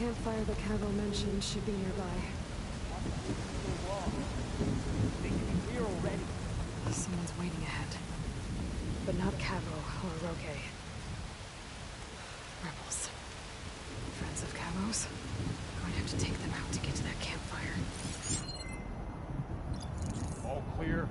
campfire that Cavo mentioned should be nearby. They can be here already. Someone's waiting ahead. But not Cavo or Roque. Rebels. Friends of Cavo's. I'm gonna have to take them out to get to that campfire. All clear.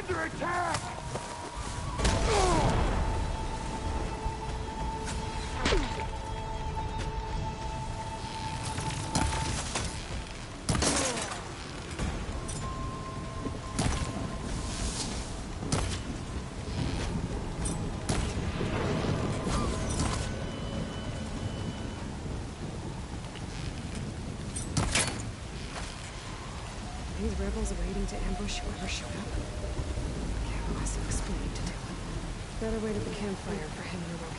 Under attack! These rebels waiting to ambush whoever showed up? Cavo has some explaining to do. Better wait at the campfire for him and Roque.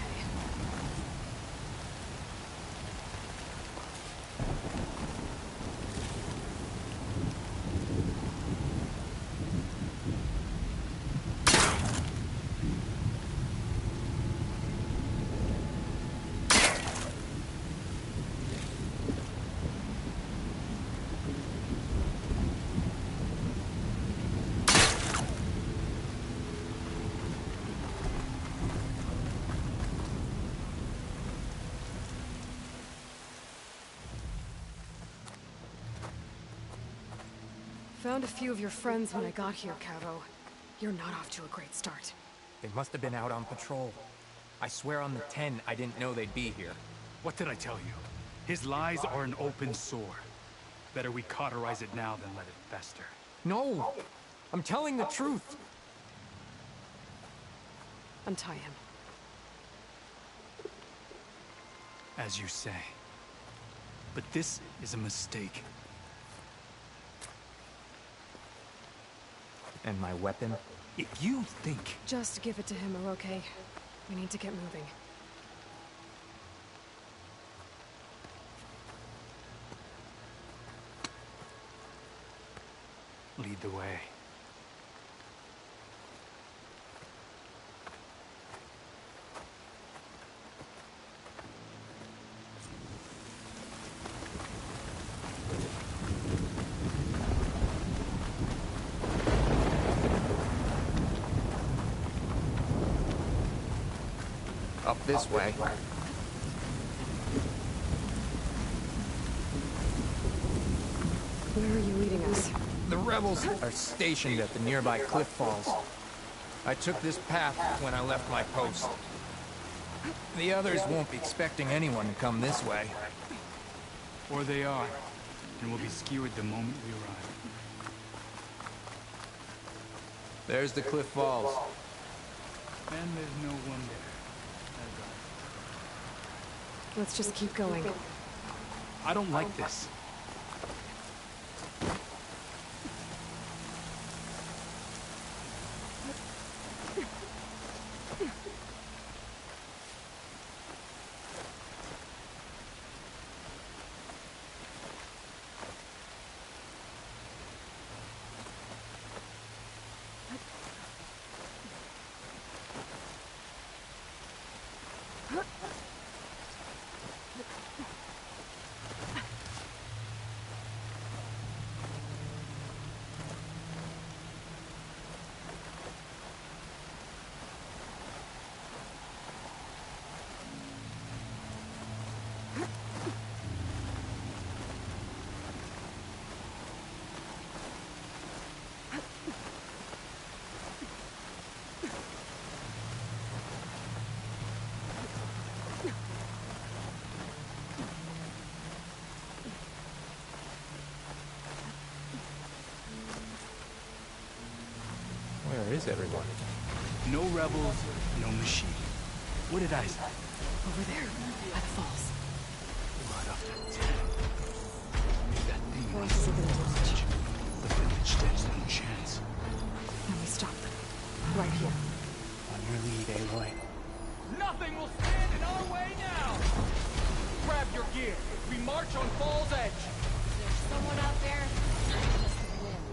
Found a few of your friends when I got here, Cavo. You're not off to a great start. They must have been out on patrol. I swear on the 10, I didn't know they'd be here. What did I tell you? His lies are an open sore. Better we cauterize it now than let it fester. No! I'm telling the truth! Untie him. As you say. But this is a mistake. And my weapon? If you think... Just give it to him, Roque. We need to get moving. Lead the way. Up this way. Where are you leading us? The rebels are stationed at the nearby cliff falls. I took this path when I left my post. The others won't be expecting anyone to come this way. Or they are, and will be skewered the moment we arrive. There's the cliff falls. And there's no one there. Let's just keep going. I don't like this. Where is everyone? No rebels, no machine. What did I say? Over there, by the falls. Blood of the dead. If that thing Force is isn't gonna do much. the village stands no chance. Then we stop them. Right here. On your lead, Aloy. Nothing will stand in our way now! Grab your gear. We march on Fall's Edge. There's someone out there. Just the wind.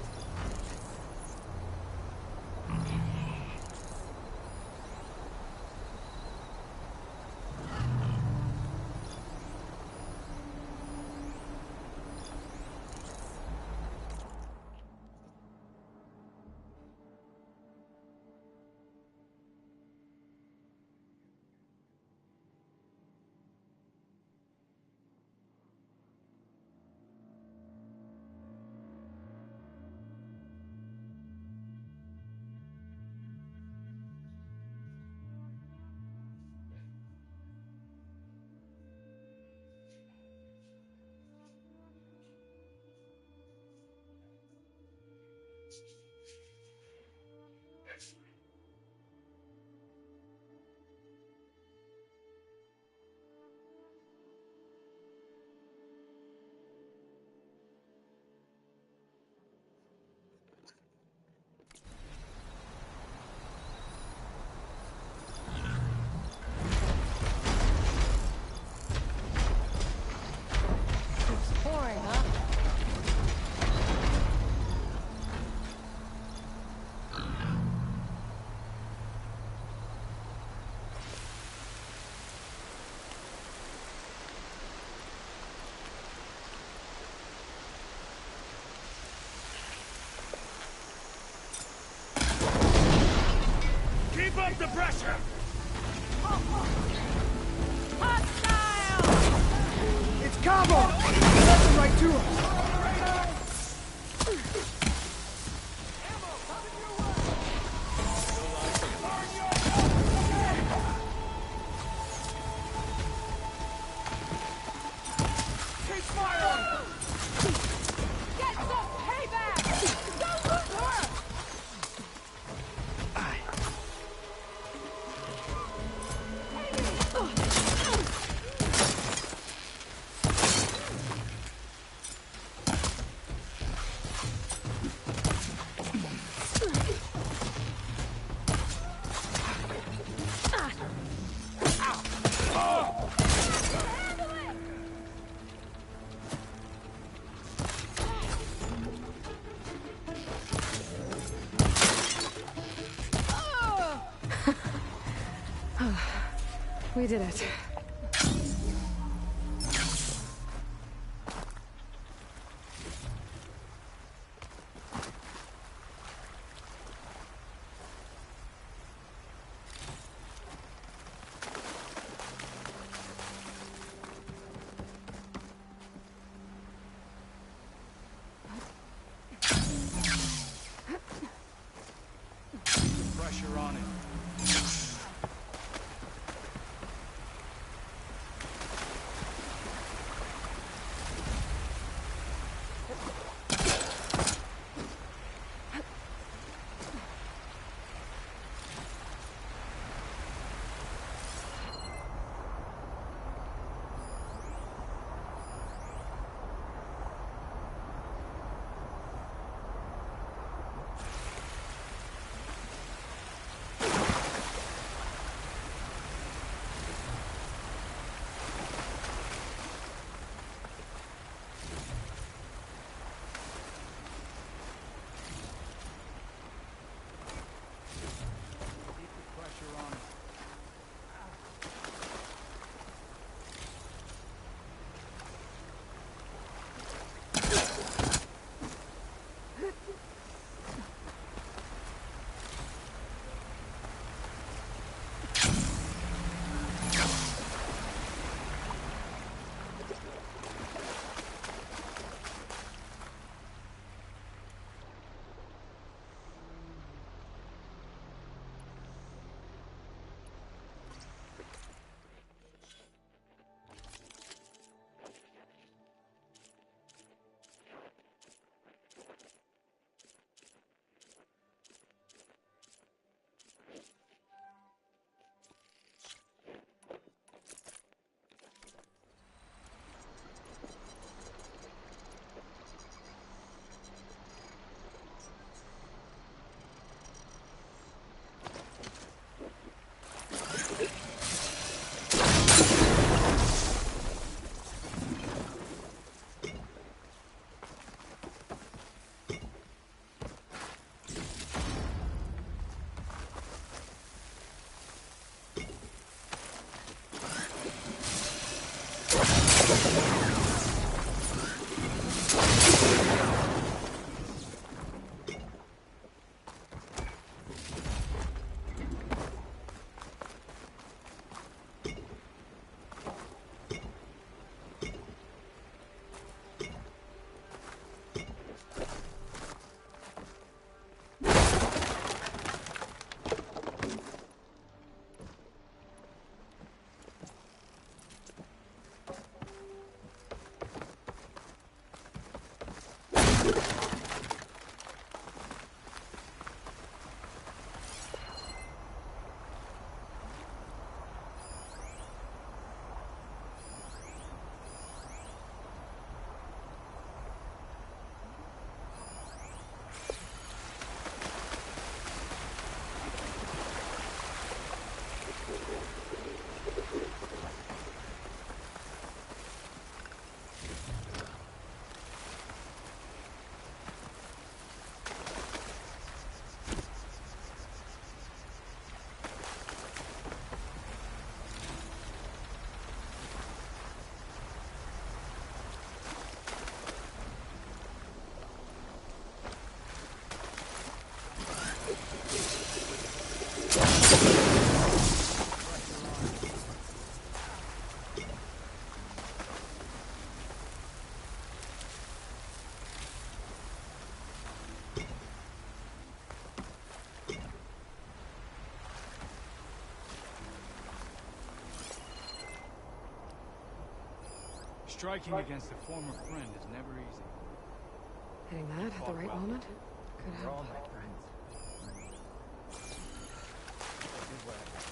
Boring, huh? Keep up the pressure! It's Cabo! That's right to us! Keep firing! Get some payback! Don't lose her! We did it. Striking against a former friend is never easy. Hitting that at the right moment could We're all help. my friends. Did what I could.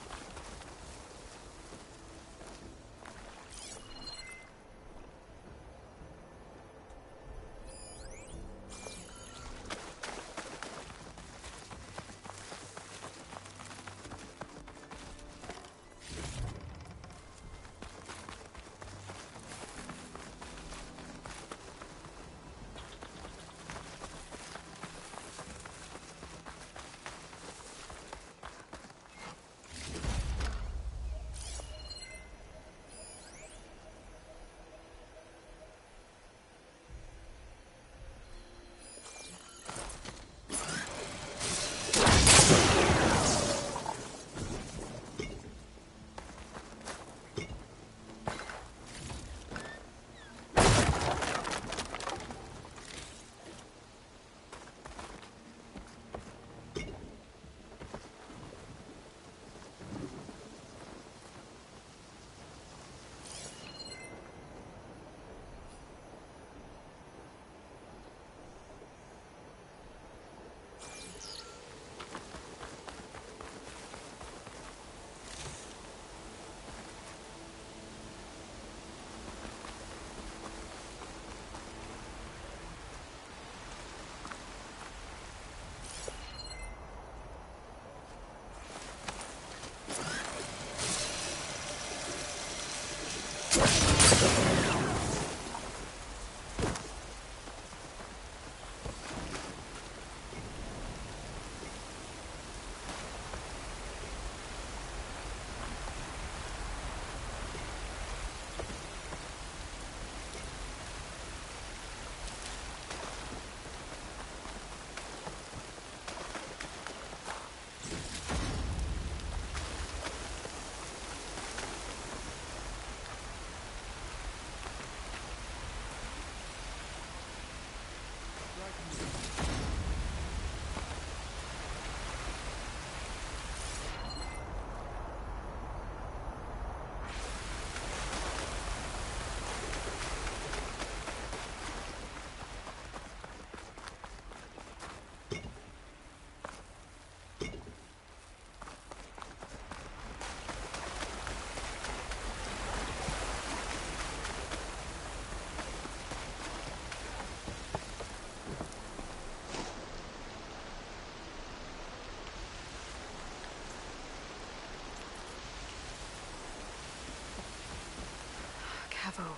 Cavo,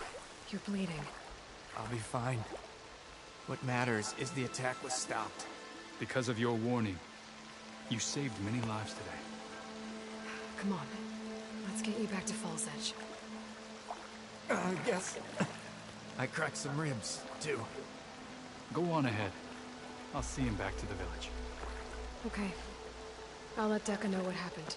you're bleeding. I'll be fine. What matters is the attack was stopped. Because of your warning, you saved many lives today. Come on. Let's get you back to Falls Edge. I guess I cracked some ribs, too. Go on ahead. I'll see him back to the village. Okay. I'll let Decca know what happened.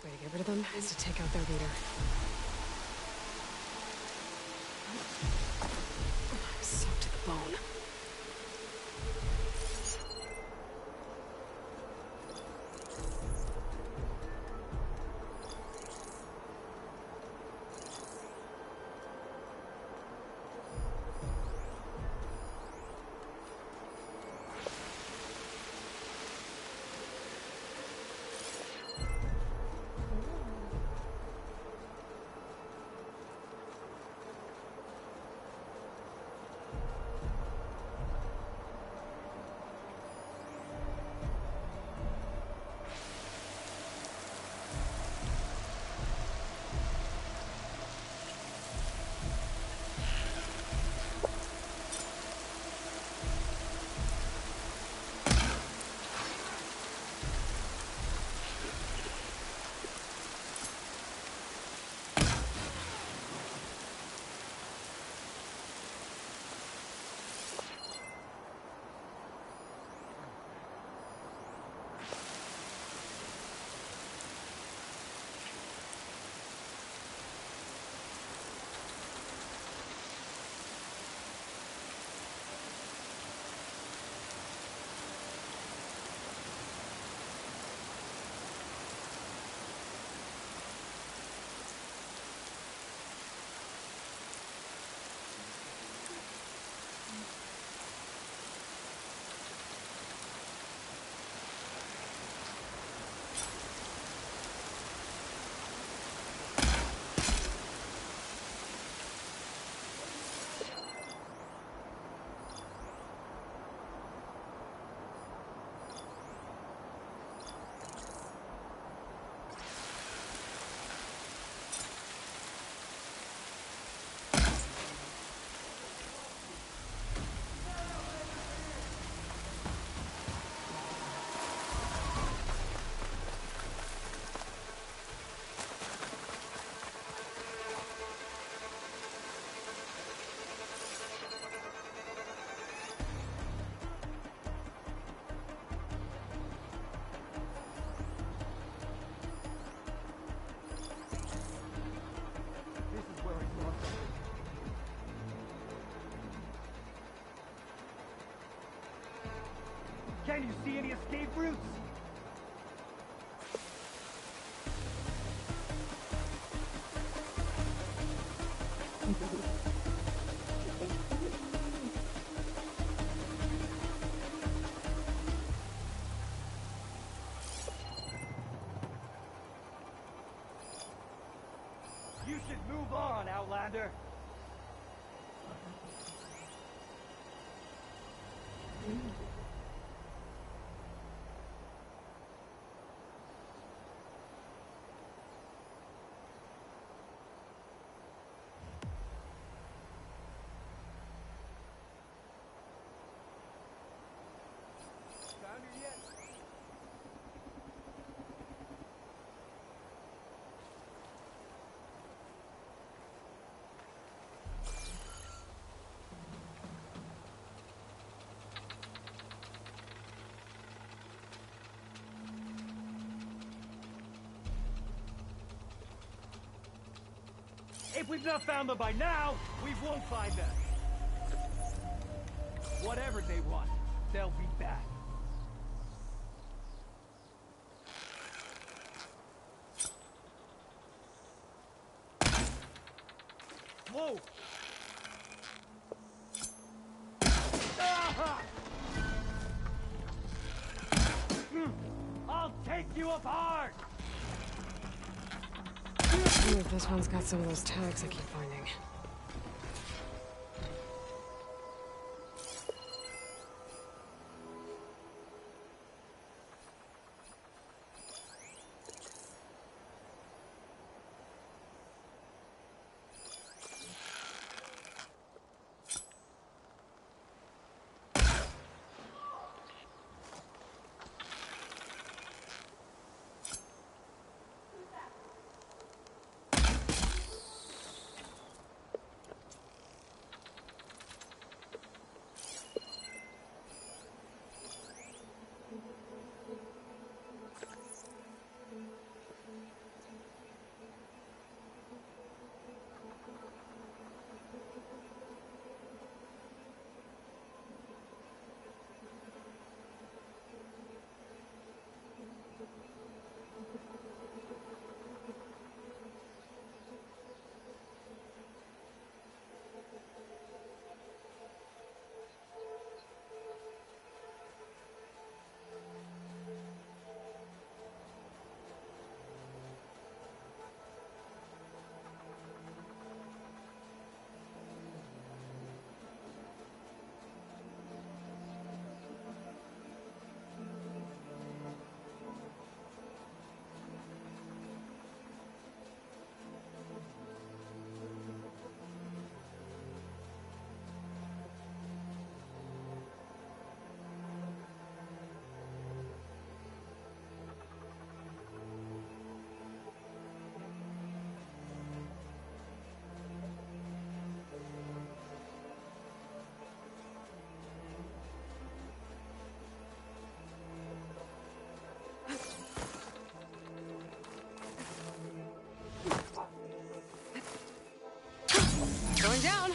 Best way to get rid of them is to take out their leader. I'm soaked to the bone. Can you see any escape routes? You should move on, Outlander. Found her yet? If we've not found them by now, we won't find them. Whatever they want, they'll be back. Whoa! Ah! I'll take you apart! I wonder if this one's got some of those tags I keep finding. Going down.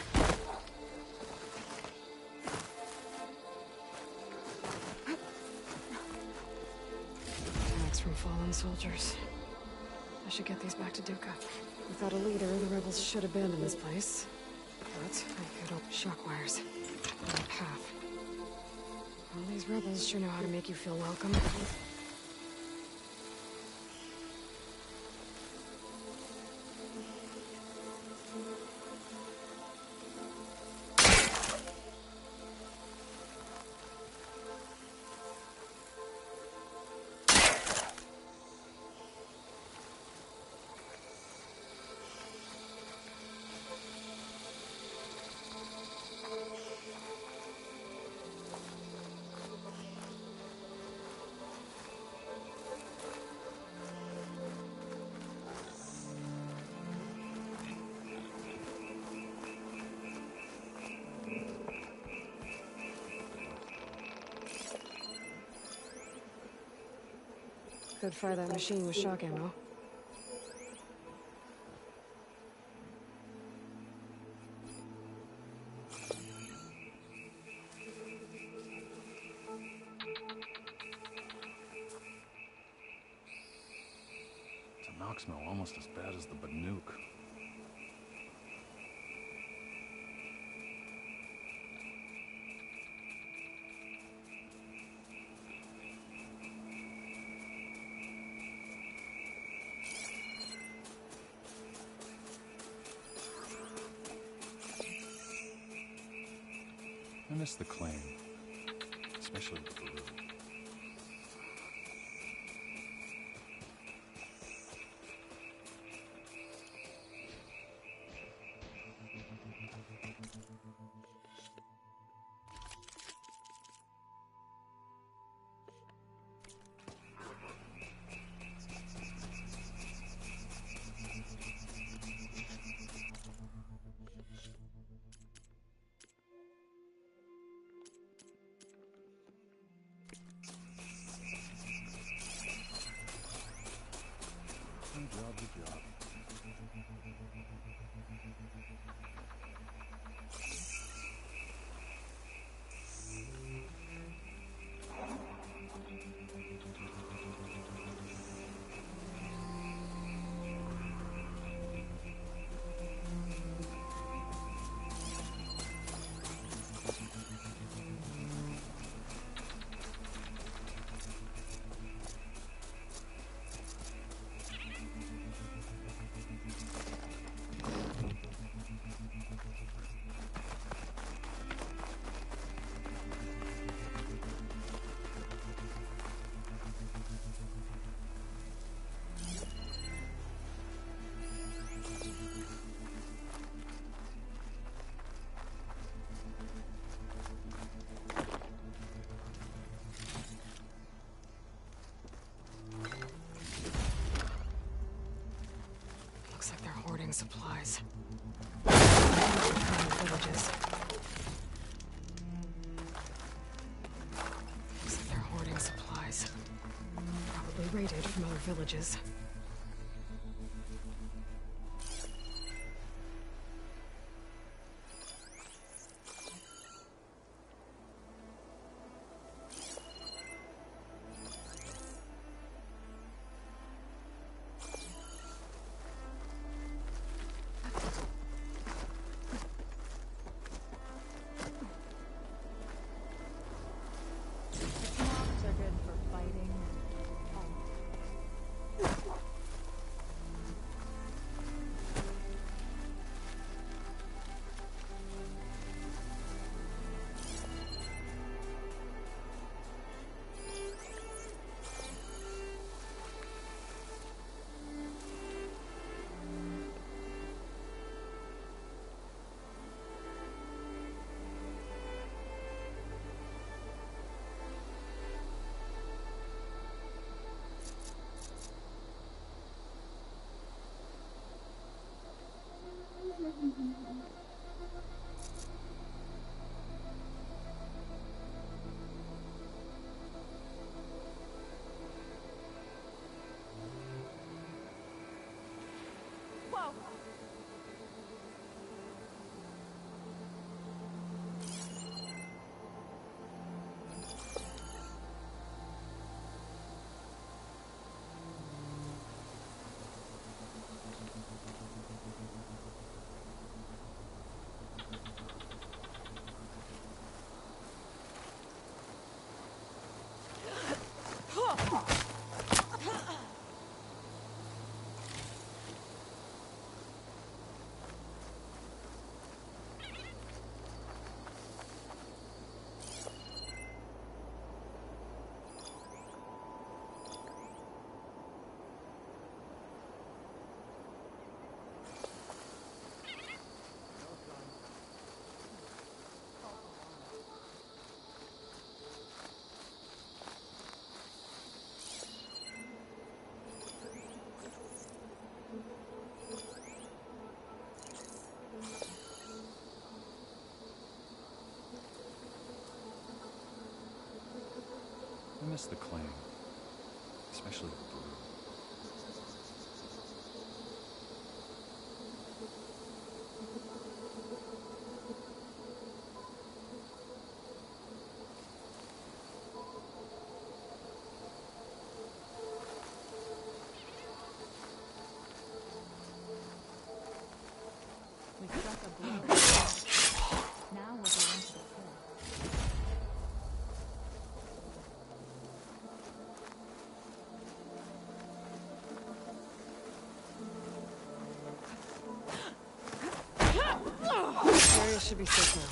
Thanks from fallen soldiers. I should get these back to Duca. Without a leader, the rebels should abandon this place. But I could open shock wires. On a path. All these rebels sure know how to make you feel welcome. Could fire that machine with shock ammo. It's a knock smell almost as bad as the Banook. I miss the claim, especially the blue. Good job. Looks like they're hoarding supplies. Villages. Looks like they're hoarding supplies. Probably raided from other villages. miss the clang. Especially the brew. We struck a blow. Now we're going to the kill. The area should be safe now.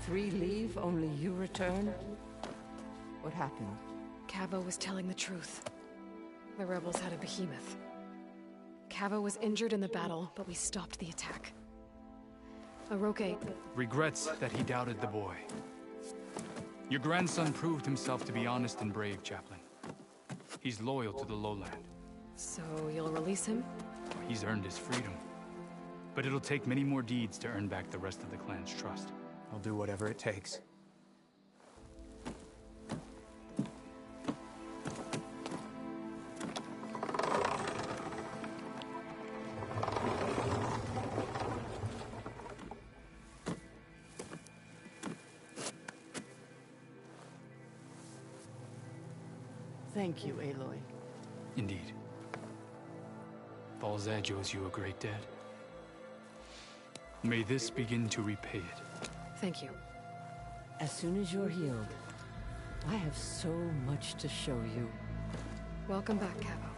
3 leave, only you return? What happened? Cavo was telling the truth. The rebels had a behemoth. Cavo was injured in the battle, but we stopped the attack. Aroke... Regrets that he doubted the boy. Your grandson proved himself to be honest and brave, Chaplain. He's loyal to the lowland. So you'll release him? He's earned his freedom. But it'll take many more deeds to earn back the rest of the clan's trust. I'll do whatever it takes. Thank you, Aloy. Indeed. Fal's Edge owes you a great debt. May this begin to repay it. Thank you. As soon as you're healed, I have so much to show you. Welcome back, Cavo.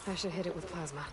I should hit it with plasma.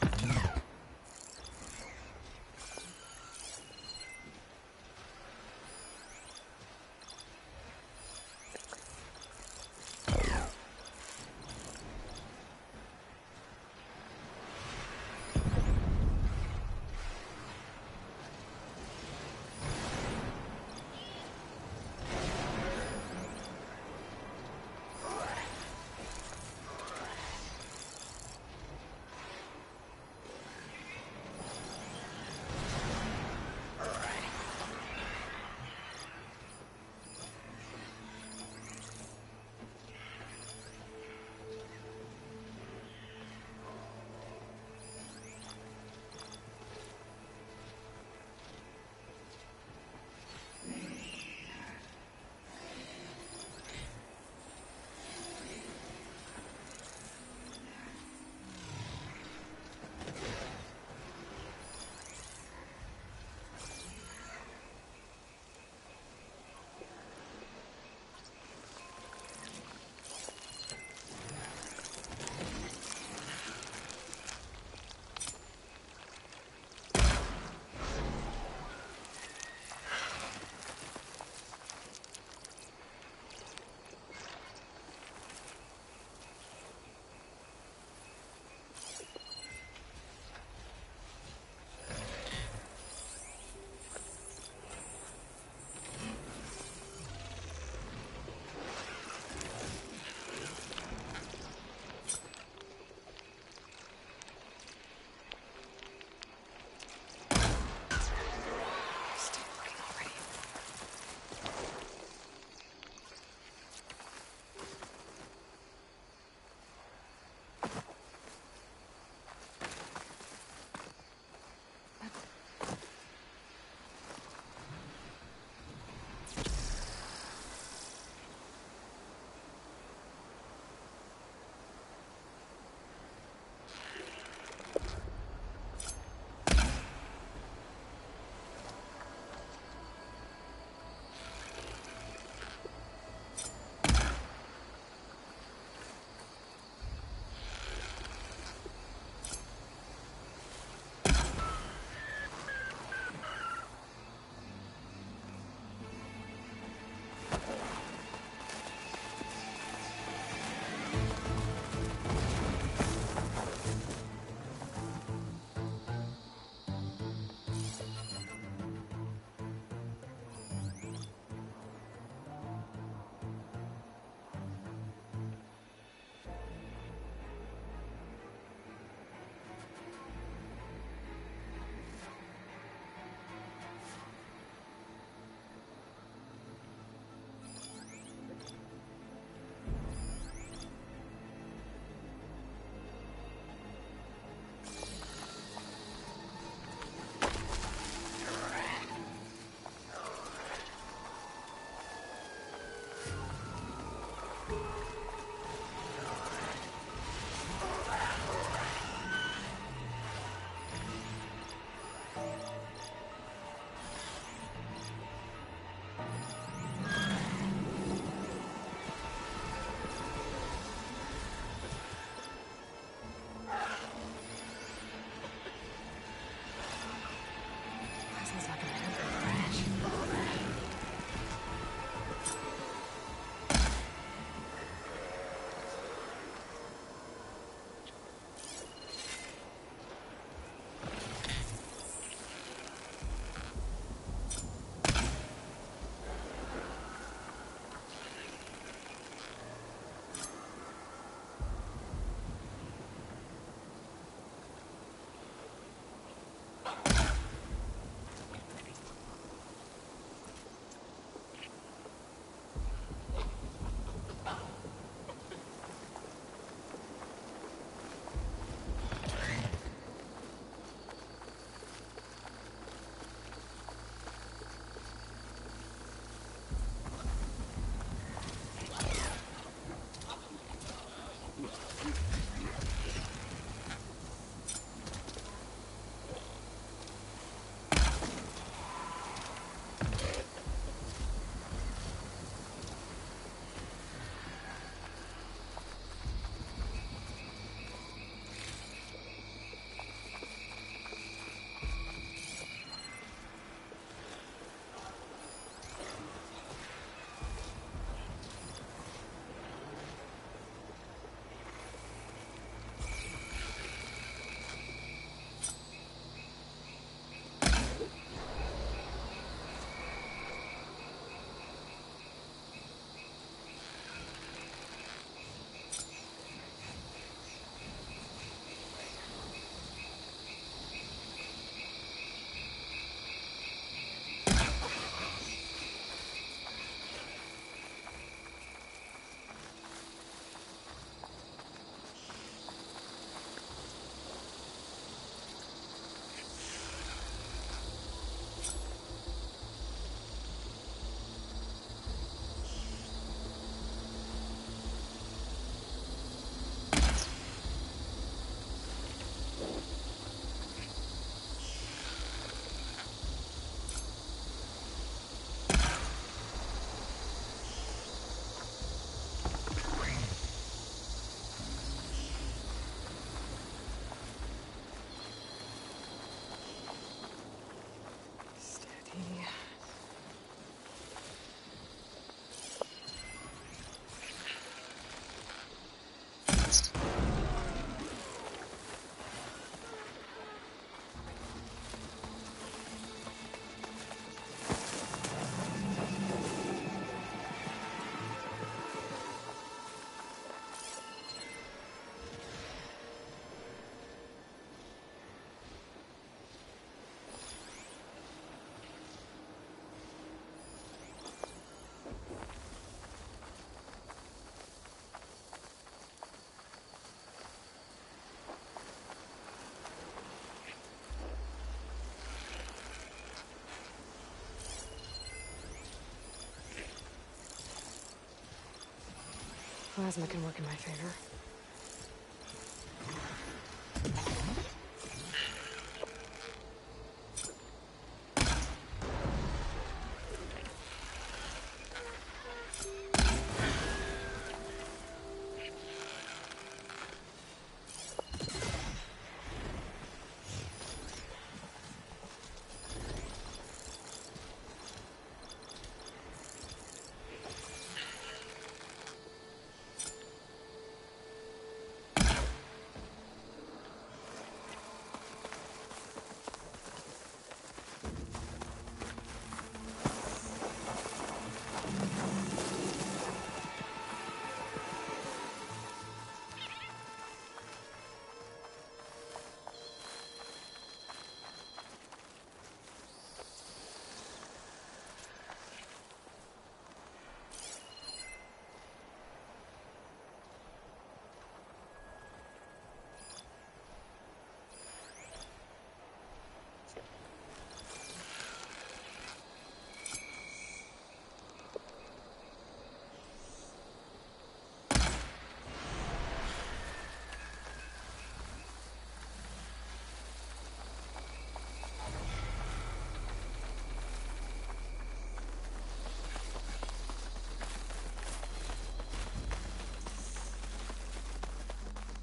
Plasma can work in my favor.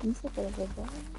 Isso para verdade.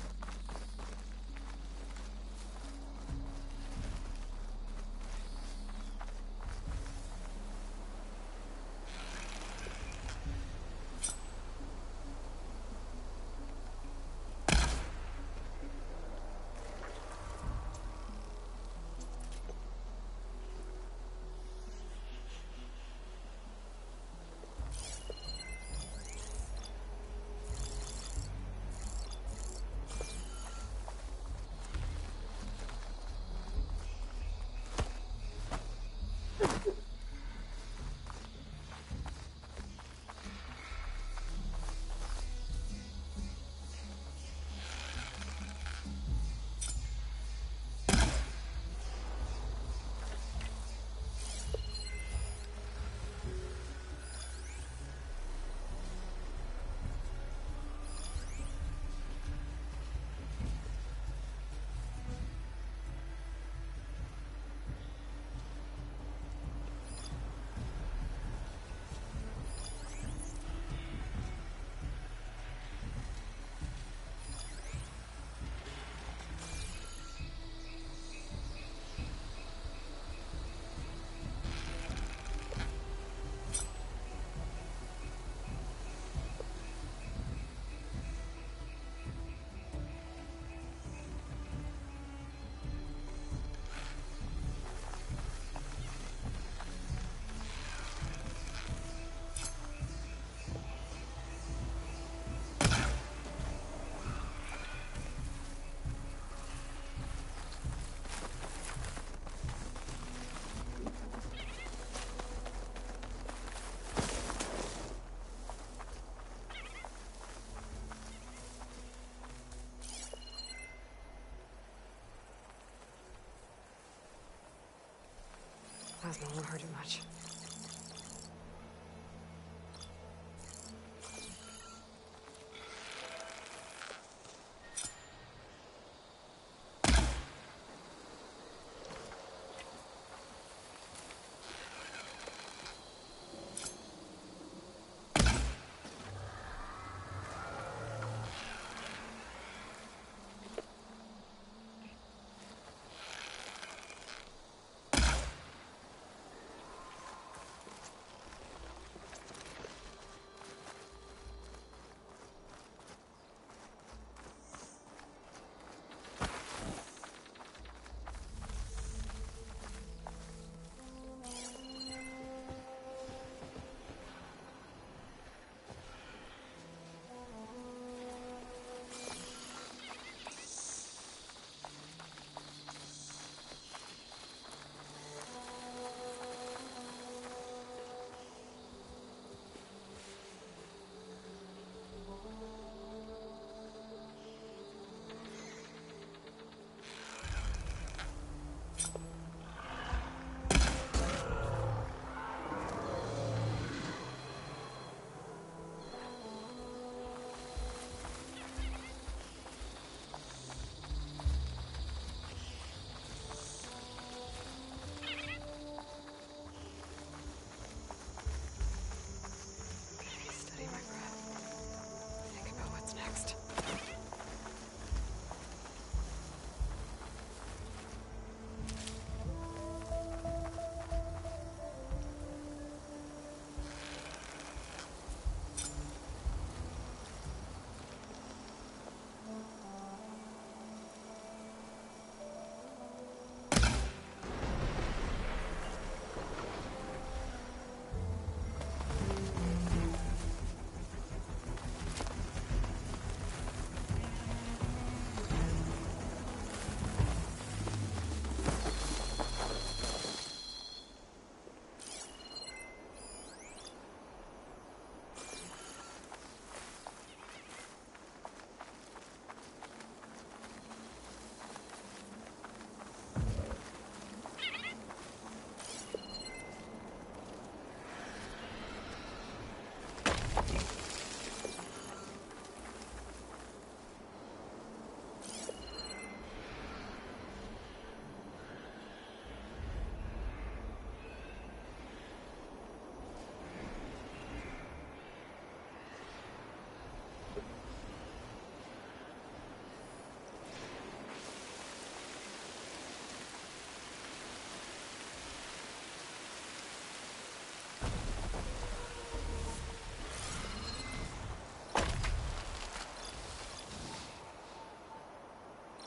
Plasma won't hurt it much.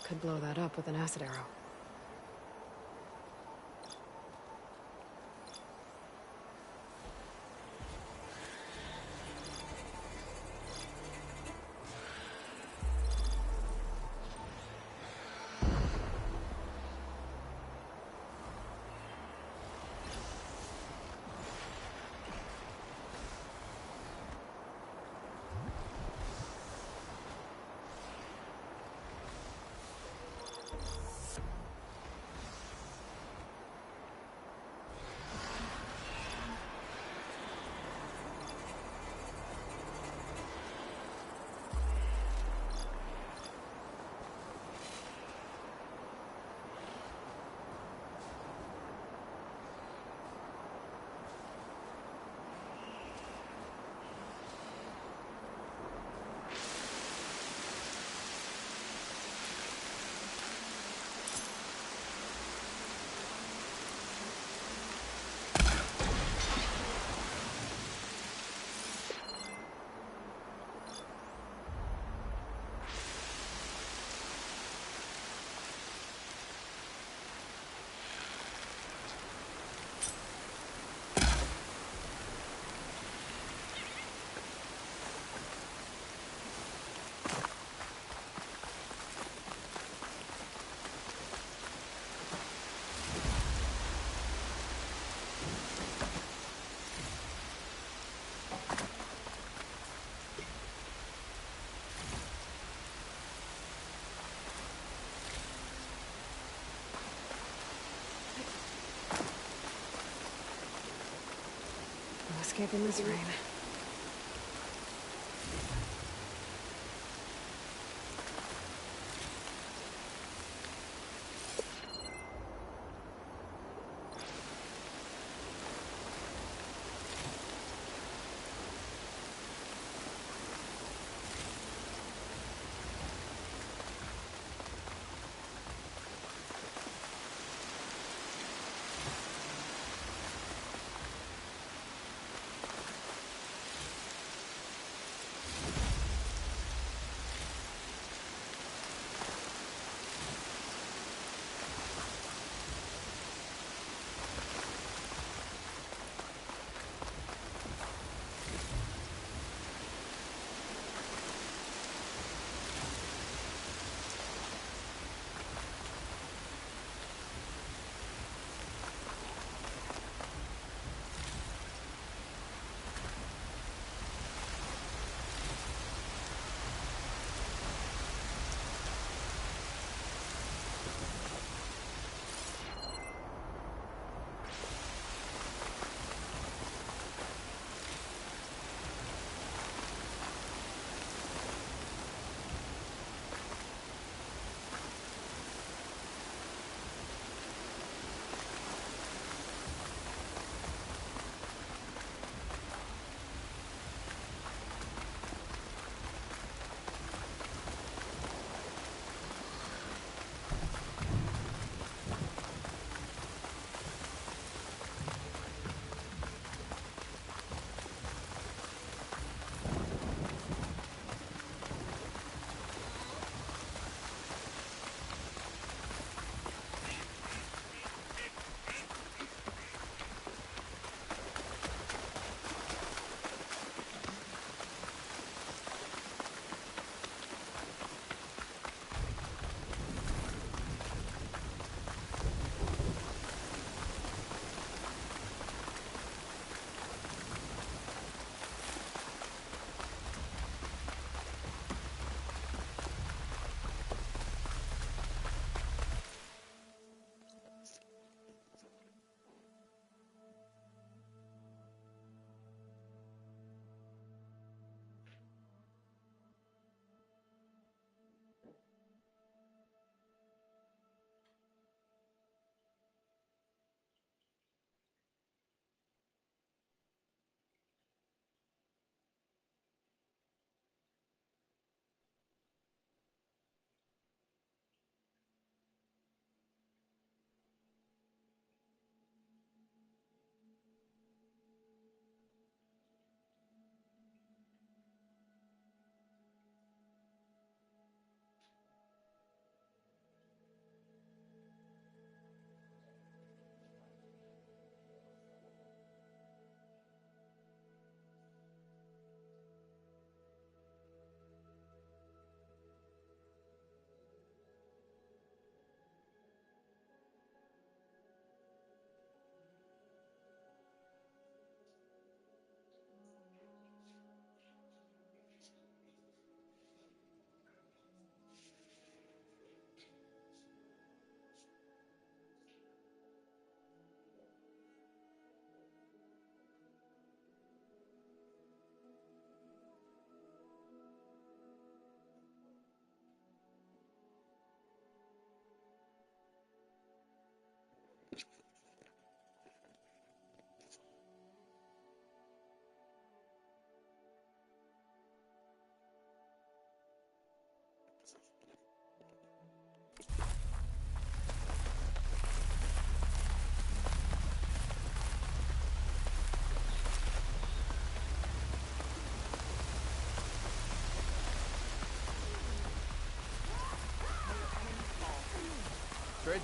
Could blow that up with an acid arrow. No escaping this rain.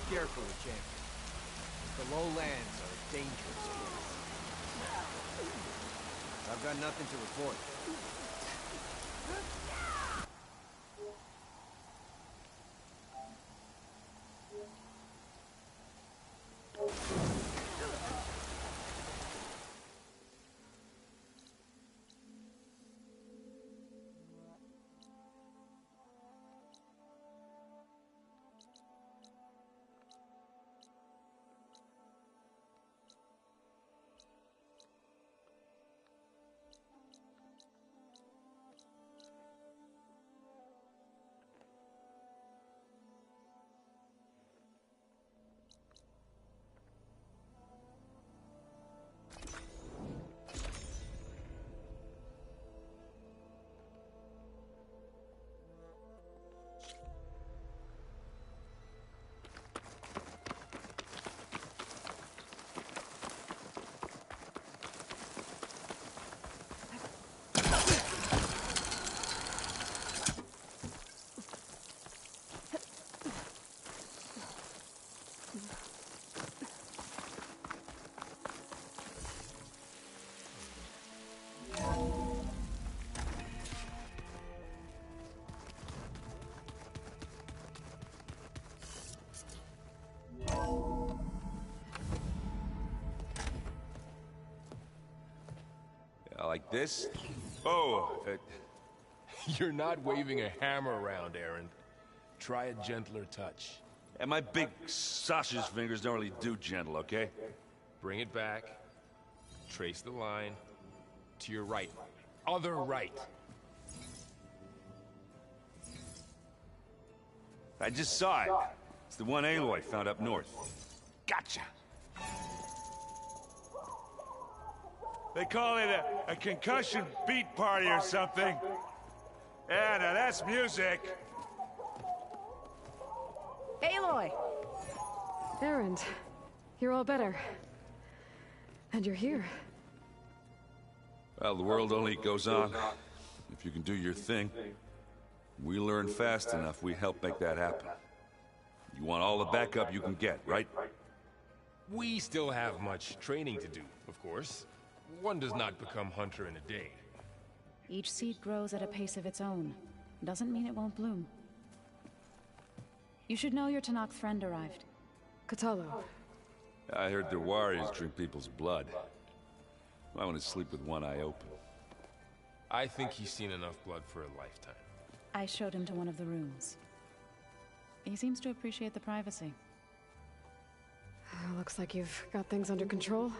carefully, champion. The lowlands are a dangerous place. I've got nothing to report. Like this? Oh, You're not waving a hammer around, Aaron. Try a gentler touch. and my big sausage fingers don't really do gentle, okay? Bring it back. Trace the line. To your right. Other right. I just saw it. It's the one Aloy found up north. Gotcha! They call it a concussion beat party or something. Yeah, now that's music. Aloy! Erend, you're all better. And you're here. Well, the world only goes on if you can do your thing. We learn fast enough, we help make that happen. You want all the backup you can get, right? We still have much training to do, of course. One does not become hunter in a day. Each seed grows at a pace of its own. Doesn't mean it won't bloom. You should know your Tanakh friend arrived. Katalo. I heard their warriors drink people's blood. I want to sleep with one eye open. I think he's seen enough blood for a lifetime. I showed him to one of the rooms. He seems to appreciate the privacy. Looks like you've got things under control.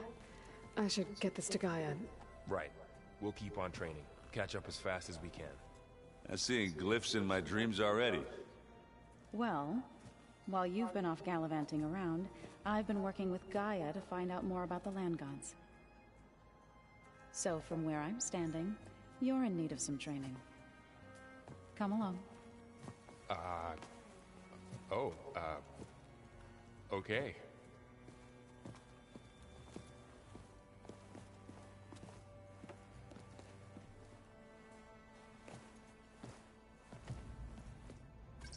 I should get this to Gaia. Right. We'll keep on training. Catch up as fast as we can. I'm seeing glyphs in my dreams already. Well, while you've been off gallivanting around, I've been working with Gaia to find out more about the land gods. So from where I'm standing, you're in need of some training. Come along. Okay.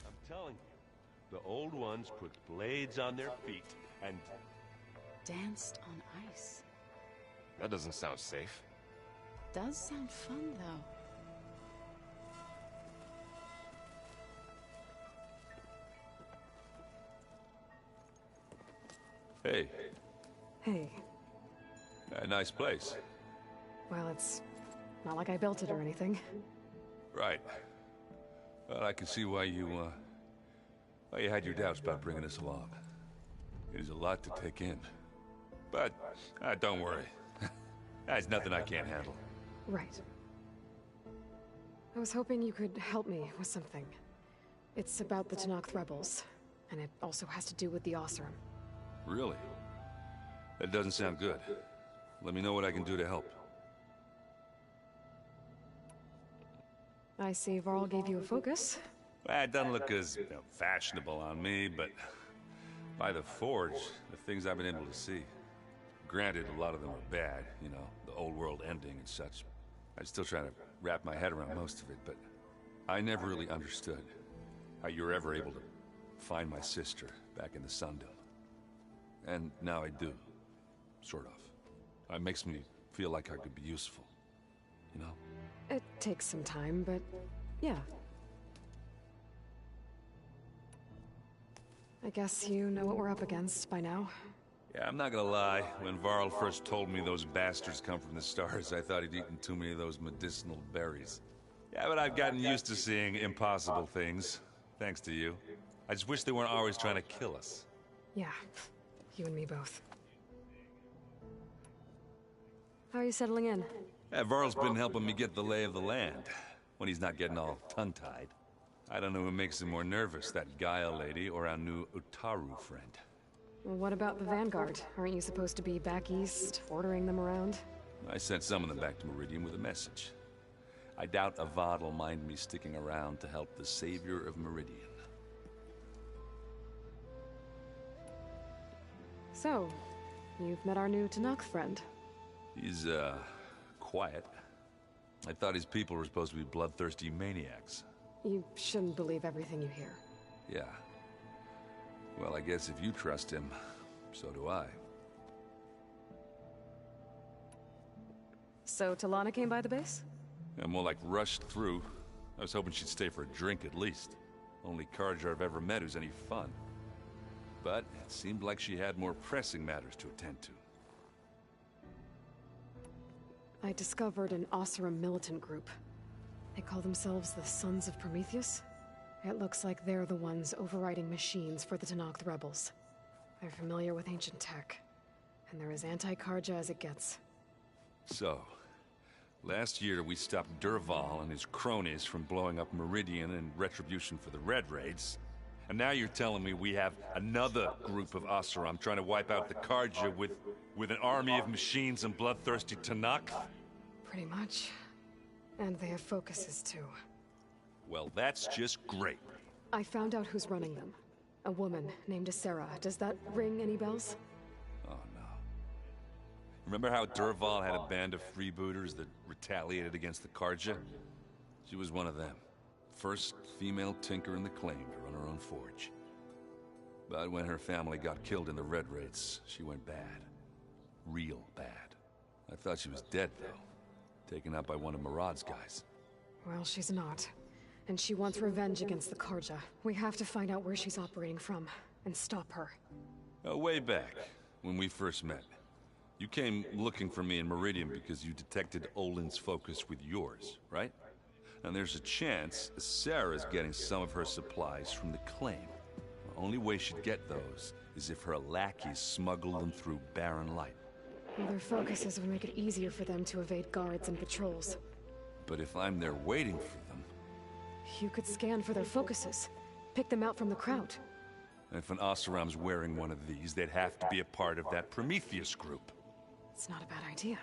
I'm telling you, the old ones put blades on their feet and... Danced on ice. That doesn't sound safe. Does sound fun, though. Hey. Hey. A nice place. Well, it's not like I built it or anything. Right. Well, I can see why you had your doubts about bringing us along. It is a lot to take in. But, don't worry. That's nothing I can't handle. Right. I was hoping you could help me with something. It's about the Tanakh rebels, and it also has to do with the Oseram. Really? That doesn't sound good. Let me know what I can do to help. I see Varl gave you a focus. Well, it doesn't look as fashionable on me, but by the Forge, the things I've been able to see. Granted, a lot of them are bad, you know, the old world ending and such. I'm still trying to wrap my head around most of it, but I never really understood how you were ever able to find my sister back in the Sundom. And now I do. Sort of. It makes me feel like I could be useful. You know? It takes some time, but yeah. I guess you know what we're up against by now. Yeah, I'm not gonna lie. When Varl first told me those bastards come from the stars, I thought he'd eaten too many of those medicinal berries. Yeah, but I've gotten used to seeing impossible things. Thanks to you. I just wish they weren't always trying to kill us. Yeah, you and me both. How are you settling in? Yeah, Varl's been helping me get the lay of the land, when he's not getting all tongue-tied. I don't know who makes him more nervous, that Gaia lady or our new Utaru friend. Well, what about the Vanguard? Aren't you supposed to be back east, ordering them around? I sent some of them back to Meridian with a message. I doubt Avad will mind me sticking around to help the savior of Meridian. So, you've met our new Tanakh friend. He's, quiet. I thought his people were supposed to be bloodthirsty maniacs. You shouldn't believe everything you hear. Yeah. Well, I guess if you trust him, so do I. So, Talana came by the base? Yeah, more like rushed through. I was hoping she'd stay for a drink at least. Only Carja I've ever met who's any fun. But it seemed like she had more pressing matters to attend to. I discovered an Oseram militant group. They call themselves the Sons of Prometheus. It looks like they're the ones overriding machines for the Tanakh rebels. They're familiar with ancient tech, and they're as anti-Carja as it gets. So, last year we stopped Durval and his cronies from blowing up Meridian in retribution for the Red Raids. And now you're telling me we have another group of Oseram trying to wipe out the Carja with an army of machines and bloodthirsty Tanakh? Pretty much. And they have focuses too. Well, that's just great. I found out who's running them. A woman named Sarah. Does that ring any bells? Oh no. Remember how Durval had a band of freebooters that retaliated against the Carja? She was one of them. First female tinker in the claim to run her own forge. But when her family got killed in the Red Raids, she went bad. Real bad. I thought she was dead, though. Taken out by one of Murad's guys. Well, she's not. And she wants revenge against the Carja. We have to find out where she's operating from, and stop her. Way back, when we first met. You came looking for me in Meridian because you detected Olin's focus with yours, right? And there's a chance Sarah's getting some of her supplies from the claim. The only way she'd get those is if her lackeys smuggled them through barren light. Well, their focuses would make it easier for them to evade guards and patrols. But if I'm there waiting for them... You could scan for their focuses. Pick them out from the crowd. If an Oseram's wearing one of these, they'd have to be a part of that Prometheus group. It's not a bad idea.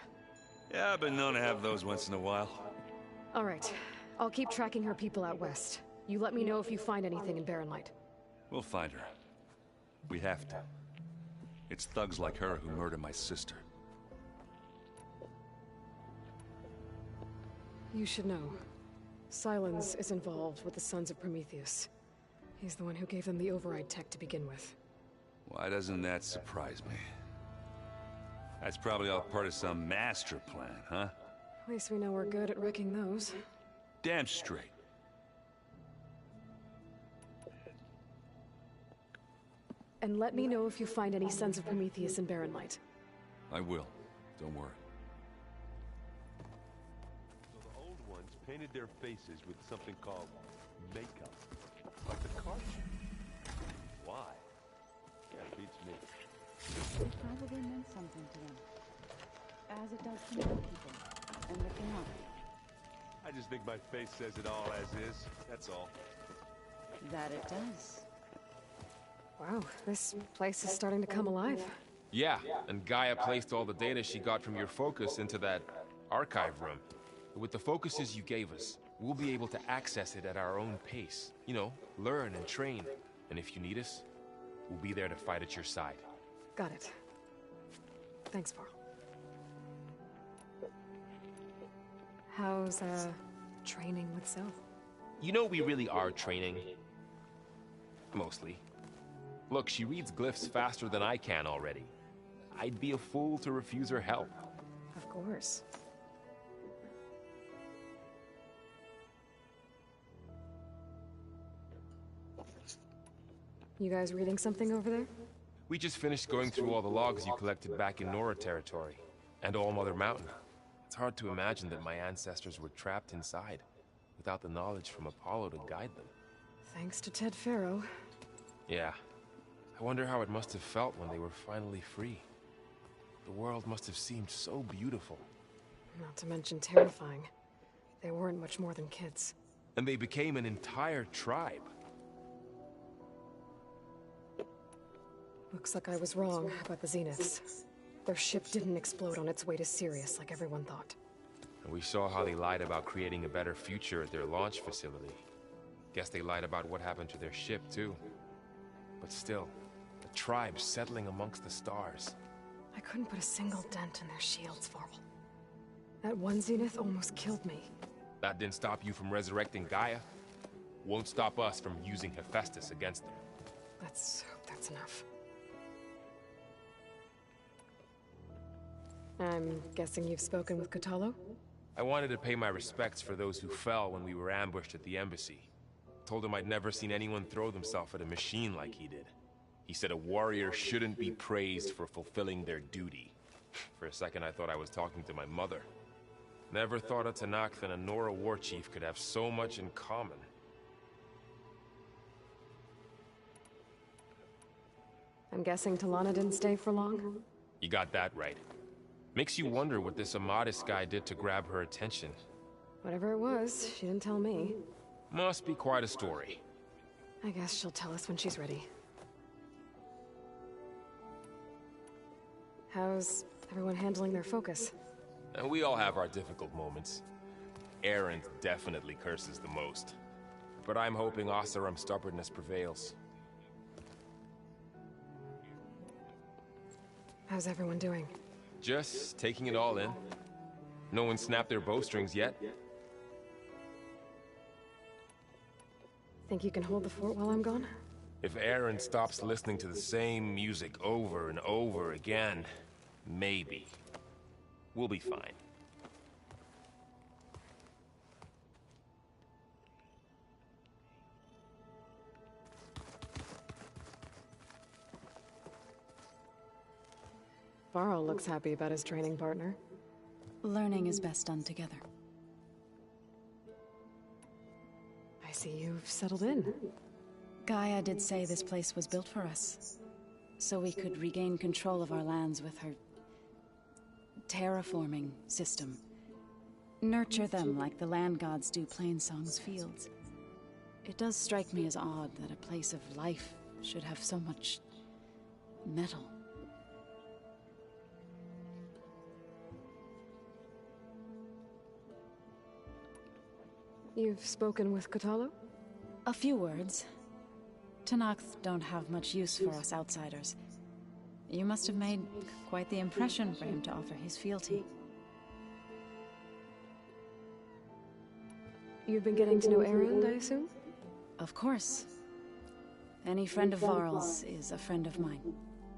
Yeah, I've been known to have those once in a while. All right. I'll keep tracking her people out west. You let me know if you find anything in Barren Light. We'll find her. We have to. It's thugs like her who murdered my sister. You should know. Silence is involved with the Sons of Prometheus. He's the one who gave them the override tech to begin with. Why doesn't that surprise me? That's probably all part of some master plan, huh? At least we know we're good at wrecking those. Damn straight. And let me know if you find any Sons of Prometheus in Barren Light. I will. Don't worry. So the old ones painted their faces with something called makeup. Like the Carja. Why? Yeah, it beats me. It probably meant something to them. As it does to many people. And looking up. I just think my face says it all as is. That's all. That it does. Wow, this place is starting to come alive. Yeah, and Gaia placed all the data she got from your focus into that archive room. With the focuses you gave us, we'll be able to access it at our own pace. You know, learn and train. And if you need us, we'll be there to fight at your side. Got it. Thanks, Varl. How's, training with Sel? You know we really are training. Mostly. Look, she reads glyphs faster than I can already. I'd be a fool to refuse her help. Of course. You guys reading something over there? We just finished going through all the logs you collected back in Nora territory, and All Mother Mountain. It's hard to imagine that my ancestors were trapped inside, without the knowledge from Apollo to guide them. Thanks to Ted Faro. Yeah. I wonder how it must have felt when they were finally free. The world must have seemed so beautiful. Not to mention terrifying. They weren't much more than kids. And they became an entire tribe. Looks like I was wrong about the Zeniths. Their ship didn't explode on its way to Sirius like everyone thought. And we saw how they lied about creating a better future at their launch facility. Guess they lied about what happened to their ship, too. But still, a tribe settling amongst the stars. I couldn't put a single dent in their shields, Varl. That one Zenith almost killed me. That didn't stop you from resurrecting Gaia. Won't stop us from using Hephaestus against them. Let's hope that's enough. I'm guessing you've spoken with Kotallo? I wanted to pay my respects for those who fell when we were ambushed at the embassy. Told him I'd never seen anyone throw themselves at a machine like he did. He said a warrior shouldn't be praised for fulfilling their duty. For a second I thought I was talking to my mother. Never thought a Tanakh and a Nora war chief could have so much in common. I'm guessing Talana didn't stay for long? You got that right. Makes you wonder what this Amadis guy did to grab her attention. Whatever it was, she didn't tell me. Must be quite a story. I guess she'll tell us when she's ready. How's everyone handling their focus? And we all have our difficult moments. Erend definitely curses the most. But I'm hoping Oseram's stubbornness prevails. How's everyone doing? Just taking it all in. No one snapped their bowstrings yet. Think you can hold the fort while I'm gone? If Erend stops listening to the same music over and over again, maybe. We'll be fine. Varl looks happy about his training partner. Learning is best done together. I see you've settled in. Gaia did say this place was built for us, so we could regain control of our lands with her terraforming system. Nurture them like the land gods do Plainsong's fields. It does strike me as odd that a place of life should have so much metal. You've spoken with Kotallo? A few words. Tanakh don't have much use for us outsiders. You must have made quite the impression for him to offer his fealty. You've been getting to know Erend, I assume? Of course. Any friend of Varl's is a friend of mine.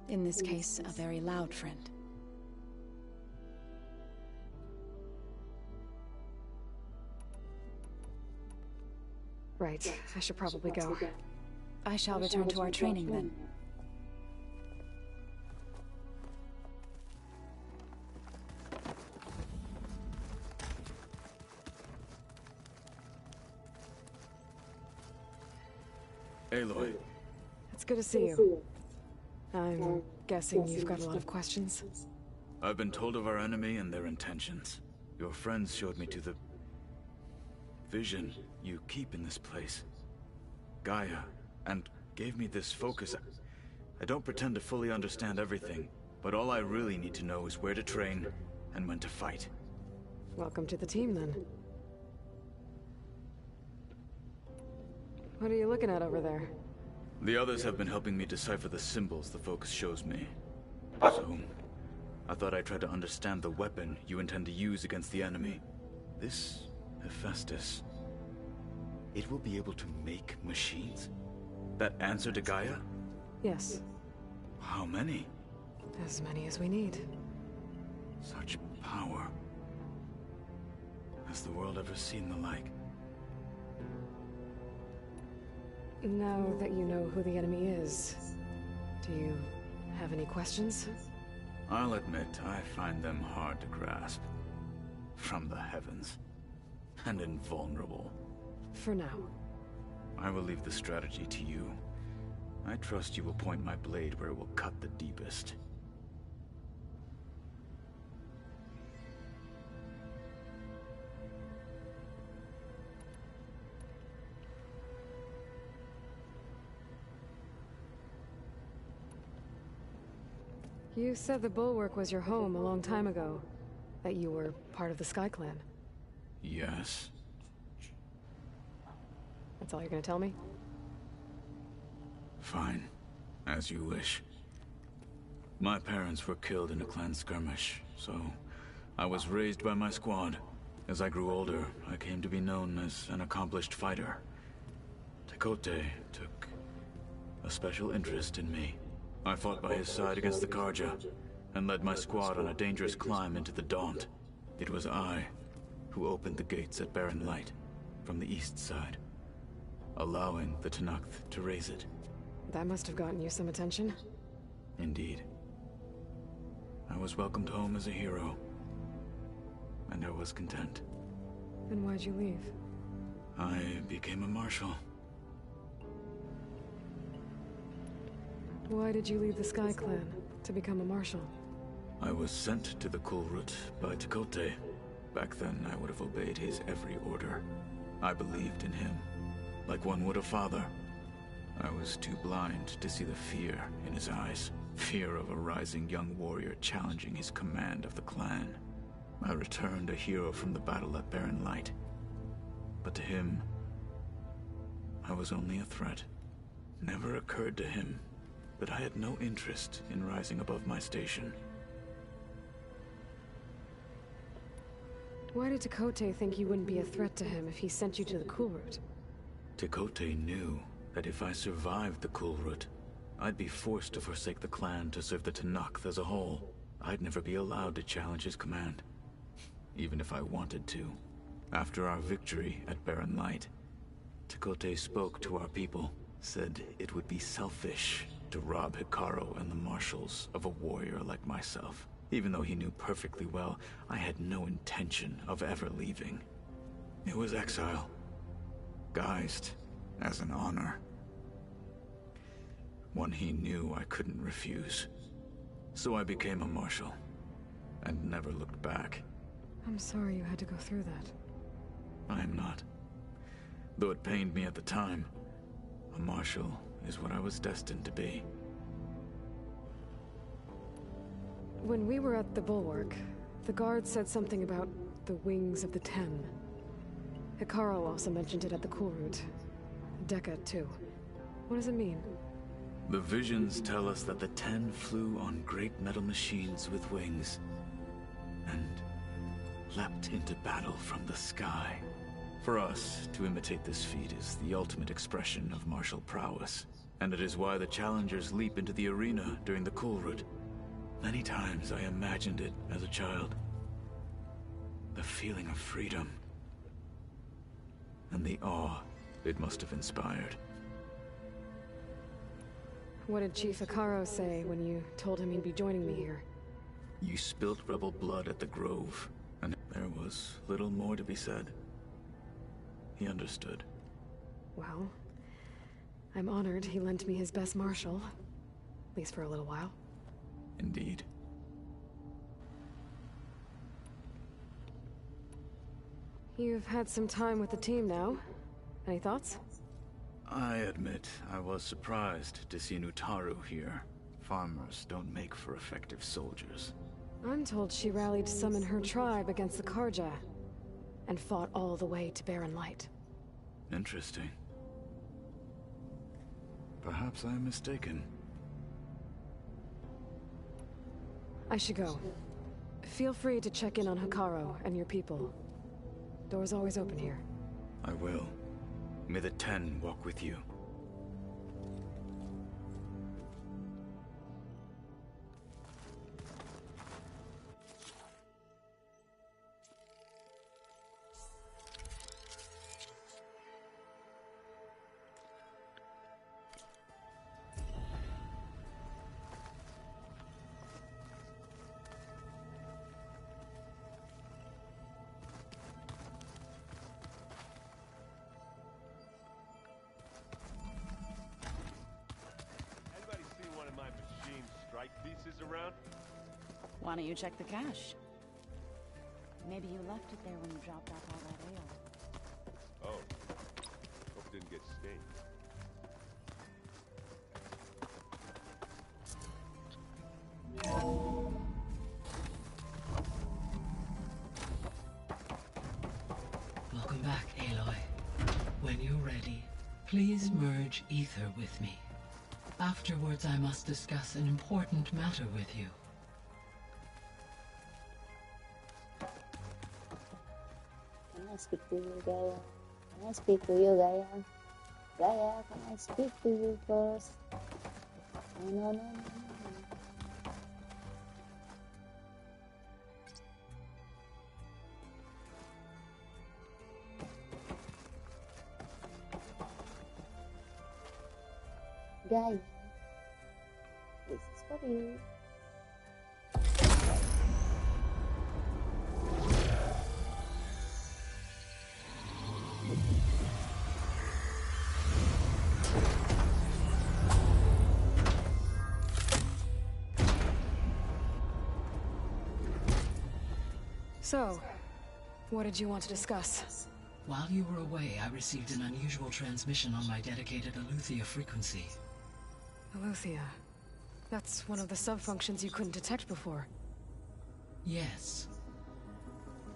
In this case, a very loud friend. Right, I should probably go. I shall return to our training then. Aloy. It's good to see you. I'm guessing you've got a lot of questions? I've been told of our enemy and their intentions. Your friends showed me to the vision you keep in this place. Gaia, and gave me this focus. I don't pretend to fully understand everything, but all I really need to know is where to train and when to fight. Welcome to the team, then. What are you looking at over there? The others have been helping me decipher the symbols the focus shows me. So, I thought I'd try to understand the weapon you intend to use against the enemy. This Hephaestus, it will be able to make machines? That answer to Gaia? Yes. How many? As many as we need. Such power. Has the world ever seen the like? Now that you know who the enemy is, do you have any questions? I'll admit, I find them hard to grasp. From the heavens. And invulnerable. For now. I will leave the strategy to you. I trust you will point my blade where it will cut the deepest. You said the Bulwark was your home a long time ago. That you were part of the Sky Clan. Yes. That's all you're gonna tell me? Fine. As you wish. My parents were killed in a clan skirmish, so I was raised by my squad. As I grew older, I came to be known as an accomplished fighter. Tekote took a special interest in me. I fought by his side against the Karja, and led my squad on a dangerous climb into the Daunt. It was I who opened the gates at Barren Light, from the east side, allowing the Tenakth to raise it. That must have gotten you some attention. Indeed. I was welcomed home as a hero, and I was content. Then why'd you leave? I became a marshal. Why did you leave the Sky Clan to become a marshal? I was sent to the Kulrut by Tekote. Back then, I would have obeyed his every order. I believed in him, like one would a father. I was too blind to see the fear in his eyes. Fear of a rising young warrior challenging his command of the clan. I returned a hero from the battle at Barren Light. But to him, I was only a threat. Never occurred to him that I had no interest in rising above my station. Why did Tekote think you wouldn't be a threat to him if he sent you to the Kulrut? Tekote knew that if I survived the Kulrut, I'd be forced to forsake the clan to serve the Tenakth as a whole. I'd never be allowed to challenge his command, even if I wanted to. After our victory at Barren Light, Tekote spoke to our people, said it would be selfish to rob Hikaru and the marshals of a warrior like myself. Even though he knew perfectly well, I had no intention of ever leaving. It was exile, guised as an honor. One he knew I couldn't refuse. So I became a marshal, and never looked back. I'm sorry you had to go through that. I am not. Though it pained me at the time, a marshal is what I was destined to be. When we were at the Bulwark, the guard said something about the Wings of the Ten. Hikaru also mentioned it at the Kulrut. Dekka, too. What does it mean? The visions tell us that the Ten flew on great metal machines with wings, and leapt into battle from the sky. For us, to imitate this feat is the ultimate expression of martial prowess, and it is why the challengers leap into the arena during the Kulrut. Many times I imagined it as a child. The feeling of freedom, and the awe it must have inspired. What did Chief Hikaru say when you told him you'd be joining me here? You spilt rebel blood at the Grove, and there was little more to be said. He understood. Well, I'm honored he lent me his best marshal. At least for a little while. Indeed. You've had some time with the team now. Any thoughts? I admit I was surprised to see Nutaru here. Farmers don't make for effective soldiers. I'm told she rallied some in her tribe against the Karja, and fought all the way to Barren Light. Interesting. Perhaps I am mistaken. I should go. Feel free to check in on Hikaru and your people. Door's always open here. I will. May the Ten walk with you. around? Why don't you check the cache? Maybe you left it there when you dropped off all that ale. Oh. Hope it didn't get stained. Welcome back, Aloy. When you're ready, please merge ether with me. Afterwards, I must discuss an important matter with you. Can I speak to you, Gaia? Can I speak to you, Gaia? Gaia, can I speak to you first? No. Gaia, this is for you. So, what did you want to discuss? While you were away, I received an unusual transmission on my dedicated Aletheia frequency. Aletheia. That's one of the sub-functions you couldn't detect before. Yes.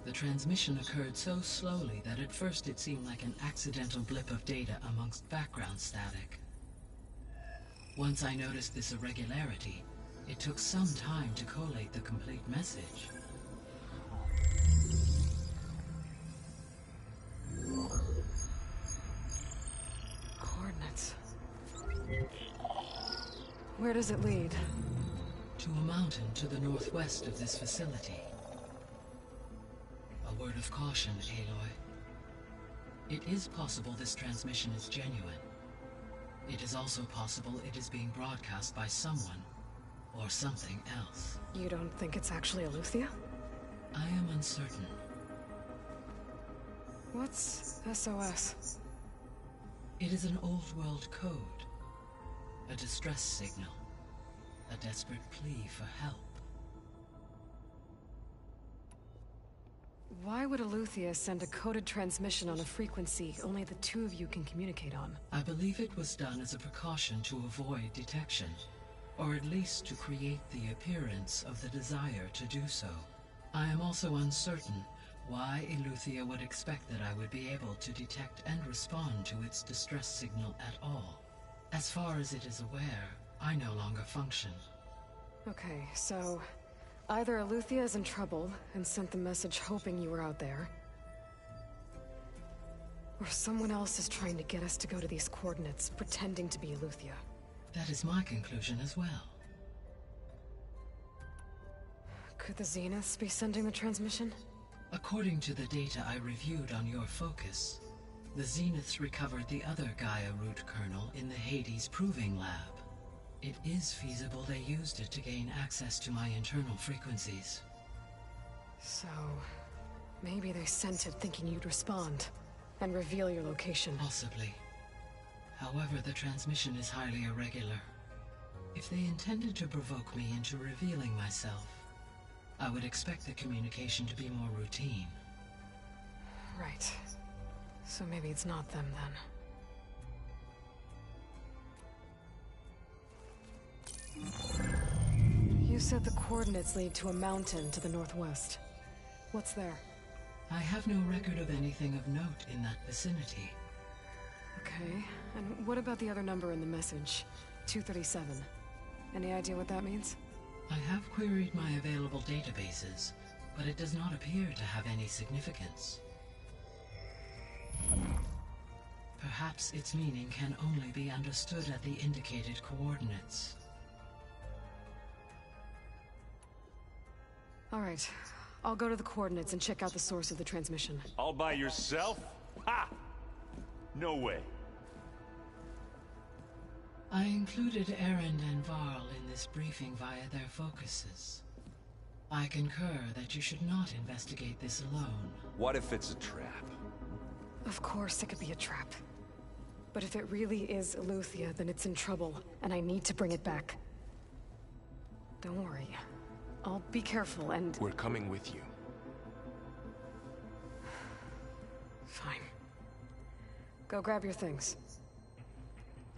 The transmission occurred so slowly that at first it seemed like an accidental blip of data amongst background static. Once I noticed this irregularity, it took some time to collate the complete message. Coordinates. Where does it lead? To a mountain to the northwest of this facility. A word of caution, Aloy. It is possible this transmission is genuine. It is also possible it is being broadcast by someone or something else. You don't think it's actually Aletheia? I am uncertain. What's SOS? It is an old-world code. A distress signal. A desperate plea for help. Why would Aletheia send a coded transmission on a frequency only the two of you can communicate on? I believe it was done as a precaution to avoid detection, or at least to create the appearance of the desire to do so. I am also uncertain why Aletheia would expect that I would be able to detect and respond to its distress signal at all. As far as it is aware, I no longer function. Okay, so either Aletheia is in trouble and sent the message hoping you were out there, or someone else is trying to get us to go to these coordinates, pretending to be Aletheia. That is my conclusion as well. Could the Zeniths be sending the transmission? According to the data I reviewed on your focus, the Zeniths recovered the other Gaia root kernel in the Hades Proving Lab. It is feasible they used it to gain access to my internal frequencies. So, maybe they sent it thinking you'd respond and reveal your location. Possibly. However, the transmission is highly irregular. If they intended to provoke me into revealing myself, I would expect the communication to be more routine. Right. So maybe it's not them then. You said the coordinates lead to a mountain to the northwest. What's there? I have no record of anything of note in that vicinity. Okay, and what about the other number in the message? 237. Any idea what that means? I have queried my available databases, but it does not appear to have any significance. Perhaps its meaning can only be understood at the indicated coordinates. All right, I'll go to the coordinates and check out the source of the transmission. All by yourself? Ha! No way. I included Erend and Varl in this briefing via their focuses. I concur that you should not investigate this alone. What if it's a trap? Of course it could be a trap. But if it really is Aletheia, then it's in trouble, and I need to bring it back. Don't worry. I'll be careful and... We're coming with you. Fine. Go grab your things.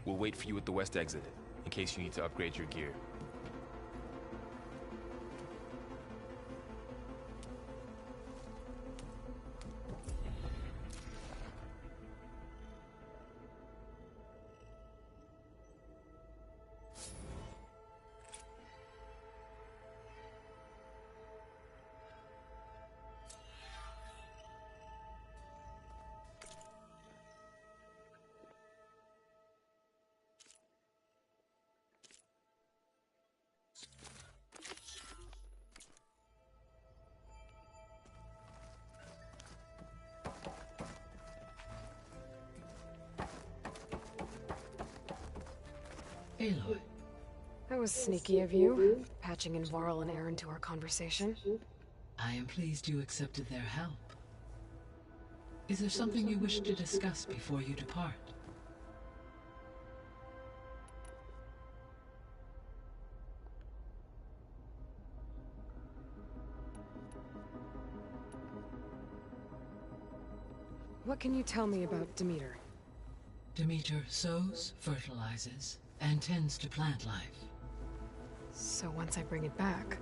We'll wait for you at the west exit, in case you need to upgrade your gear. Aloy, That was sneaky of you, patching in Varl and Aaron to our conversation. I am pleased you accepted their help. Is there something you wish to discuss before you depart? What can you tell me about Demeter? Demeter sows, fertilizes, and tends to plant life. So once I bring it back,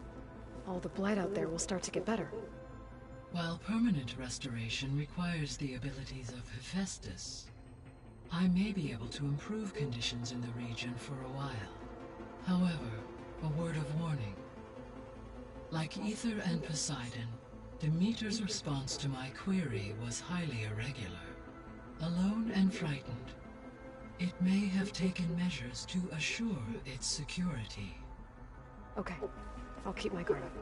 all the blight out there will start to get better. While permanent restoration requires the abilities of Hephaestus, I may be able to improve conditions in the region for a while. However, a word of warning. Like Ether and Poseidon, Demeter's response to my query was highly irregular. Alone and frightened, it may have taken measures to assure its security. Okay, I'll keep my guard up.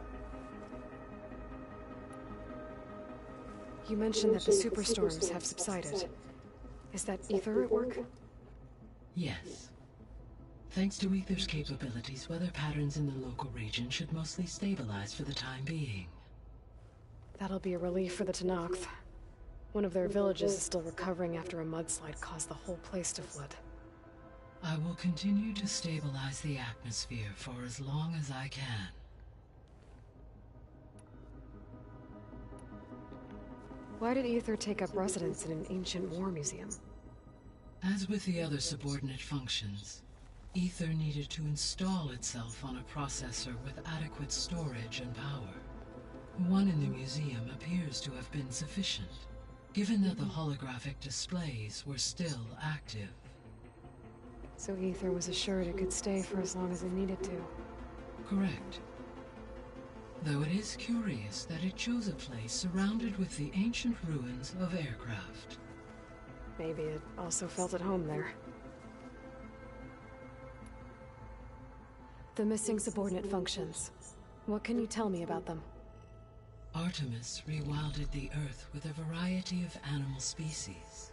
You mentioned that the superstorms have subsided. Is that Ether at work? Yes. Thanks to Ether's capabilities, weather patterns in the local region should mostly stabilize for the time being. That'll be a relief for the Tenakth. One of their villages is still recovering after a mudslide caused the whole place to flood. I will continue to stabilize the atmosphere for as long as I can. Why did Ether take up residence in an ancient war museum? As with the other subordinate functions, Ether needed to install itself on a processor with adequate storage and power. One in the museum appears to have been sufficient, given that the holographic displays were still active. So Ether was assured it could stay for as long as it needed to. Correct. Though it is curious that it chose a place surrounded with the ancient ruins of aircraft. Maybe it also felt at home there. The missing subordinate functions. What can you tell me about them? Artemis rewilded the Earth with a variety of animal species.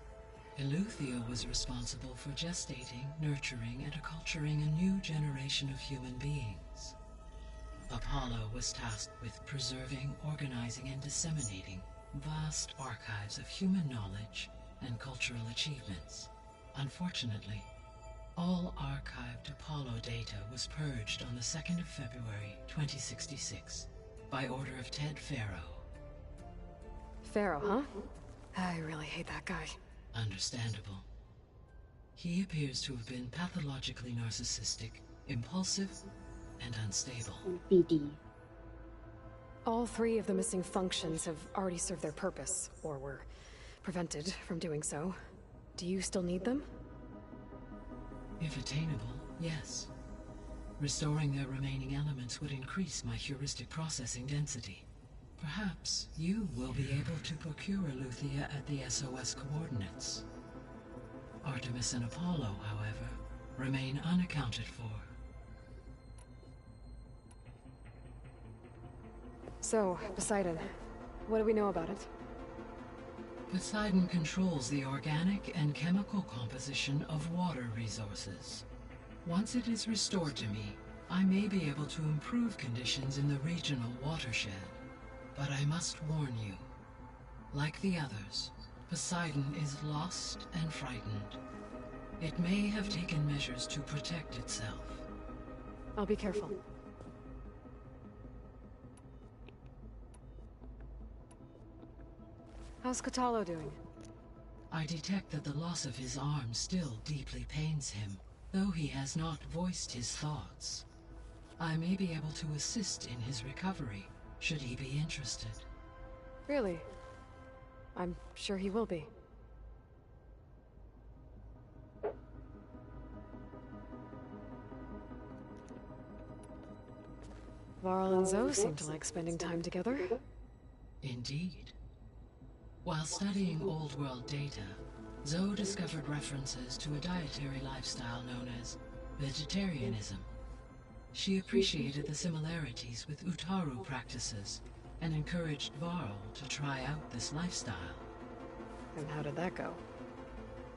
Eleuthia was responsible for gestating, nurturing, and acculturating a new generation of human beings. Apollo was tasked with preserving, organizing, and disseminating vast archives of human knowledge and cultural achievements. Unfortunately, all archived Apollo data was purged on the 2nd of February, 2066, by order of Ted Faro. Pharaoh, huh? I really hate that guy. Understandable. He appears to have been pathologically narcissistic, impulsive, and unstable. BD. All three of the missing functions have already served their purpose, or were prevented from doing so. Do you still need them? If attainable, yes. Restoring their remaining elements would increase my heuristic processing density. Perhaps you will be able to procure Eleuthia at the SOS coordinates. Artemis and Apollo, however, remain unaccounted for. So, Poseidon, what do we know about it? Poseidon controls the organic and chemical composition of water resources. Once it is restored to me, I may be able to improve conditions in the regional watershed. But I must warn you, like the others, Poseidon is lost and frightened. It may have taken measures to protect itself. I'll be careful. How's Katalo doing? I detect that the loss of his arm still deeply pains him, though he has not voiced his thoughts. I may be able to assist in his recovery, should he be interested. Really? I'm sure he will be. Varl and Zoe seem to like spending time together. Indeed. While studying Old World data, Zoe discovered references to a dietary lifestyle known as vegetarianism. She appreciated the similarities with Utaru practices and encouraged Varl to try out this lifestyle. And how did that go?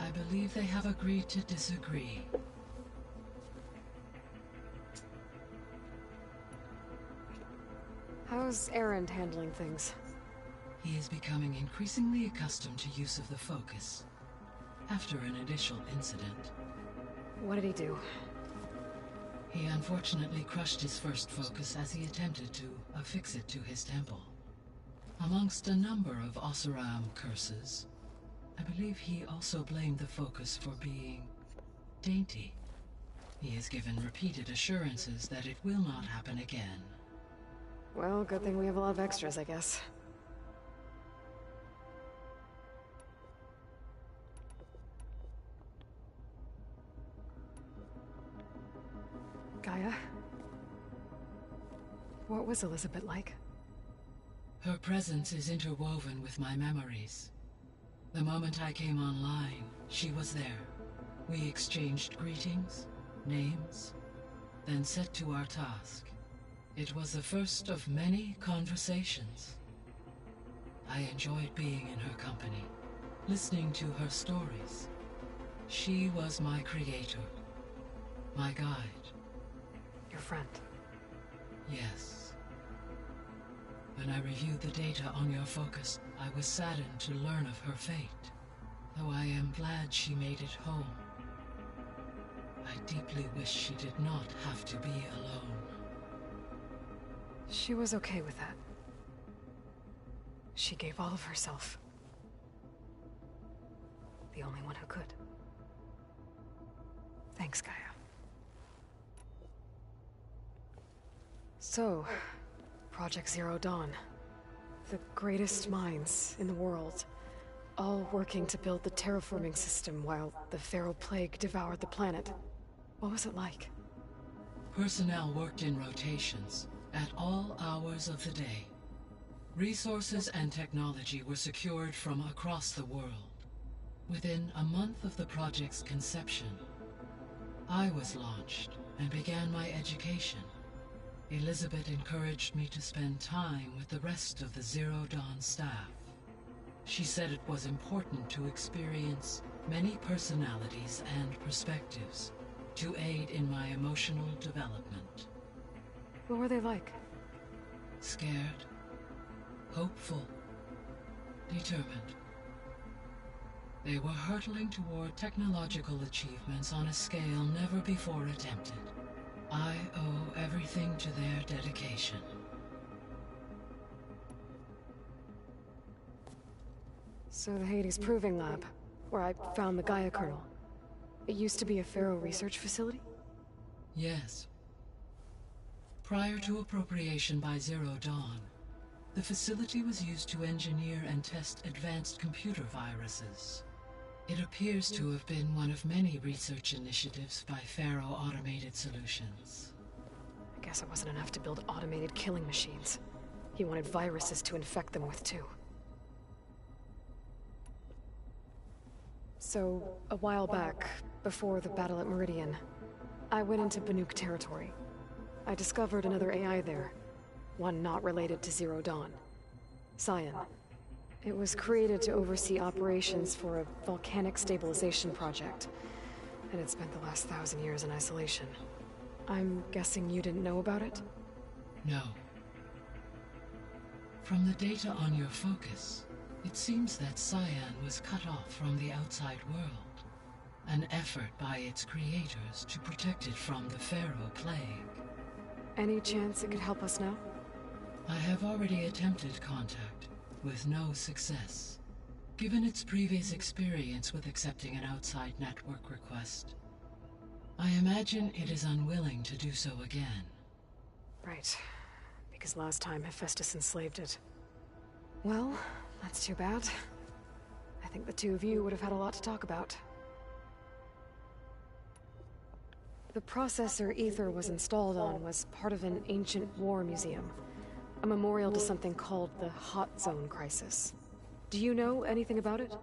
I believe they have agreed to disagree. How's Erend handling things? He is becoming increasingly accustomed to use of the focus, after an initial incident. What did he do? He unfortunately crushed his first focus as he attempted to affix it to his temple. Amongst a number of Oseram curses, I believe he also blamed the focus for being dainty. He has given repeated assurances that it will not happen again. Well, good thing we have a lot of extras, I guess. Gaia? What was Elizabeth like? Her presence is interwoven with my memories. The moment I came online, she was there. We exchanged greetings, names, then set to our task. It was the first of many conversations. I enjoyed being in her company, listening to her stories. She was my creator, my guide. Your friend? Yes. When I reviewed the data on your focus, I was saddened to learn of her fate, though I am glad she made it home. I deeply wish she did not have to be alone. She was okay with that. She gave all of herself. The only one who could. Thanks, Gaia. So, Project Zero Dawn. The greatest minds in the world, all working to build the terraforming system while the Pharaoh Plague devoured the planet. What was it like? Personnel worked in rotations, at all hours of the day. Resources and technology were secured from across the world. Within a month of the project's conception, I was launched and began my education. Elizabeth encouraged me to spend time with the rest of the Zero Dawn staff. She said it was important to experience many personalities and perspectives to aid in my emotional development. What were they like? Scared, hopeful, determined. They were hurtling toward technological achievements on a scale never before attempted. I owe everything to their dedication. So the Hades Proving Lab, where I found the Gaia kernel. It used to be a Pharaoh research facility? Yes. Prior to appropriation by Zero Dawn, the facility was used to engineer and test advanced computer viruses. It appears to have been one of many research initiatives by Pharaoh Automated Solutions. I guess it wasn't enough to build automated killing machines. He wanted viruses to infect them with too. So, a while back, before the battle at Meridian, I went into Banuk territory. I discovered another AI there, one not related to Zero Dawn. Scion. It was created to oversee operations for a volcanic stabilization project, and it spent the last 1,000 years in isolation. I'm guessing you didn't know about it? No. From the data on your focus, it seems that Cyan was cut off from the outside world, an effort by its creators to protect it from the Pharaoh Plague. Any chance it could help us now? I have already attempted contact, with no success. Given its previous experience with accepting an outside network request, I imagine it is unwilling to do so again. Right. Because last time Hephaestus enslaved it. Well, that's too bad. I think the two of you would have had a lot to talk about. The processor Ether was installed on was part of an ancient war museum. A memorial to something called the Hot Zone Crisis. Do you know anything about it?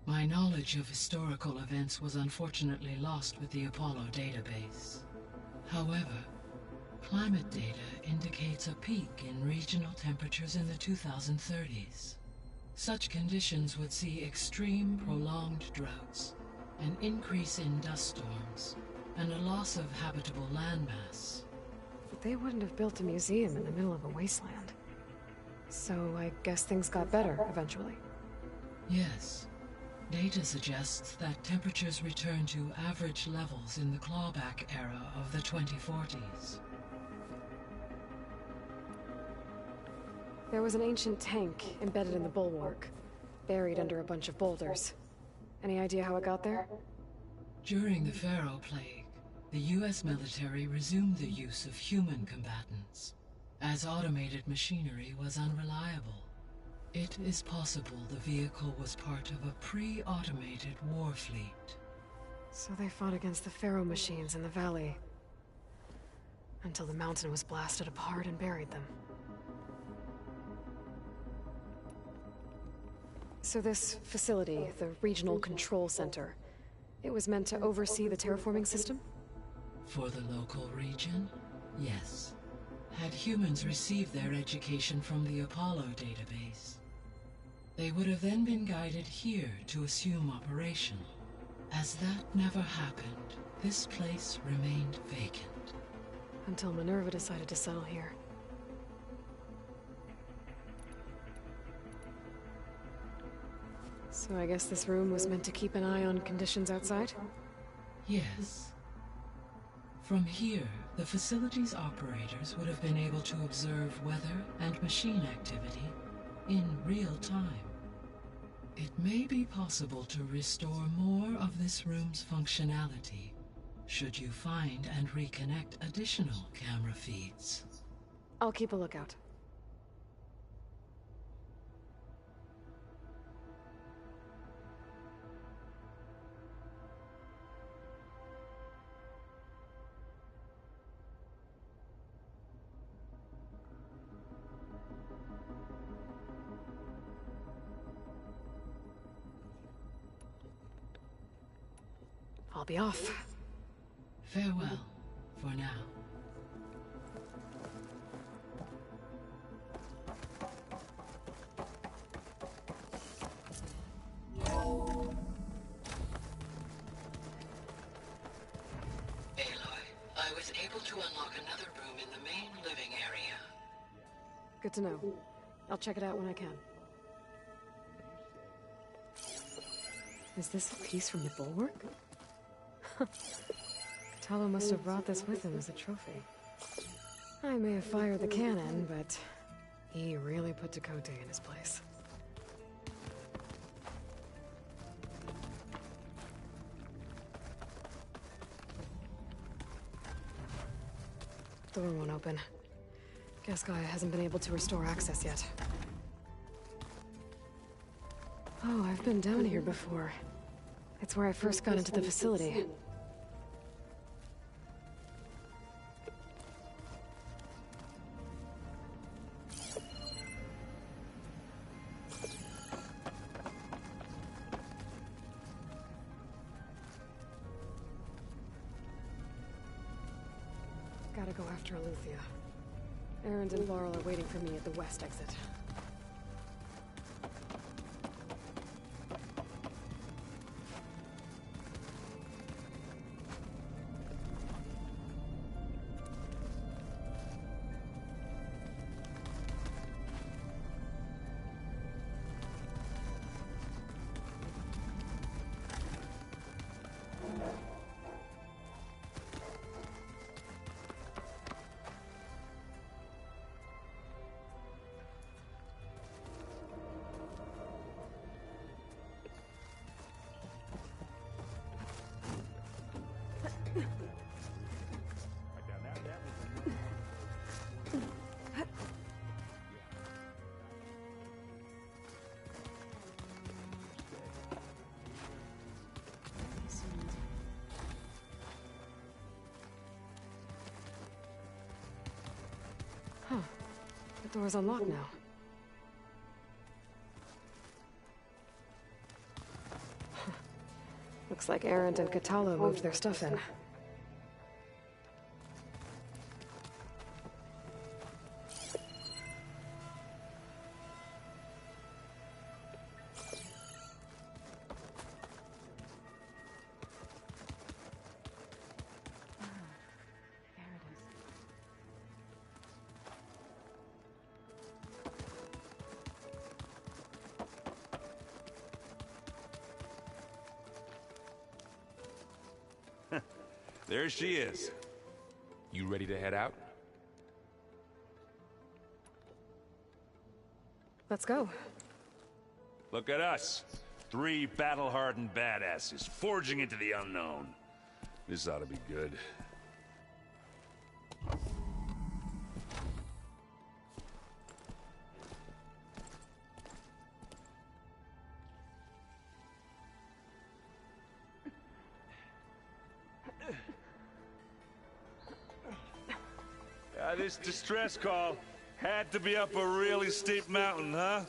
My knowledge of historical events was unfortunately lost with the Apollo database. However, climate data indicates a peak in regional temperatures in the 2030s. Such conditions would see extreme, prolonged droughts, an increase in dust storms, and a loss of habitable landmass. But they wouldn't have built a museum in the middle of a wasteland. So I guess things got better eventually. Yes. Data suggests that temperatures returned to average levels in the clawback era of the 2040s. There was an ancient tank embedded in the bulwark, buried under a bunch of boulders. Any idea how it got there? During the Pharaoh Plague, the US military resumed the use of human combatants, as automated machinery was unreliable. It is possible the vehicle was part of a pre-automated war fleet. So they fought against the Pharaoh machines in the valley, until the mountain was blasted apart and buried them. So this facility, the Regional Control Center, it was meant to oversee the terraforming system? For the local region, yes. Had humans received their education from the Apollo database, they would have then been guided here to assume operation. As that never happened, this place remained vacant. Until Minerva decided to settle here. So I guess this room was meant to keep an eye on conditions outside? Yes. From here, the facility's operators would have been able to observe weather and machine activity in real time. It may be possible to restore more of this room's functionality, should you find and reconnect additional camera feeds. I'll keep a lookout. I'll be off. Farewell, for now. Aloy, I was able to unlock another room in the main living area. Good to know. I'll check it out when I can. Is this a piece from the bulwark? Talo must have brought this with him as a trophy. I may have fired the cannon, but he really put Dakota in his place. Door won't open. Guess Gaia hasn't been able to restore access yet. Oh, I've been down here before. It's where I first got into the facility. Gotta go after Aletheia. Erend and Varl are waiting for me at the west exit. Door's unlocked now. Looks like Erend and Katalo moved their stuff in. There she is. You ready to head out? Let's go. Look at us. 3 battle-hardened badasses forging into the unknown. This ought to be good. This distress call had to be up a really steep mountain, huh?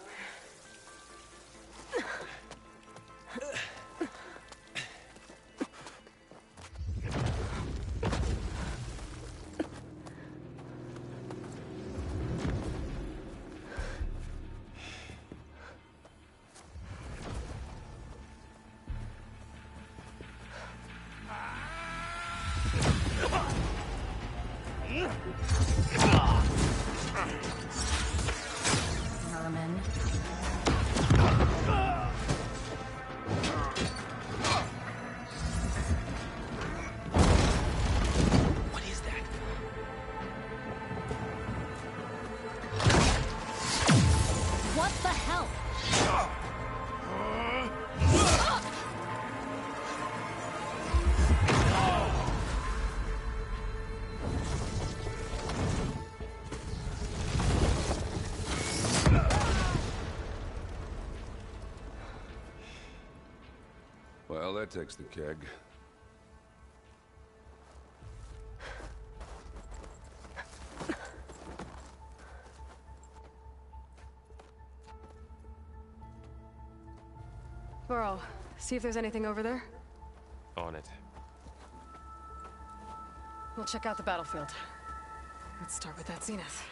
Merman. What is that? What the hell? Well, that takes the keg. Burrow, see if there's anything over there. On it. We'll check out the battlefield. Let's start with that zenith.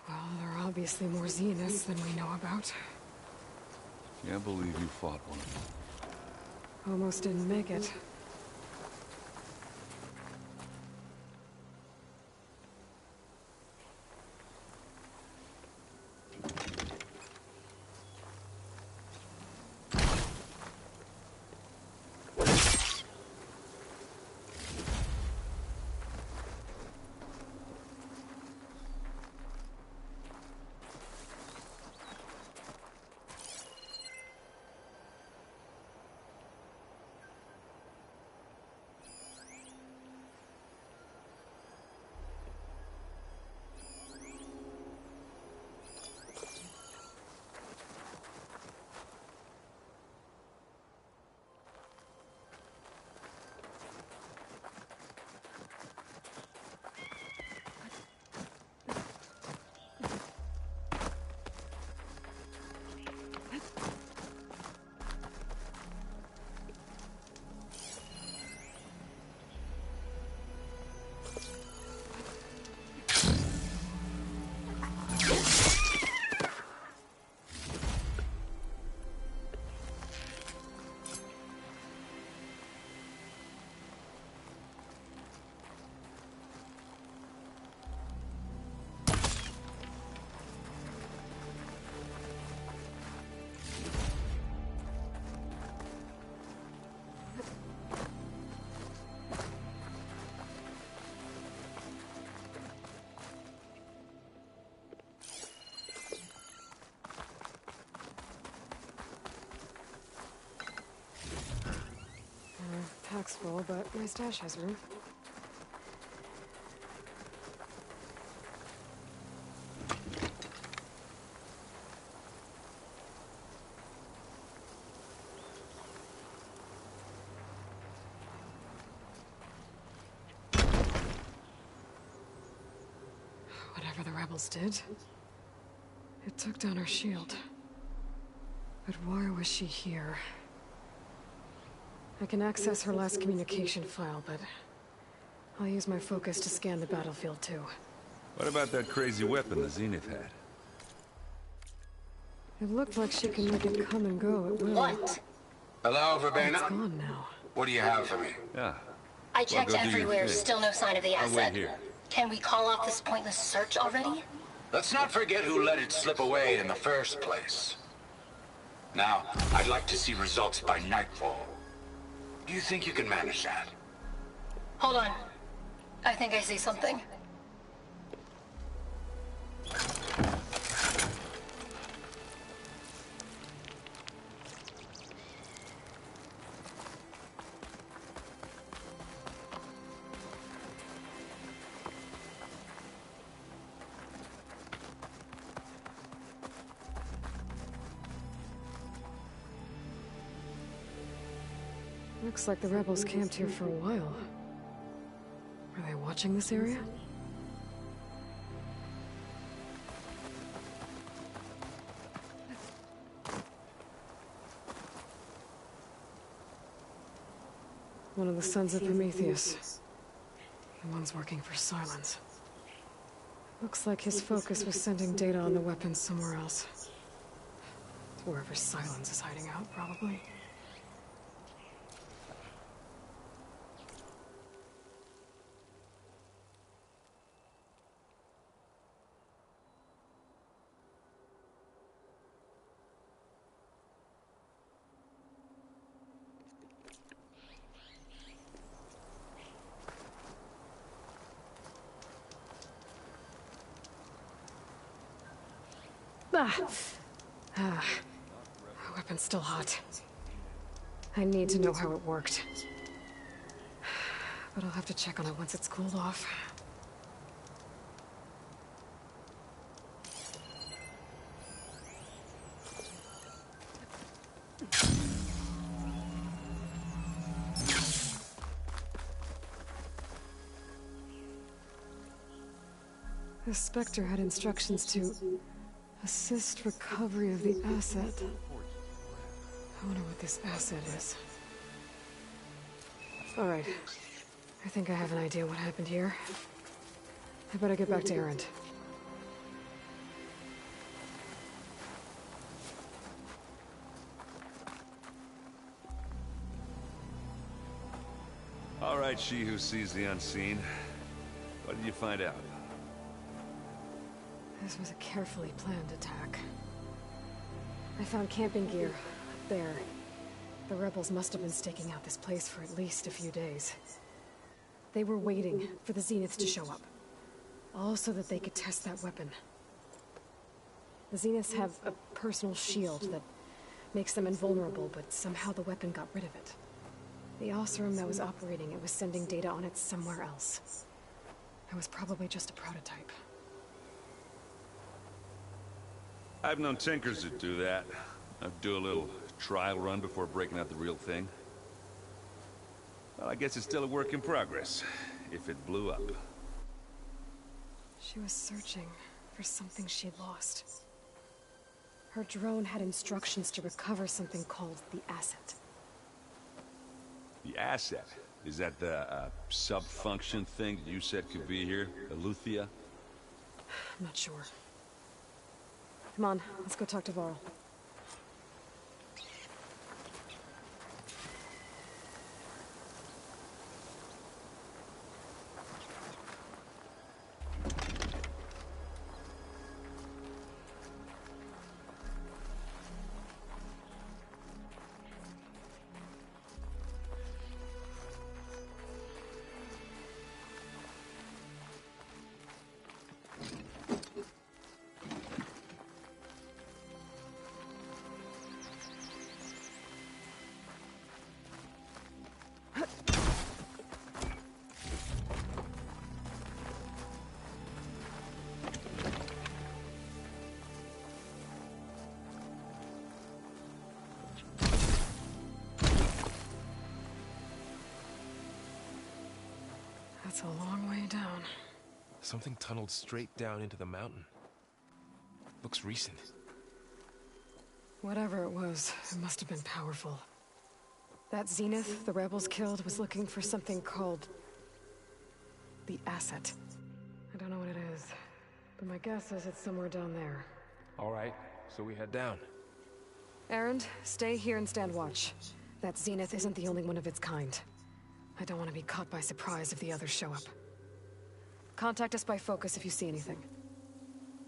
Well, there are obviously more zeniths than we know about. Can't believe you fought one. Almost didn't make it. Pack's full, but my stash has room. rebels did. It took down her shield. But why was she here? I can access her last communication file, but I'll use my focus to scan the battlefield too. What about that crazy weapon the Zenith had? It looked like she can make it come and go at will. What? Hello, Verbena? It's gone now. What do you have for me? Yeah. I checked Well, go do your everywhere, thing. still no sign of the I'll asset. wait here. Can we call off this pointless search already? Let's not forget who let it slip away in the first place. Now, I'd like to see results by nightfall. Do you think you can manage that? Hold on. I think I see something. Looks like the rebels camped here for a while. Are they watching this area? One of the sons of Prometheus. The one's working for Silence. Looks like his focus was sending data on the weapons somewhere else. Wherever Silence is hiding out, probably. Weapon's still hot. I need to know how it worked. But I'll have to check on it once it's cooled off. The Spectre had instructions to assist recovery of the asset. I wonder what this asset is. All right. I think I have an idea what happened here. I better get back to Erend. All right, she who sees the unseen. What did you find out? This was a carefully planned attack. I found camping gear up there. The rebels must have been staking out this place for at least a few days. They were waiting for the Zeniths to show up. All so that they could test that weapon. The Zeniths have a personal shield that makes them invulnerable, but somehow the weapon got rid of it. The Oseram that was operating it was sending data on it somewhere else. It was probably just a prototype. I've known tinkers that do that. I'd do a little trial run before breaking out the real thing. Well, I guess it's still a work in progress, if it blew up. She was searching for something she'd lost. Her drone had instructions to recover something called the asset. The asset? Is that the sub-function thing that you said could be here? Eleuthia? I'm not sure. Come on, let's go talk to Varl. That's a long way down. Something tunneled straight down into the mountain. Looks recent. Whatever it was, it must have been powerful. That Zenith the rebels killed was looking for something called the asset. I don't know what it is, but my guess is it's somewhere down there. All right, so we head down. Erend, stay here and stand watch. That Zenith isn't the only one of its kind. I don't want to be caught by surprise if the others show up. Contact us by focus if you see anything.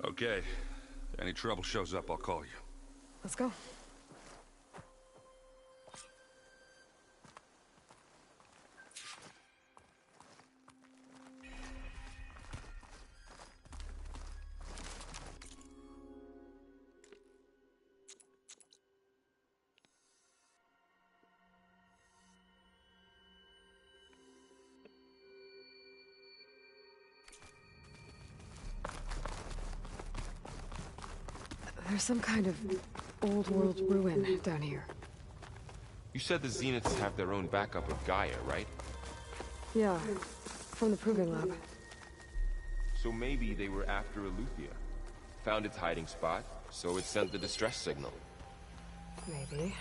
Okay. If any trouble shows up, I'll call you. Let's go. There's some kind of old world ruin down here. You said the Zeniths have their own backup of Gaia, right? Yeah, from the proving lab. So maybe they were after Eleuthia. Found its hiding spot, so it sent the distress signal. Maybe.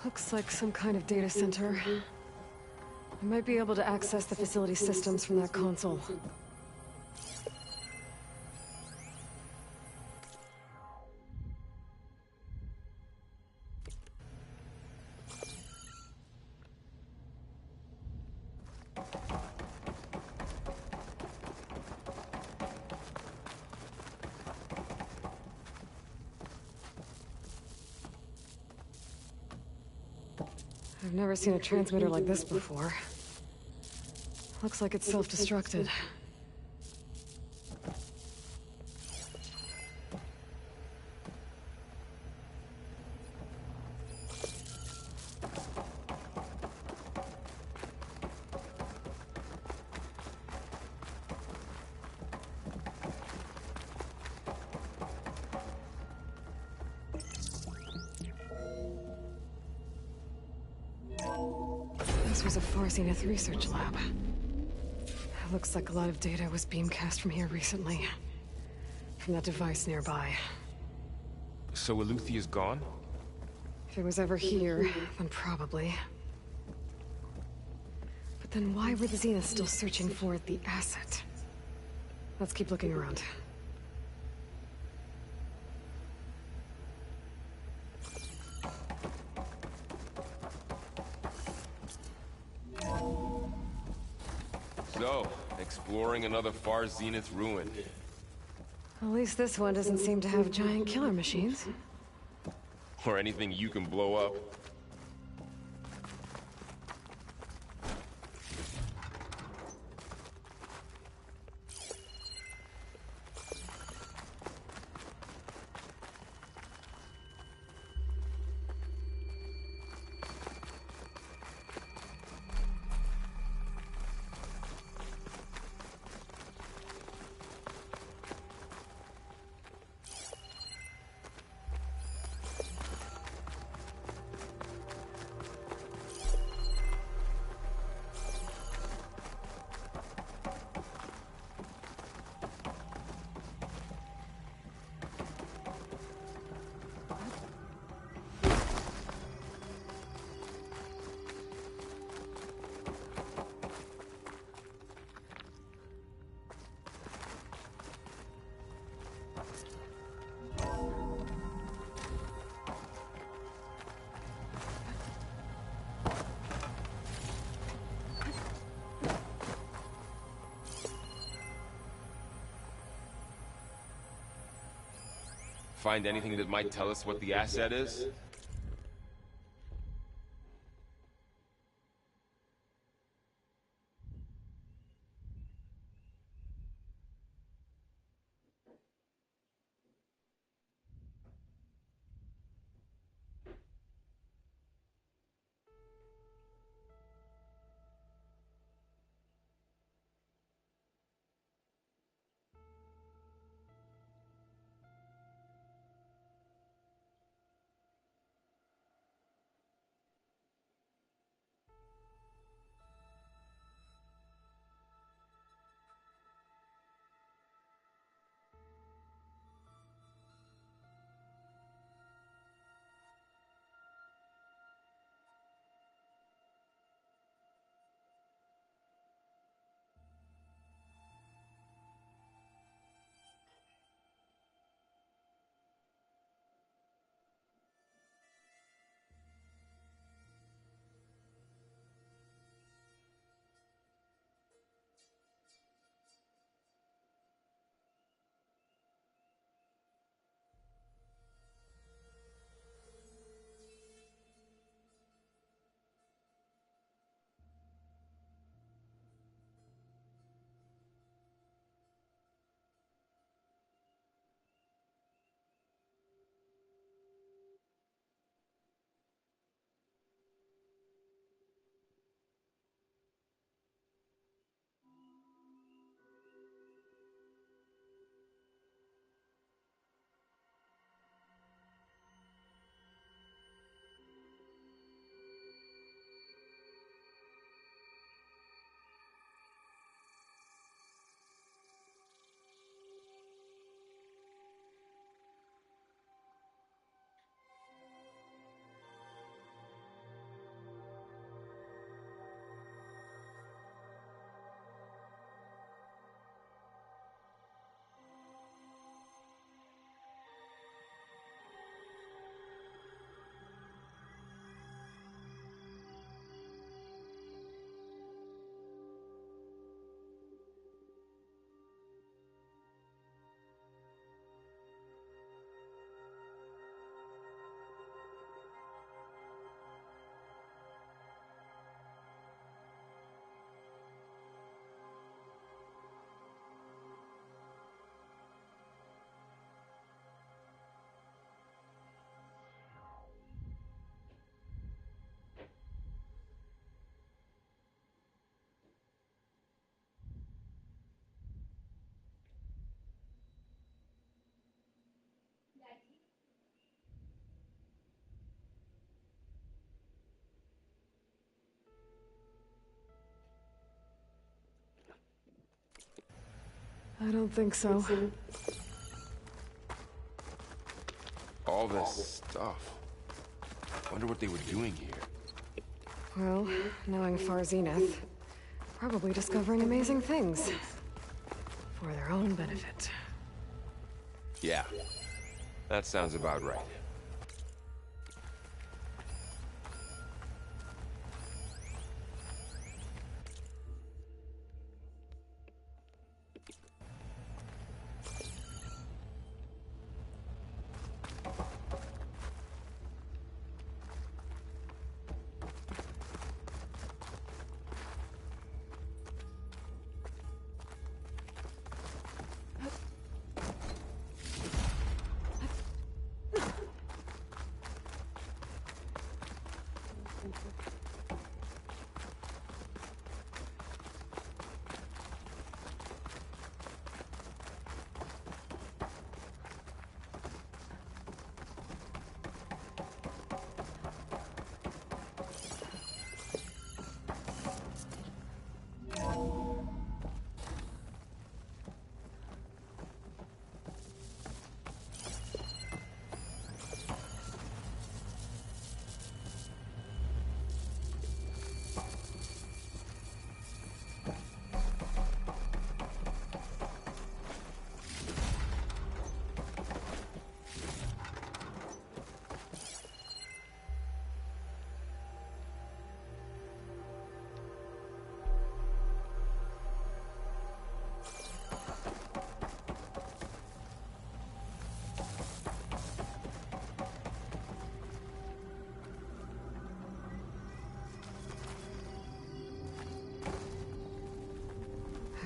Looks like some kind of data center. I might be able to access the facility systems from that console. I've never seen a transmitter like this before. Looks like it's self-destructed. This was a Far Zenith research lab. It looks like a lot of data was beamcast from here recently. From that device nearby. So Eleuthia's gone? If it was ever here, then probably. But then why were the Zeniths still searching for the asset? Let's keep looking around. So, exploring another Far Zenith ruin. At least this one doesn't seem to have giant killer machines. Or anything you can blow up. Find anything that might tell us what the asset is? I don't think so. All this stuff. Wonder what they were doing here. Well, knowing Far Zenith, probably discovering amazing things. For their own benefit. Yeah, that sounds about right.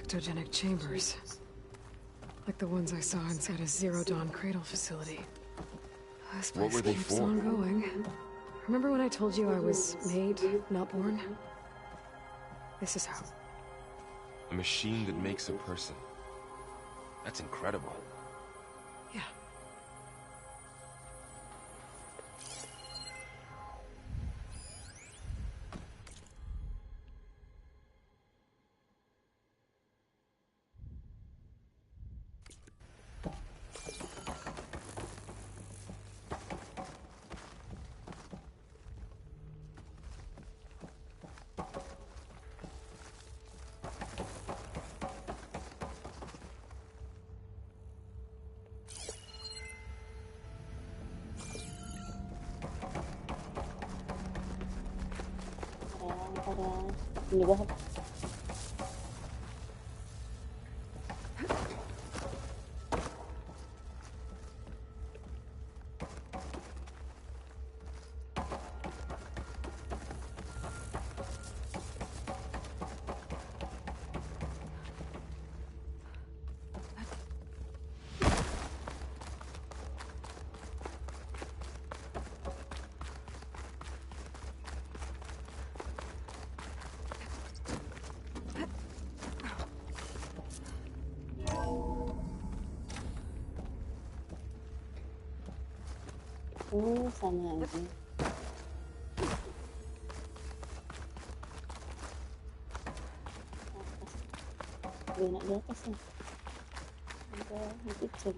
Ectogenic chambers. Like the ones I saw inside a Zero Dawn cradle facility. This place What were they keeps for? on going. Remember when I told you I was made, not born? This is how. A machine that makes a person. That's incredible. Yeah. Ini bah. Sana aja. Dia nak di atas ni. Ada di kitchen.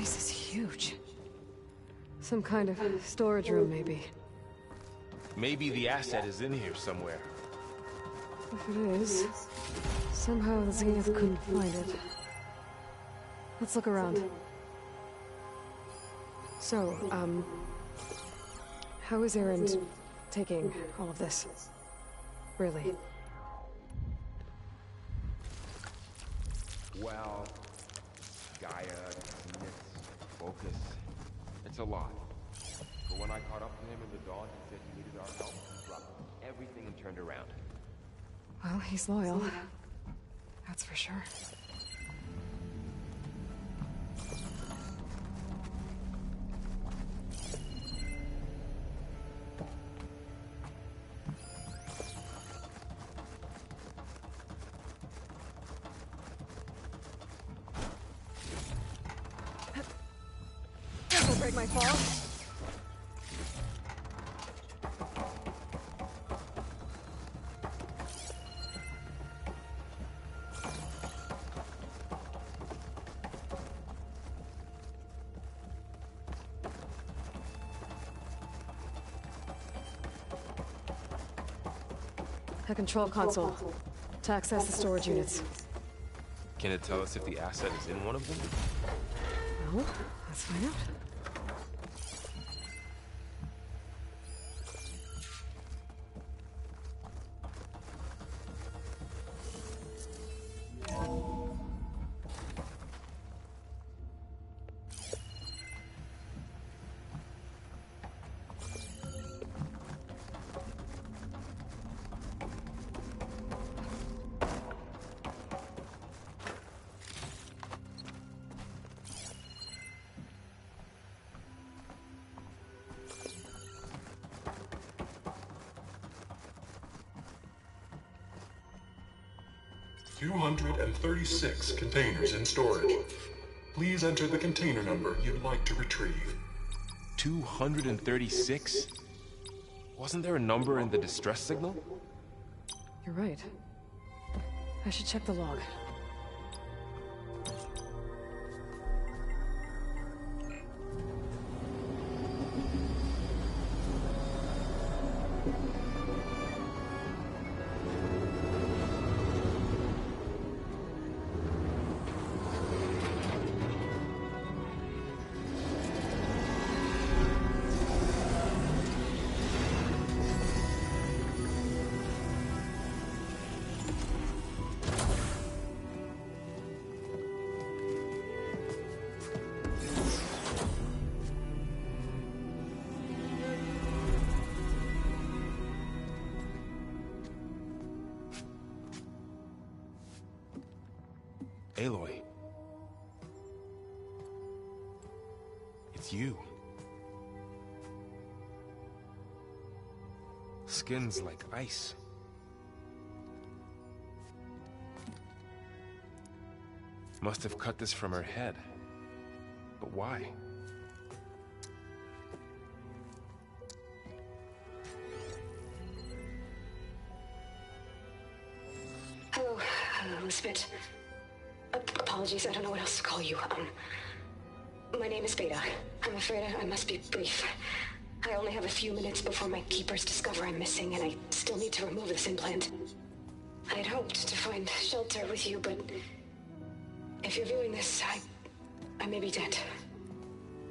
This is huge. Some kind of storage room, maybe. Maybe the asset is in here somewhere. If it is, somehow the Zenith couldn't find it. Let's look around. So, how is Erend taking all of this? Really? Well, Gaia, Venus, focus. It's a lot. But when I caught up to him in the dawn, he said he needed our help. He dropped everything and turned around. Well, he's loyal. That's for sure. This'll break my fall. A control console to access the storage units. Can it tell us if the asset is in one of them? Well, let's find out. 236 containers in storage. Please enter the container number you'd like to retrieve. 236? Wasn't there a number in the distress signal? You're right. I should check the log. Aloy. It's you. Skin's like ice. Must have cut this from her head. But why? Hello, Elizabeth. Apologies, I don't know what else to call you. My name is Beta. I'm afraid I must be brief. I only have a few minutes before my keepers discover I'm missing, and I still need to remove this implant. I had hoped to find shelter with you, but if you're viewing this, I may be dead.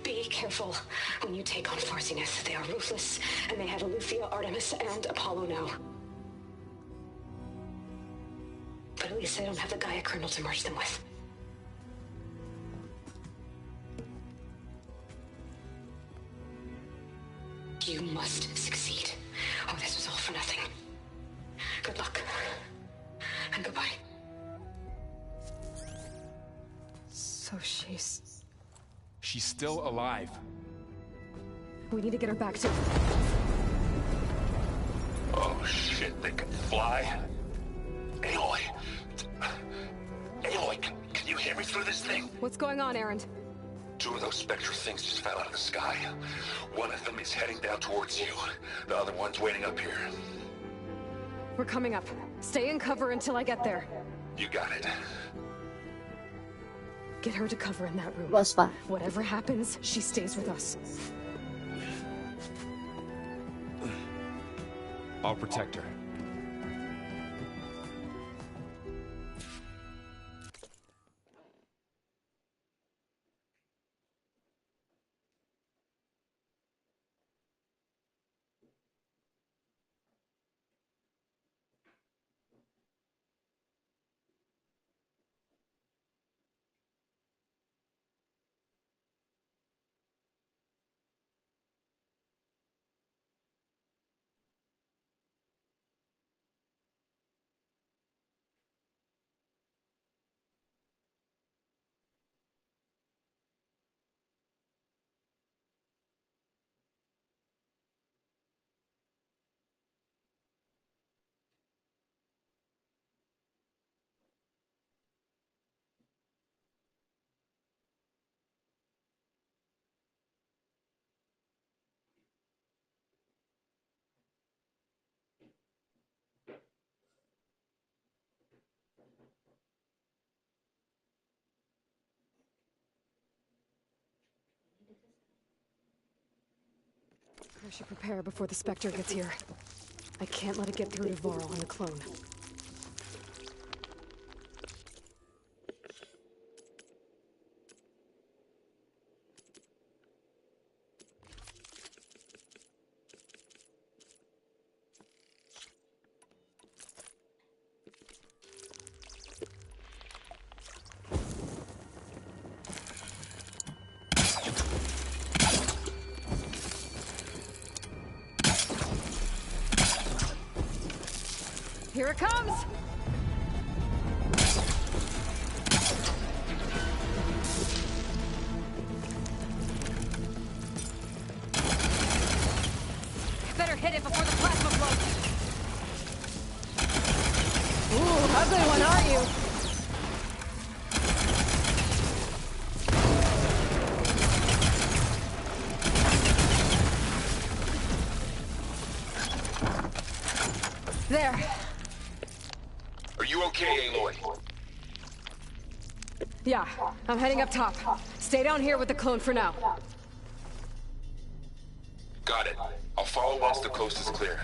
Be careful when you take on Farsiness. They are ruthless, and they have Eleuthia, Artemis, and Apollo now. But at least they don't have the Gaia kernel to merge them with. You must succeed, or this was all for nothing. Good luck. And goodbye. So she's still alive. We need to get her back to... Oh shit, they can fly? Aloy! Aloy, can you hear me through this thing? What's going on, Erend? Two of those spectral things just fell out of the sky. One of them is heading down towards you. The other one's waiting up here. We're coming up. Stay in cover until I get there. You got it. Get her to cover in that room. Was fine. Whatever happens, she stays with us. I'll protect her. should prepare before the Spectre gets here. I can't let it get through to Varl and the clone. Here it comes! Better hit it before the plasma blows. Ooh, ugly one, aren't you? There. Are you okay, Aloy? Yeah, I'm heading up top. Stay down here with the clone for now. Got it. I'll follow once the coast is clear.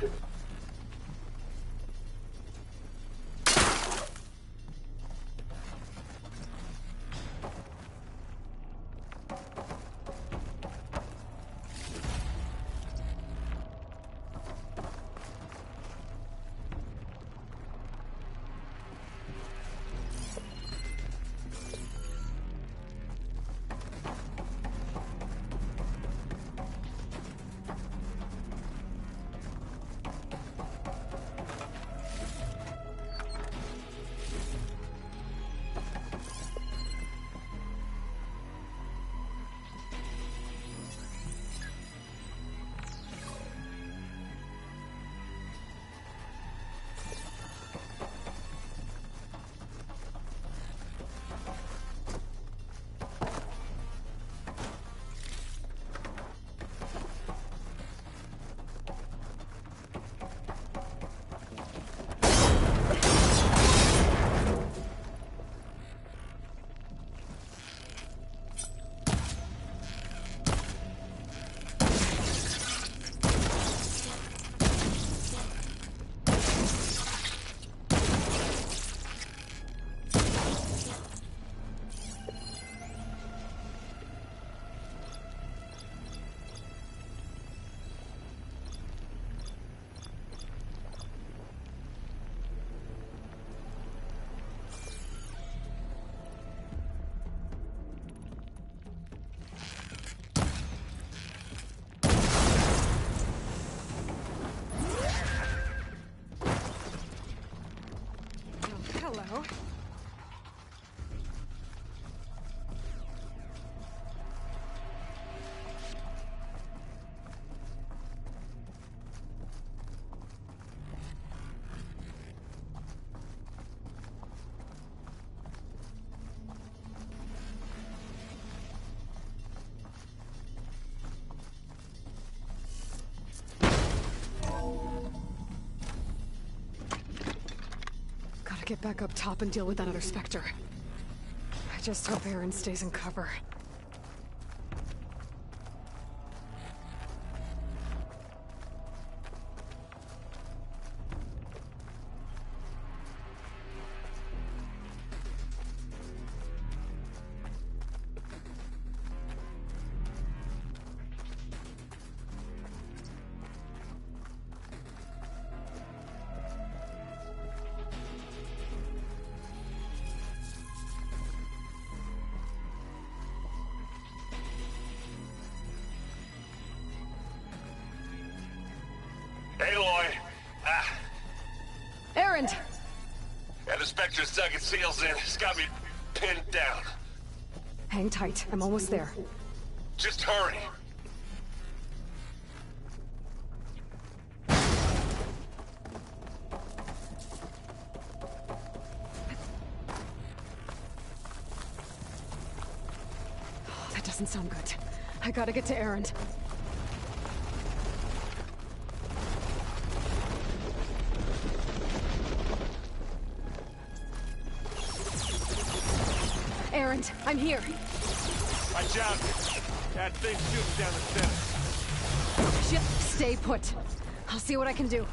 Hello. Get back up top and deal with that other Spectre. I just hope Aaron stays in cover. Aloy! Erend! Yeah, the Spectre's dug its seals in. It's got me pinned down. Hang tight. I'm almost there. Just hurry. Oh, that doesn't sound good. I gotta get to Erend. Erend, I'm here. Watch out! That thing shoots down the center. Shit, Stay put. I'll see what I can do.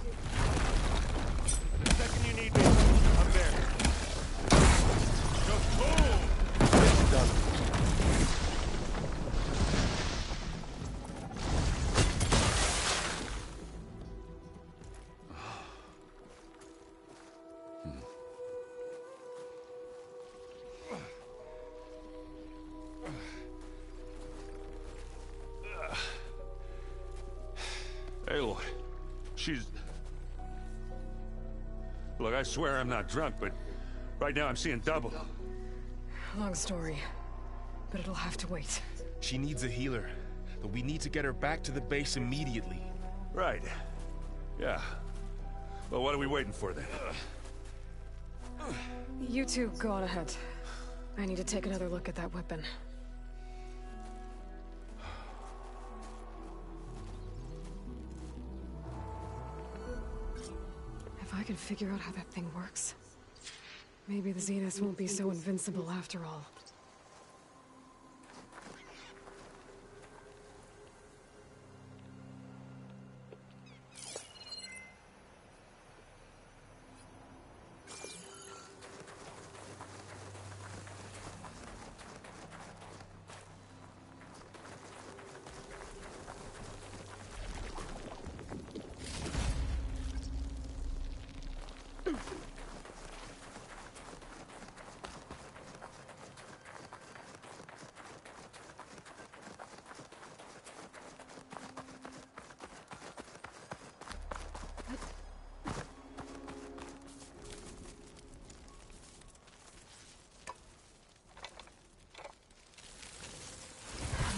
The second you need me, I'm there. Just boom! It's done. Aloy, she's... Look, I swear I'm not drunk, but right now I'm seeing double. Long story, but it'll have to wait. She needs a healer, but we need to get her back to the base immediately. Right. Yeah. Well, what are we waiting for then? You two go on ahead. I need to take another look at that weapon. If I can figure out how that thing works, maybe the Zeniths won't be so invincible after all.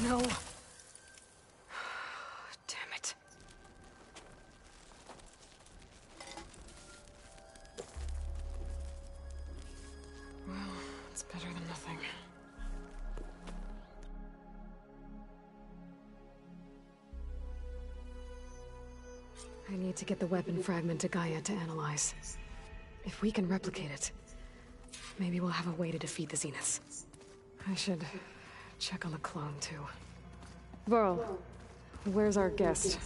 No. Damn it. Well, it's better than nothing. I need to get the weapon fragment to Gaia to analyze. If we can replicate it, maybe we'll have a way to defeat the Zeniths. I should check on the clone, too. Varl, where's our guest?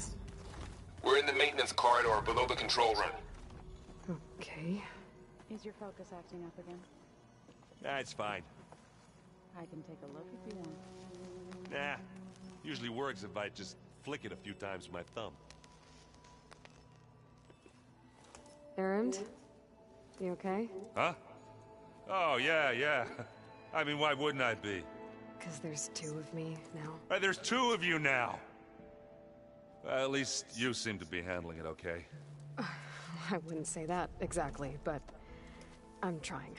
We're in the maintenance corridor below the control room. Okay. Is your focus acting up again? Nah, it's fine. I can take a look if you want. Nah. Usually works if I just flick it a few times with my thumb. Erend? You okay? Huh? Oh, yeah. I mean, why wouldn't I be? Because there's two of me now. There's two of you now! Well, at least you seem to be handling it okay. I wouldn't say that exactly, but I'm trying.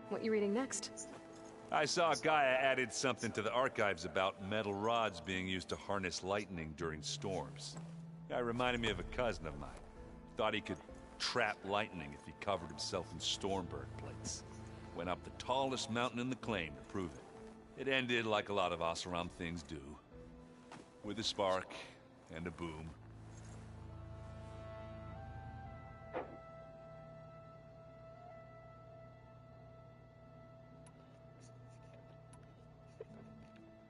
What you reading next? I saw Gaia added something to the archives about metal rods being used to harness lightning during storms. Guy reminded me of a cousin of mine. Thought he could trap lightning if he covered himself in Stormbird plates. Went up the tallest mountain in the claim to prove it. It ended like a lot of Oseram things do. With a spark and a boom.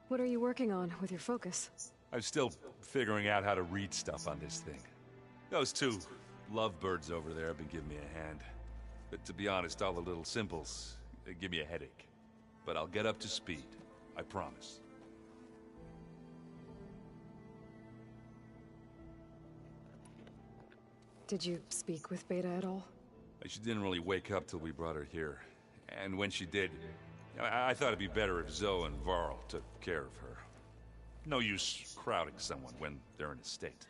What are you working on with your focus? I'm still figuring out how to read stuff on this thing. Those two lovebirds over there have been giving me a hand. But to be honest, all the little symbols give me a headache. But I'll get up to speed. I promise. Did you speak with Beta at all? She didn't really wake up till we brought her here. And when she did, I thought it'd be better if Zoe and Varl took care of her. No use crowding someone when they're in a state.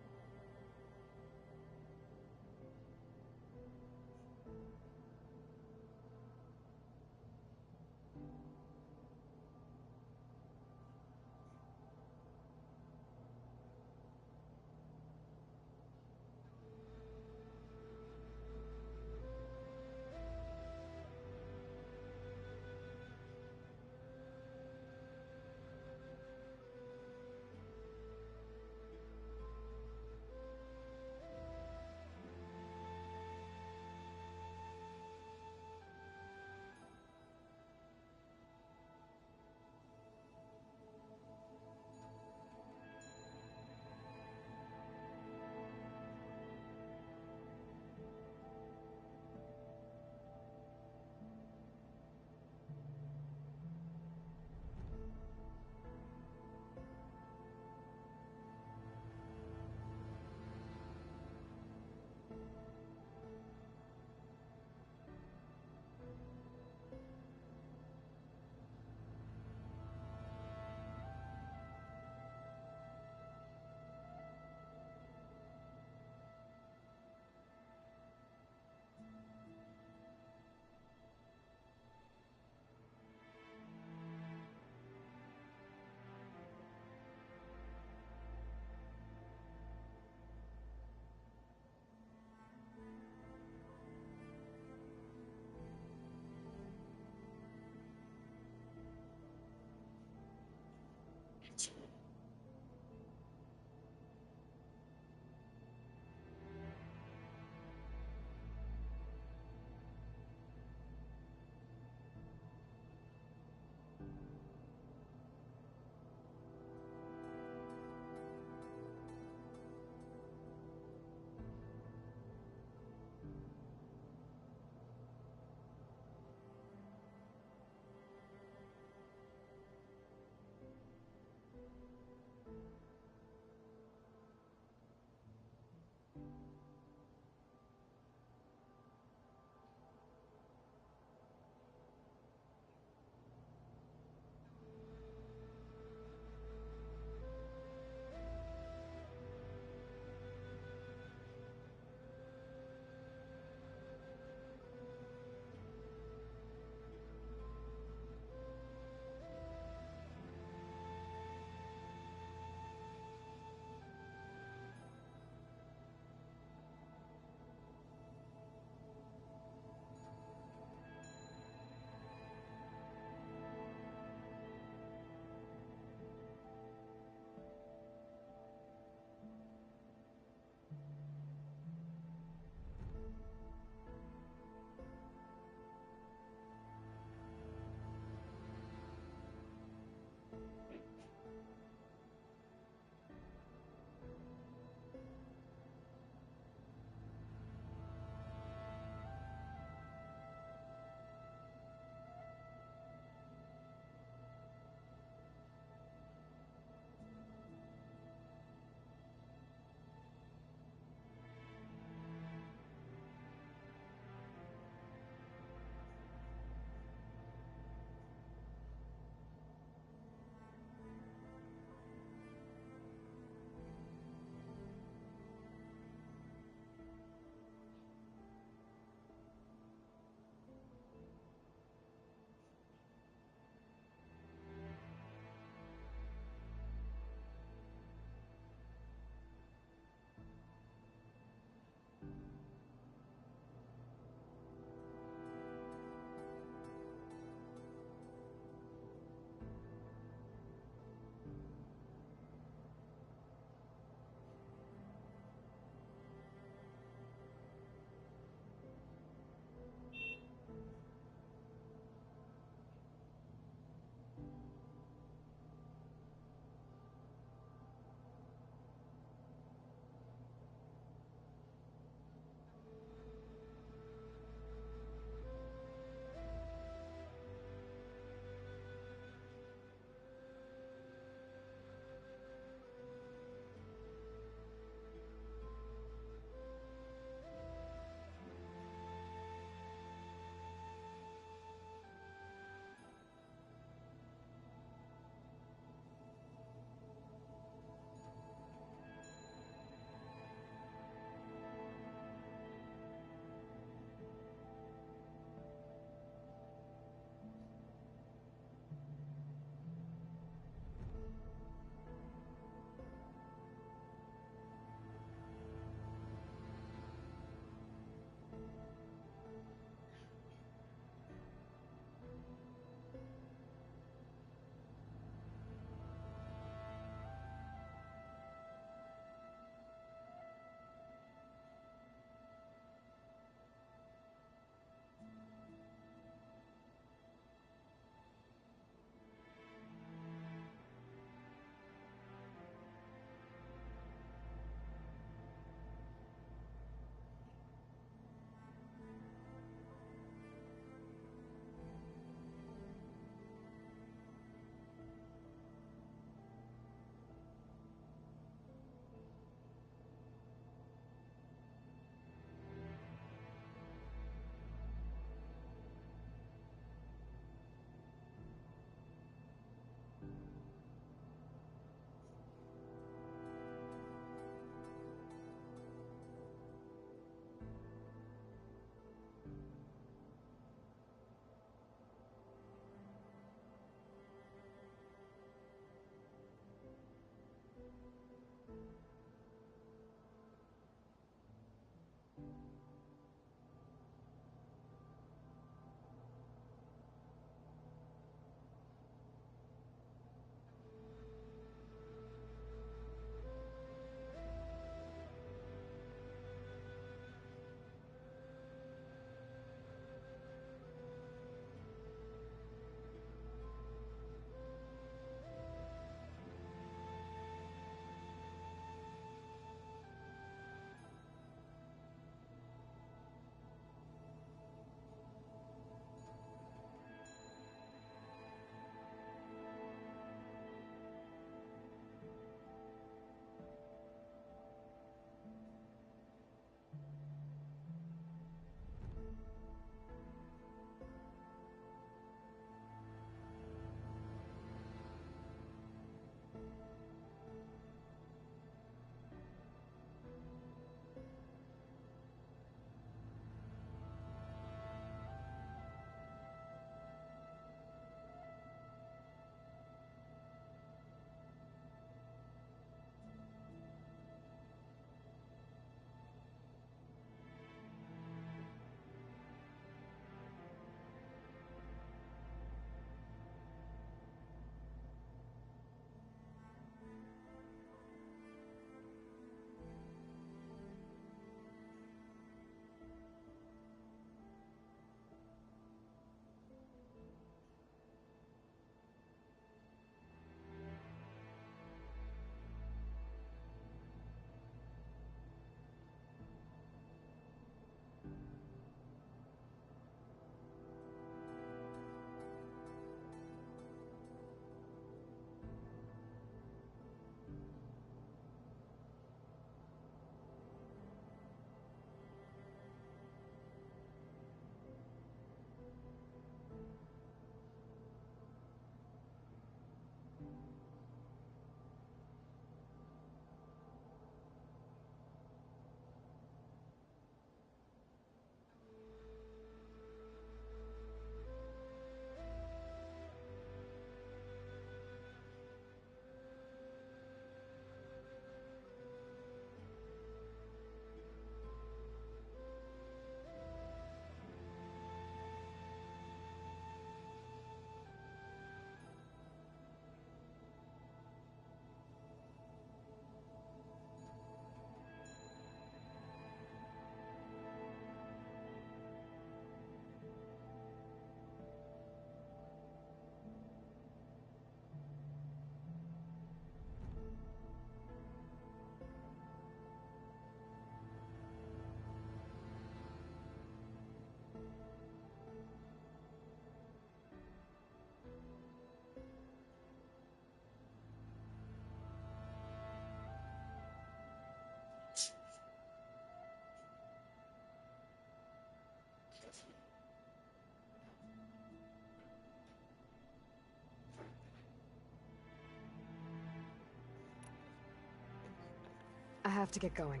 have to get going.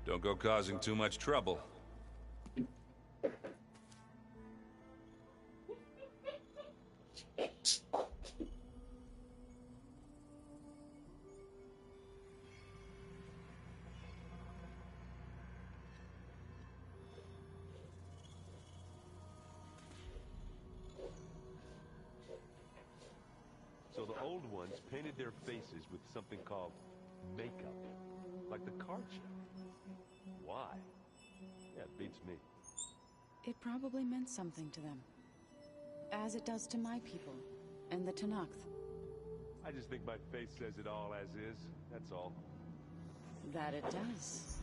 Don't go causing too much trouble. So the old ones painted their faces with something called makeup, like the card show. Why? Yeah, it beats me. It probably meant something to them. As it does to my people, and the Tenakth. I just think my face says it all as is, that's all. That it does.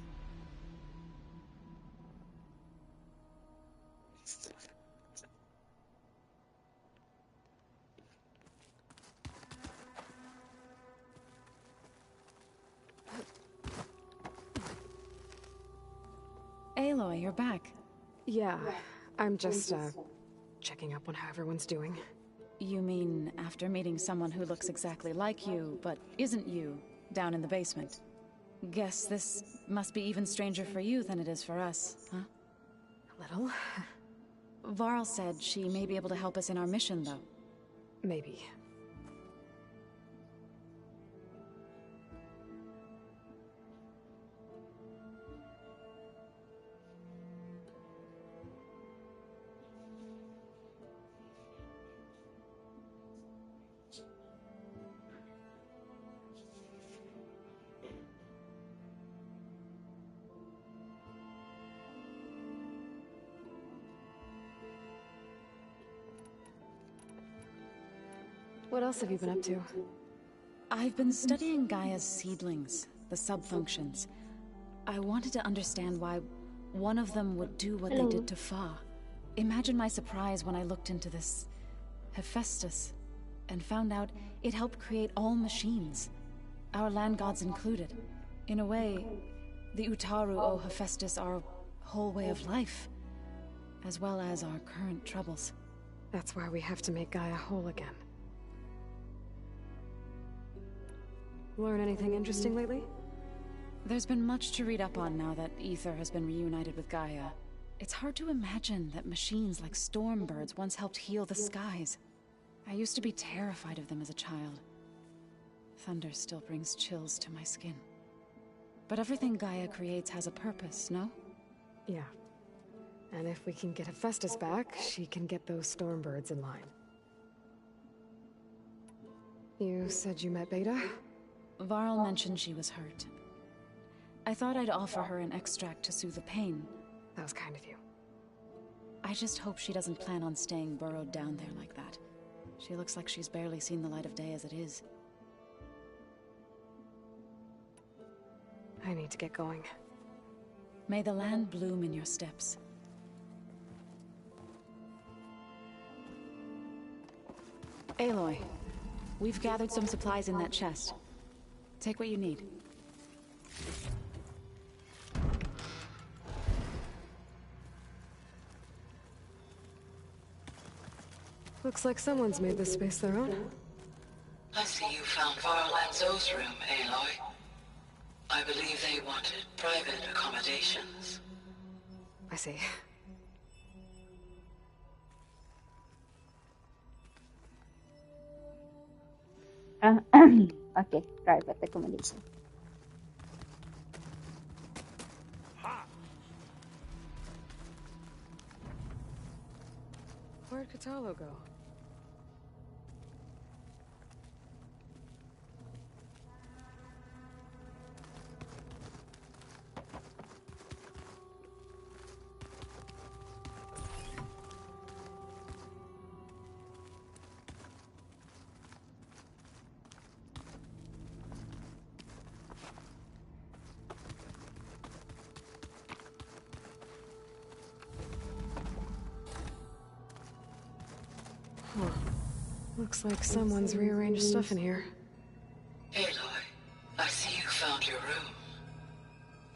Aloy, you're back. Yeah, I'm just, checking up on how everyone's doing. You mean after meeting someone who looks exactly like you, but isn't you, down in the basement? Guess this must be even stranger for you than it is for us, huh? A little. Varl said she may be able to help us in our mission, though. Maybe. What else have you been up to? I've been studying Gaia's seedlings, the subfunctions. I wanted to understand why one of them would do what they did to Fa. Imagine my surprise when I looked into this Hephaestus and found out it helped create all machines, our land gods included. In a way, the Utaru owe Hephaestus our whole way of life, as well as our current troubles. That's why we have to make Gaia whole again. Learn anything interesting lately? There's been much to read up on now that Ether has been reunited with Gaia. It's hard to imagine that machines like stormbirds once helped heal the skies. I used to be terrified of them as a child. Thunder still brings chills to my skin. But everything Gaia creates has a purpose, no? Yeah. And if we can get Hephaestus back, she can get those stormbirds in line. You said you met Beta? Varl mentioned she was hurt. I thought I'd offer her an extract to soothe the pain. That was kind of you. I just hope she doesn't plan on staying burrowed down there like that. She looks like she's barely seen the light of day as it is. I need to get going. May the land bloom in your steps. Aloy, we've gathered some supplies in that chest. Take what you need. Looks like someone's made this space their own. I see you found Varl and Zoe's room, Aloy. I believe they wanted private accommodations. I see. Okay, private accommodation. Where'd Katalo go? Huh. Looks like someone's rearranged stuff in here. Aloy, I see you found your room.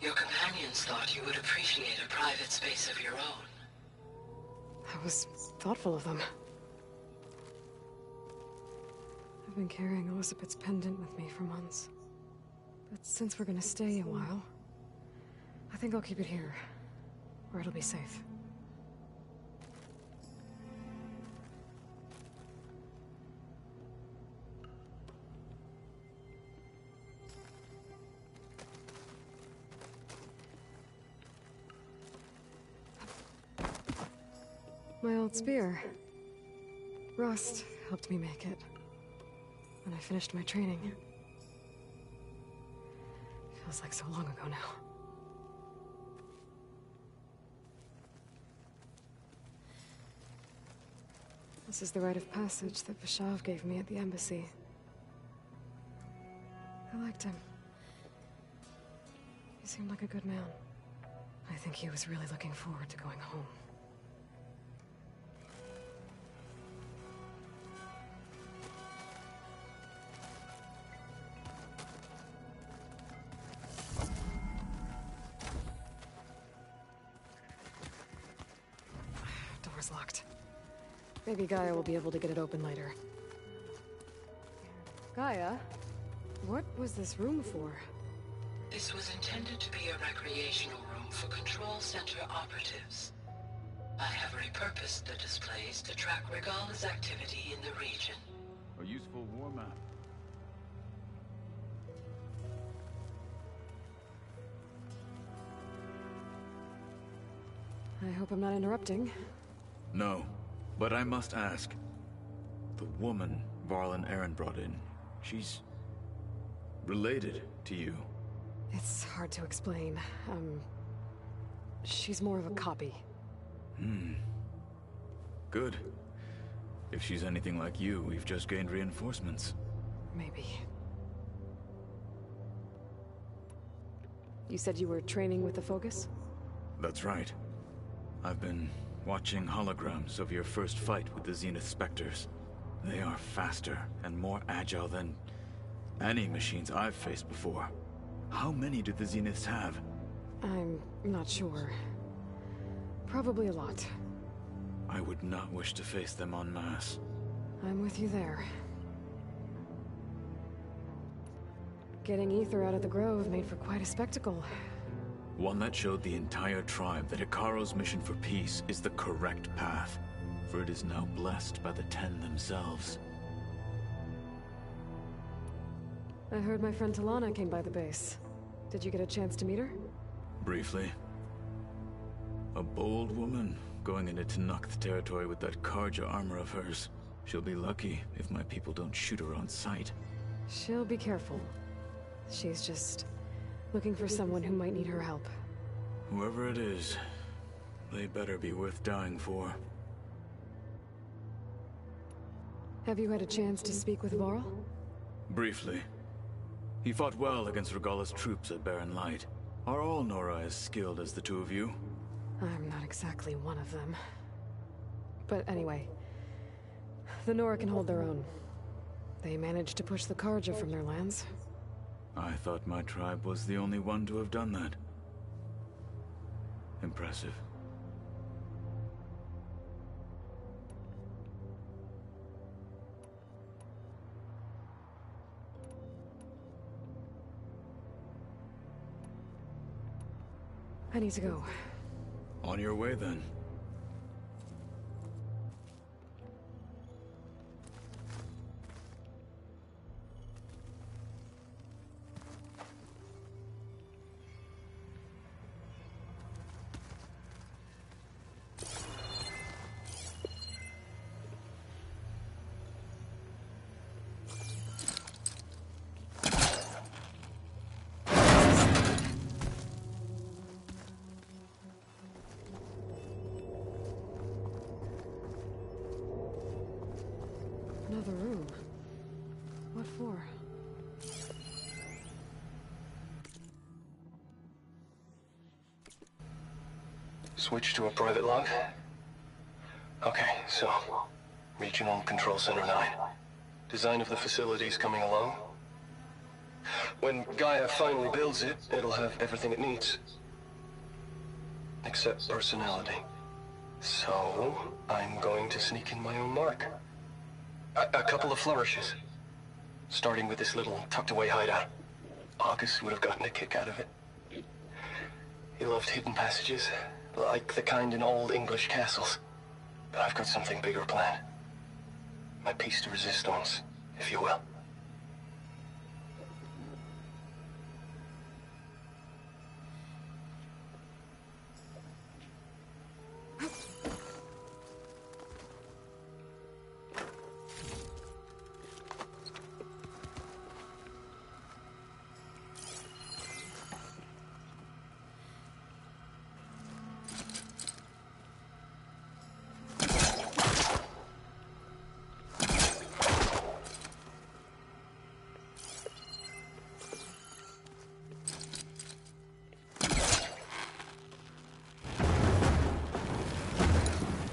Your companions thought you would appreciate a private space of your own. That was thoughtful of them. I've been carrying Elizabeth's pendant with me for months. But since we're gonna stay a while, I think I'll keep it here, where it'll be safe. My old spear. Rust helped me make it when I finished my training. Feels like so long ago now. This is the rite of passage that Vashav gave me at the embassy. I liked him. He seemed like a good man. I think he was really looking forward to going home. Door's locked. Maybe Gaia will be able to get it open later. Gaia? What was this room for? This was intended to be a recreational room for Control Center operatives. I have repurposed the displays to track Regala's activity in the region. A useful war map. I hope I'm not interrupting. No, but I must ask. The woman Varl and Aaron brought in, she's related to you. It's hard to explain. She's more of a copy. Good. If she's anything like you, we've just gained reinforcements. Maybe. You said you were training with the Focus? That's right. I've been watching holograms of your first fight with the Zenith Spectres. They are faster and more agile than any machines I've faced before. How many do the Zeniths have? I'm not sure. Probably a lot. I would not wish to face them en masse. I'm with you there. Getting Ether out of the Grove made for quite a spectacle. One that showed the entire tribe that Ikaro's mission for peace is the correct path, for it is now blessed by the Ten themselves. I heard my friend Talana came by the base. Did you get a chance to meet her? Briefly. A bold woman going into Tenakth territory with that Karja armor of hers. She'll be lucky if my people don't shoot her on sight. She'll be careful. She's just looking for someone who might need her help. Whoever it is, they better be worth dying for. Have you had a chance to speak with Varl? Briefly. He fought well against Regala's troops at Barren Light. Are all Nora as skilled as the two of you? I'm not exactly one of them. But anyway, the Nora can hold their own. They managed to push the Karja from their lands. I thought my tribe was the only one to have done that. Impressive. I need to go. On your way, then. Another room. What for? Switch to a private log? Okay, so... Regional Control Center 9. Design of the facility's coming along. When Gaia finally builds it, it'll have everything it needs. Except personality. So, I'm going to sneak in my own mark. A couple of flourishes. Starting with this little tucked-away hideout. August would have gotten a kick out of it. He loved hidden passages, like the kind in old English castles. But I've got something bigger planned. My piece de resistance, if you will.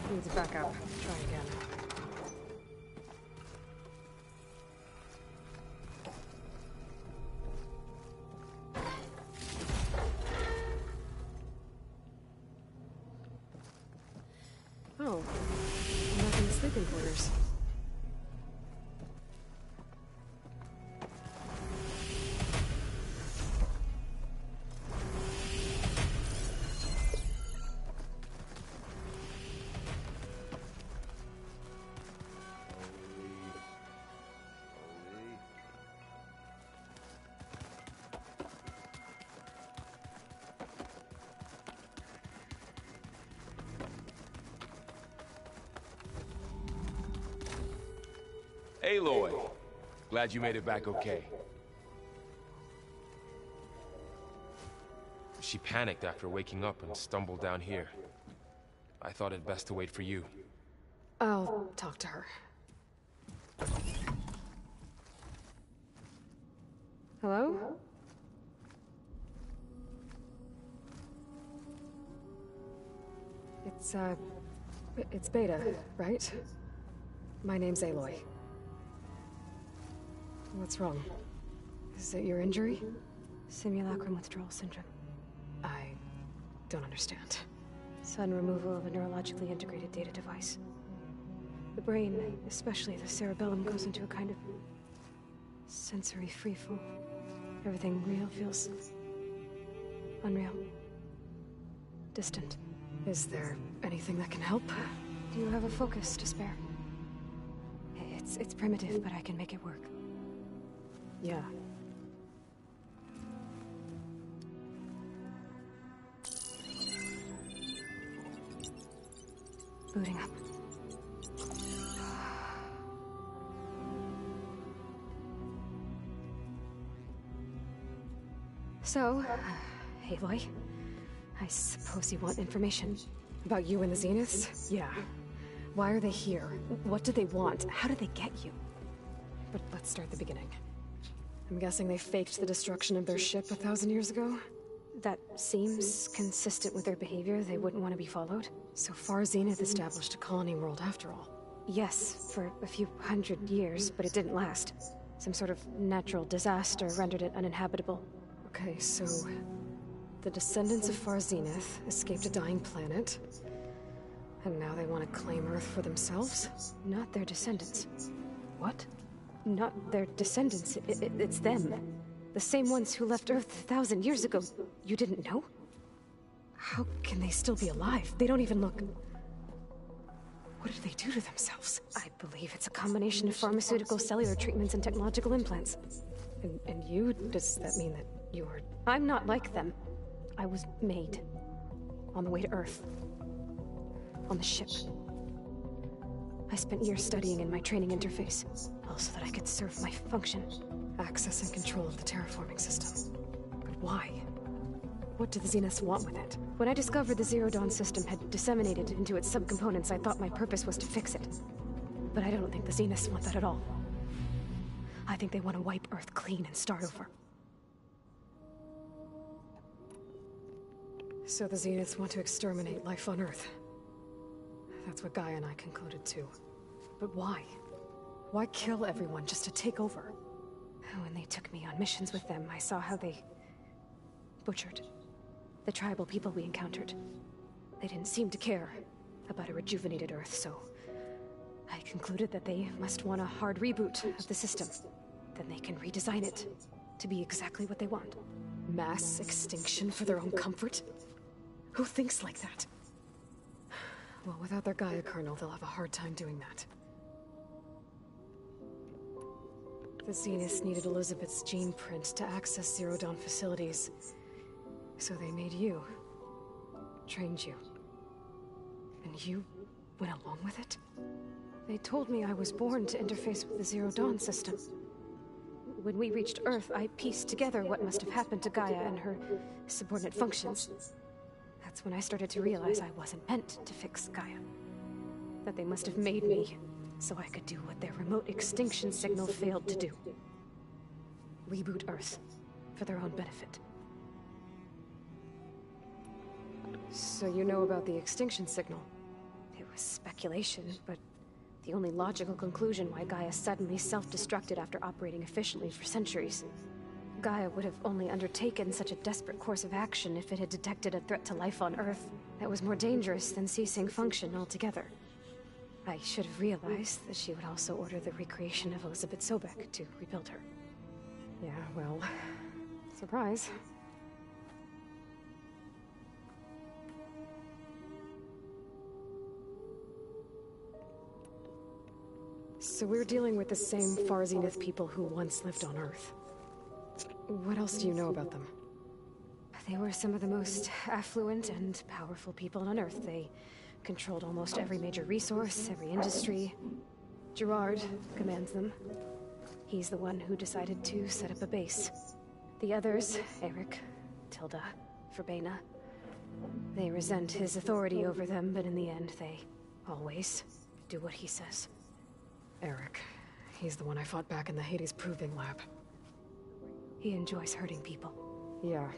Needs backup. Try again. Oh, I'm back in the sleeping quarters. Aloy, glad you made it back okay. She panicked after waking up and stumbled down here. I thought it best to wait for you. I'll talk to her. Hello? It's Beta, right? My name's Aloy. What's wrong? Is it your injury? Simulacrum withdrawal syndrome. I don't understand. Sudden removal of a neurologically integrated data device. The brain, especially the cerebellum, goes into a kind of sensory freefall. Everything real feels unreal. Distant. Is there anything that can help? Do you have a focus to spare? It's primitive, but I can make it work. Yeah. Booting up. So, Aloy, I suppose you want information about you and the Zeniths? Yeah. Why are they here? What do they want? How did they get you? But let's start at the beginning. I'm guessing they faked the destruction of their ship 1,000 years ago? That seems consistent with their behavior. They wouldn't want to be followed. So far, Zenith established a colony world after all. Yes, for a few hundred years, but it didn't last. Some sort of natural disaster rendered it uninhabitable. Okay, so the descendants of Far Zenith escaped a dying planet, and now they want to claim Earth for themselves? Not their descendants. What? Not their descendants. It's them. The same ones who left Earth 1,000 years ago. You didn't know? How can they still be alive? They don't even look... What did they do to themselves? I believe it's a combination of pharmaceutical, cellular treatments, and technological implants. And you? Does that mean that you're... I'm not like them. I was made. On the way to Earth. On the ship. I spent years studying in my training interface, all so that I could serve my function. Access and control of the terraforming system. But why? What do the Zeniths want with it? When I discovered the Zero Dawn system had disseminated into its subcomponents, I thought my purpose was to fix it. But I don't think the Zeniths want that at all. I think they want to wipe Earth clean and start over. So the Zeniths want to exterminate life on Earth. That's what Gaia and I concluded too. But why? Why kill everyone just to take over? When they took me on missions with them, I saw how they butchered the tribal people we encountered. They didn't seem to care about a rejuvenated Earth, so I concluded that they must want a hard reboot of the system. Then they can redesign it to be exactly what they want. Mass extinction for their own comfort? Who thinks like that? Well, without their Gaia kernel, they'll have a hard time doing that. The Zeniths needed Elizabeth's gene print to access Zero Dawn facilities. So they made you. Trained you. And you went along with it? They told me I was born to interface with the Zero Dawn system. When we reached Earth, I pieced together what must have happened to Gaia and her subordinate functions. That's when I started to realize I wasn't meant to fix Gaia. That they must have made me so I could do what their remote extinction signal failed to do. Reboot Earth, for their own benefit. So you know about the extinction signal? It was speculation, but the only logical conclusion why Gaia suddenly self-destructed after operating efficiently for centuries. Gaia would have only undertaken such a desperate course of action if it had detected a threat to life on Earth that was more dangerous than ceasing function altogether. I should have realized that she would also order the recreation of Elizabeth Sobek to rebuild her. Yeah, well, surprise. So we're dealing with the same Far Zenith people who once lived on Earth. What else do you know about them? They were some of the most affluent and powerful people on Earth. They controlled almost every major resource, every industry. Gerard commands them. He's the one who decided to set up a base. The others, Eric, Tilda, Verbena, they resent his authority over them, but in the end, they always do what he says. Eric. He's the one I fought back in the Hades Proving Lab. He enjoys hurting people. Yeah,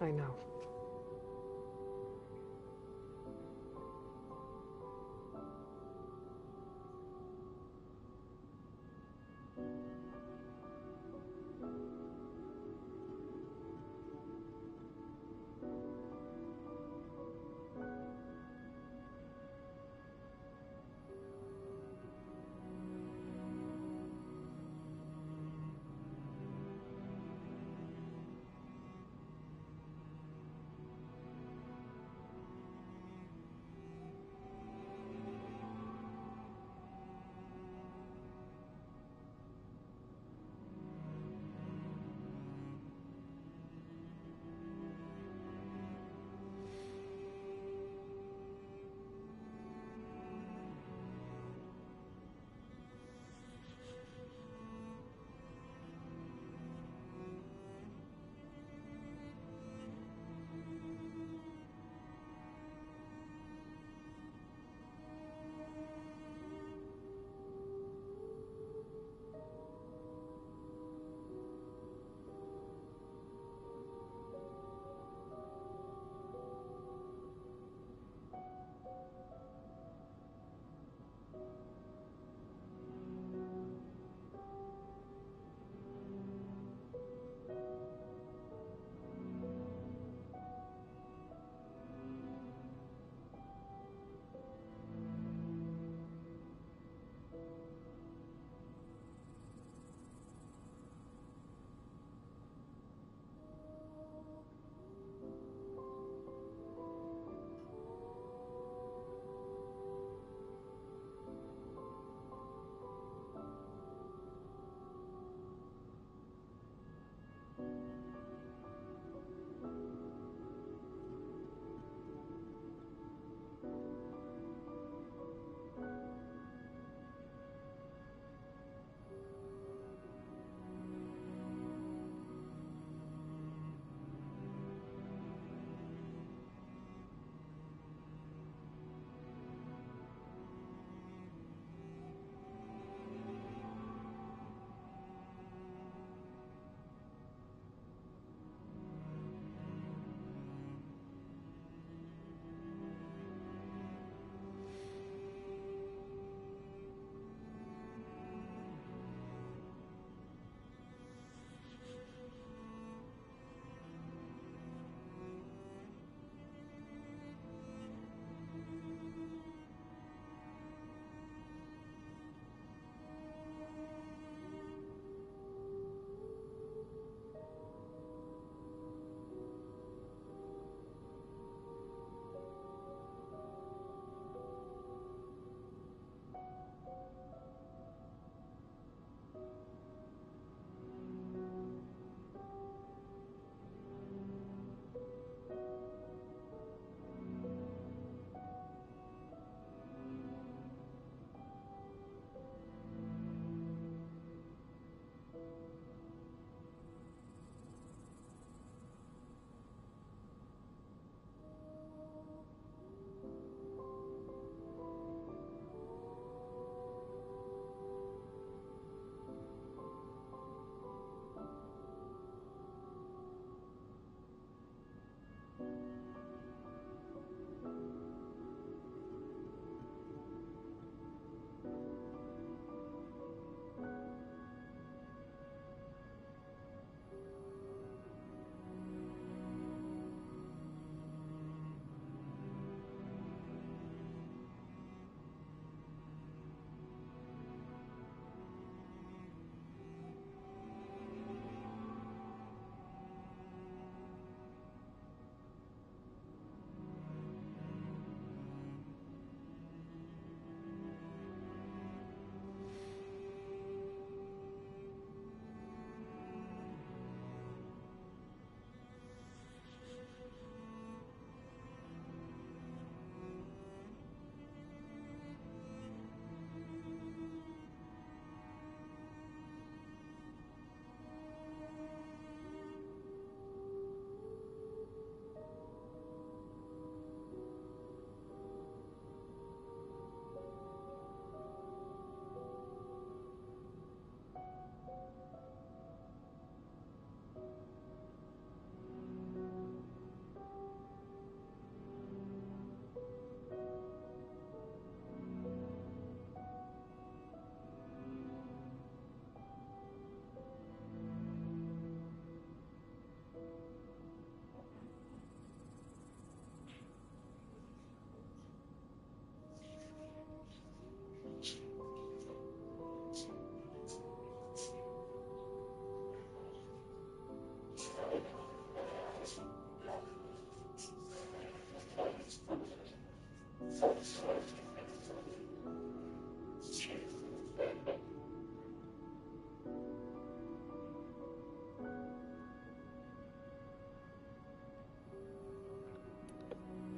I know.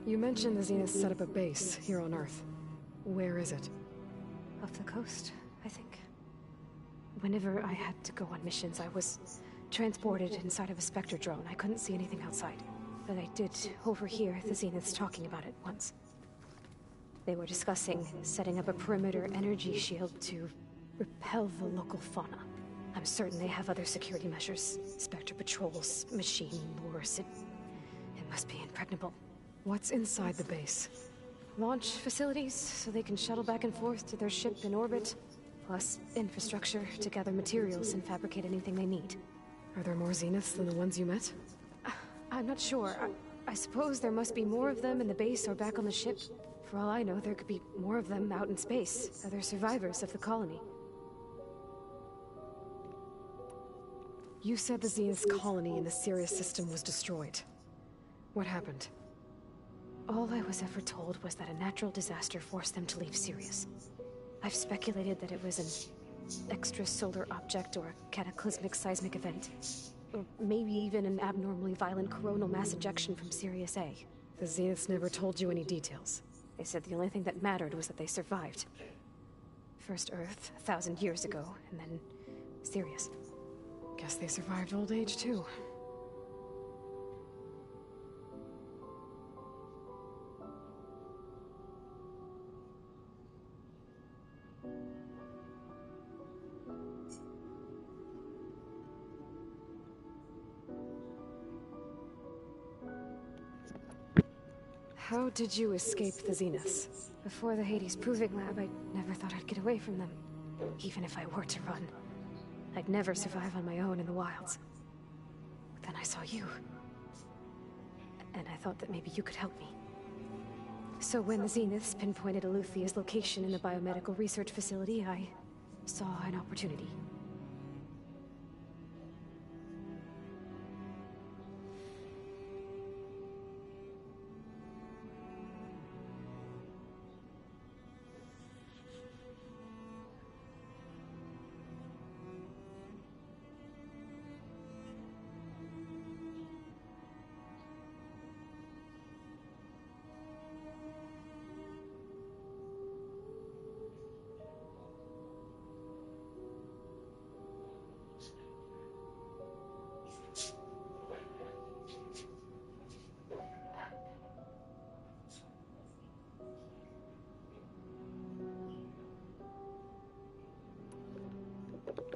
You mentioned the Zenith set up a base here on Earth. Where is it? Off the coast, I think. Whenever I had to go on missions, I was transported inside of a Spectre drone. I couldn't see anything outside. But I did overhear the Zeniths talking about it once. They were discussing setting up a perimeter energy shield to repel the local fauna. I'm certain they have other security measures. Spectre patrols, machine lures. It must be impregnable. What's inside the base? Launch facilities, so they can shuttle back and forth to their ship in orbit. Plus infrastructure to gather materials and fabricate anything they need. Are there more Zeniths than the ones you met? I'm not sure. I suppose there must be more of them in the base or back on the ship. For all I know, there could be more of them out in space, other survivors of the colony. You said the Zenith's colony in the Sirius system was destroyed. What happened? All I was ever told was that a natural disaster forced them to leave Sirius. I've speculated that it was an extrasolar object or a cataclysmic seismic event. Or maybe even an abnormally violent coronal mass ejection from Sirius A. The Zeniths never told you any details. They said the only thing that mattered was that they survived. First Earth, 1,000 years ago, and then Sirius. Guess they survived old age, too. How did you escape the Zeniths? Before the Hades Proving Lab, I never thought I'd get away from them. Even if I were to run. I'd never survive on my own in the wilds. But then I saw you. And I thought that maybe you could help me. So when the Zeniths pinpointed Eluthia's location in the biomedical research facility, I saw an opportunity.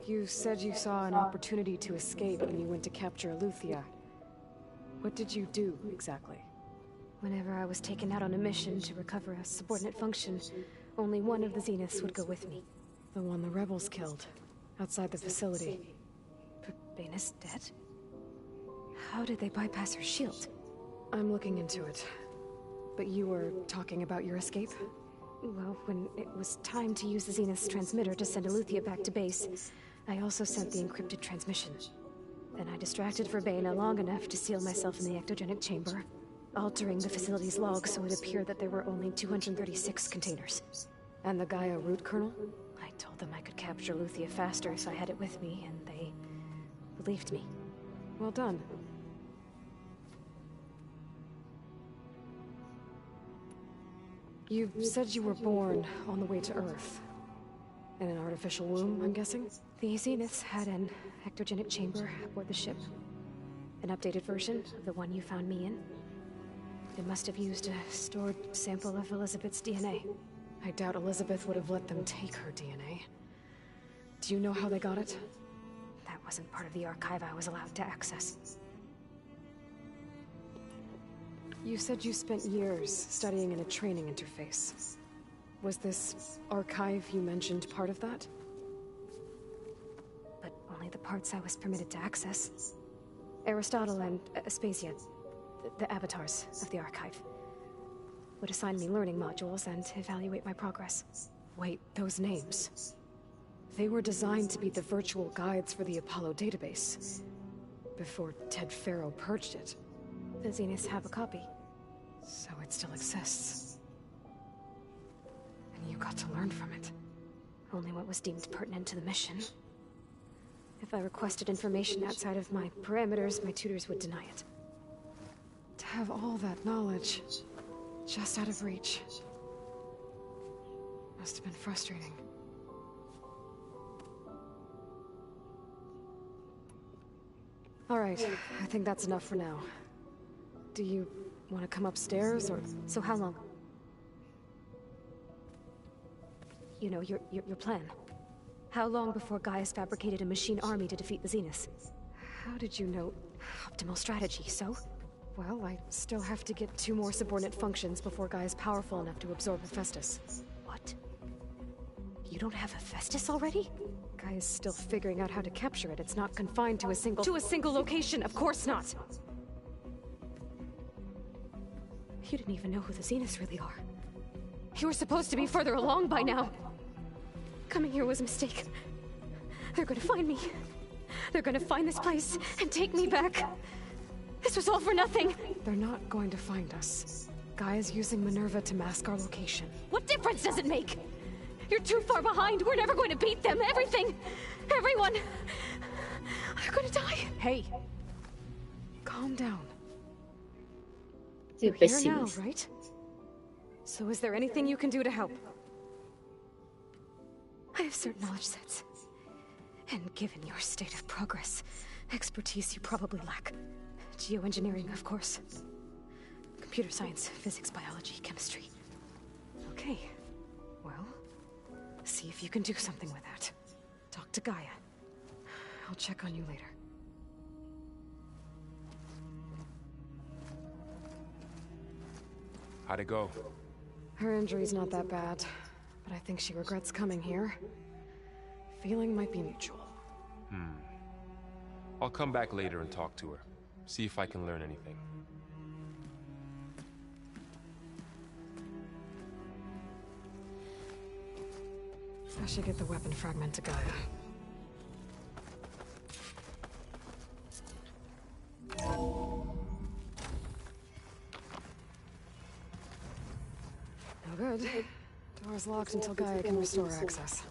You said you saw an opportunity to escape when you went to capture Eluthia. What did you do, exactly? Whenever I was taken out on a mission to recover a subordinate function, only one of the Zeniths would go with me. The one the rebels killed, outside the facility. Baina's dead? How did they bypass her shield? I'm looking into it. But you were talking about your escape? Well, when it was time to use the Zenith's transmitter to send Eluthia back to base, I also sent the encrypted transmission. Then I distracted Verbaina long enough to seal myself in the ectogenic chamber, altering the facility's log so it appeared that there were only 236 containers. And the Gaia root kernel? I told them I could capture Eluthia faster if I had it with me, and they believed me. Well done. You said you were born on the way to Earth. In an artificial womb, I'm guessing? The Zeniths had an ectogenic chamber aboard the ship. An updated version of the one you found me in. They must have used a stored sample of Elizabeth's DNA. I doubt Elizabeth would have let them take her DNA. Do you know how they got it? That wasn't part of the archive I was allowed to access. You said you spent years studying in a training interface. Was this archive you mentioned part of that? But only the parts I was permitted to access. Aristotle and Aspasia, the avatars of the archive, would assign me learning modules and evaluate my progress. Wait, those names. They were designed to be the virtual guides for the Apollo database. Before Ted Faro purged it. The Zeniths have a copy. So it still exists. And you got to learn from it. Only what was deemed pertinent to the mission. If I requested information outside of my parameters, my tutors would deny it. To have all that knowledge, just out of reach. Must have been frustrating. All right, I think that's enough for now. Do you want to come upstairs, or... So how long? You know, your plan. How long before Gaius fabricated a machine army to defeat the Zeniths? How did you know? Optimal strategy, so? Well, I still have to get 2 more subordinate functions before Gaia's powerful enough to absorb Hephaestus. What? You don't have Hephaestus already? Gaia's still figuring out how to capture it. It's not confined to a single... To a single location, of course not! You didn't even know who the Zeniths really are. You were supposed to be further along by now. Coming here was a mistake. They're gonna find me. They're gonna find this place and take me back. This was all for nothing. They're not going to find us. Gaia's using Minerva to mask our location. What difference does it make? You're too far behind. We're never going to beat them. Everything. Everyone. They're gonna die. Hey. Calm down. Too You're here now, pessimist. right? So is there anything you can do to help? I have certain knowledge sets. And given your state of progress, expertise you probably lack. Geoengineering, of course. Computer science, physics, biology, chemistry. Okay. Well, see if you can do something with that. Talk to Gaia. I'll check on you later. How'd it go? Her injury's not that bad, but I think she regrets coming here. Feeling might be mutual. I'll come back later and talk to her. See if I can learn anything. I should get the weapon fragment to Gaia. No good. Door's locked until Gaia can restore access.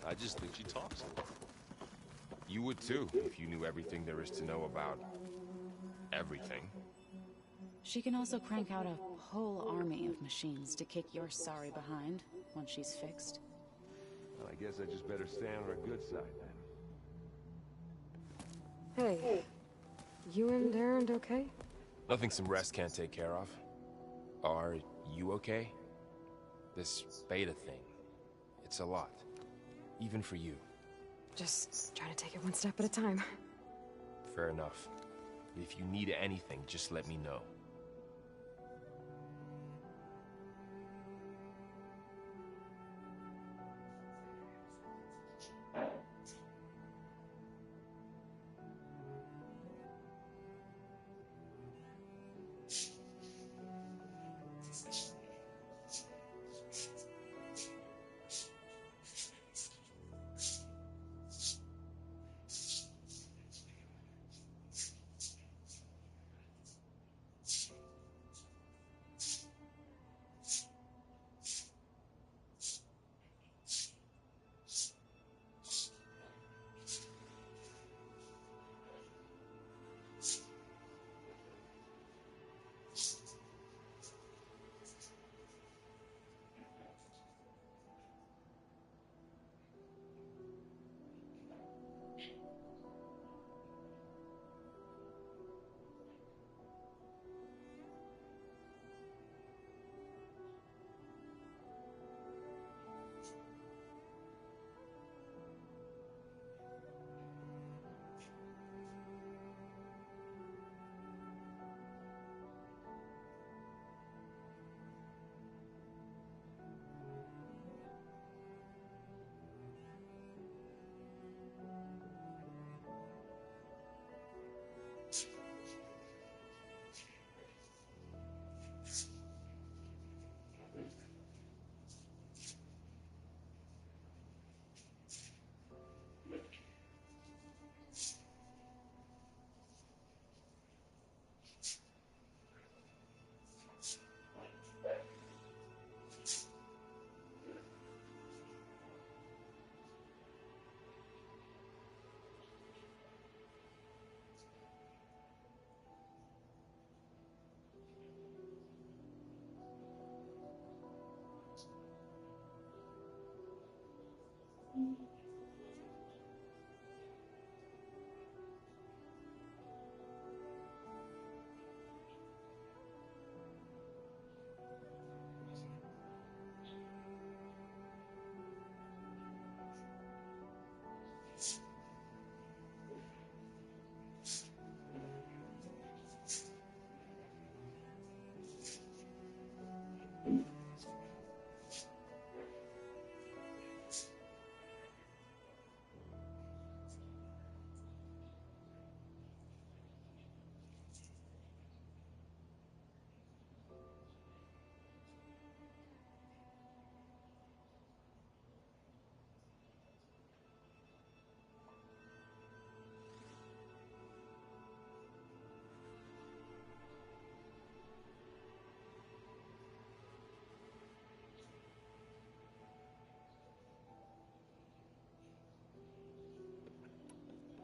I just think she talks a lot. You would too, if you knew everything there is to know about... everything. She can also crank out a whole army of machines to kick your sorry behind once she's fixed. Well, I guess I just better stay on her good side then. Hey, you and Aaron okay? Nothing some rest can't take care of. Are you okay? This beta thing, it's a lot. Even for you. Just trying to take it one step at a time. Fair enough. If you need anything, just let me know.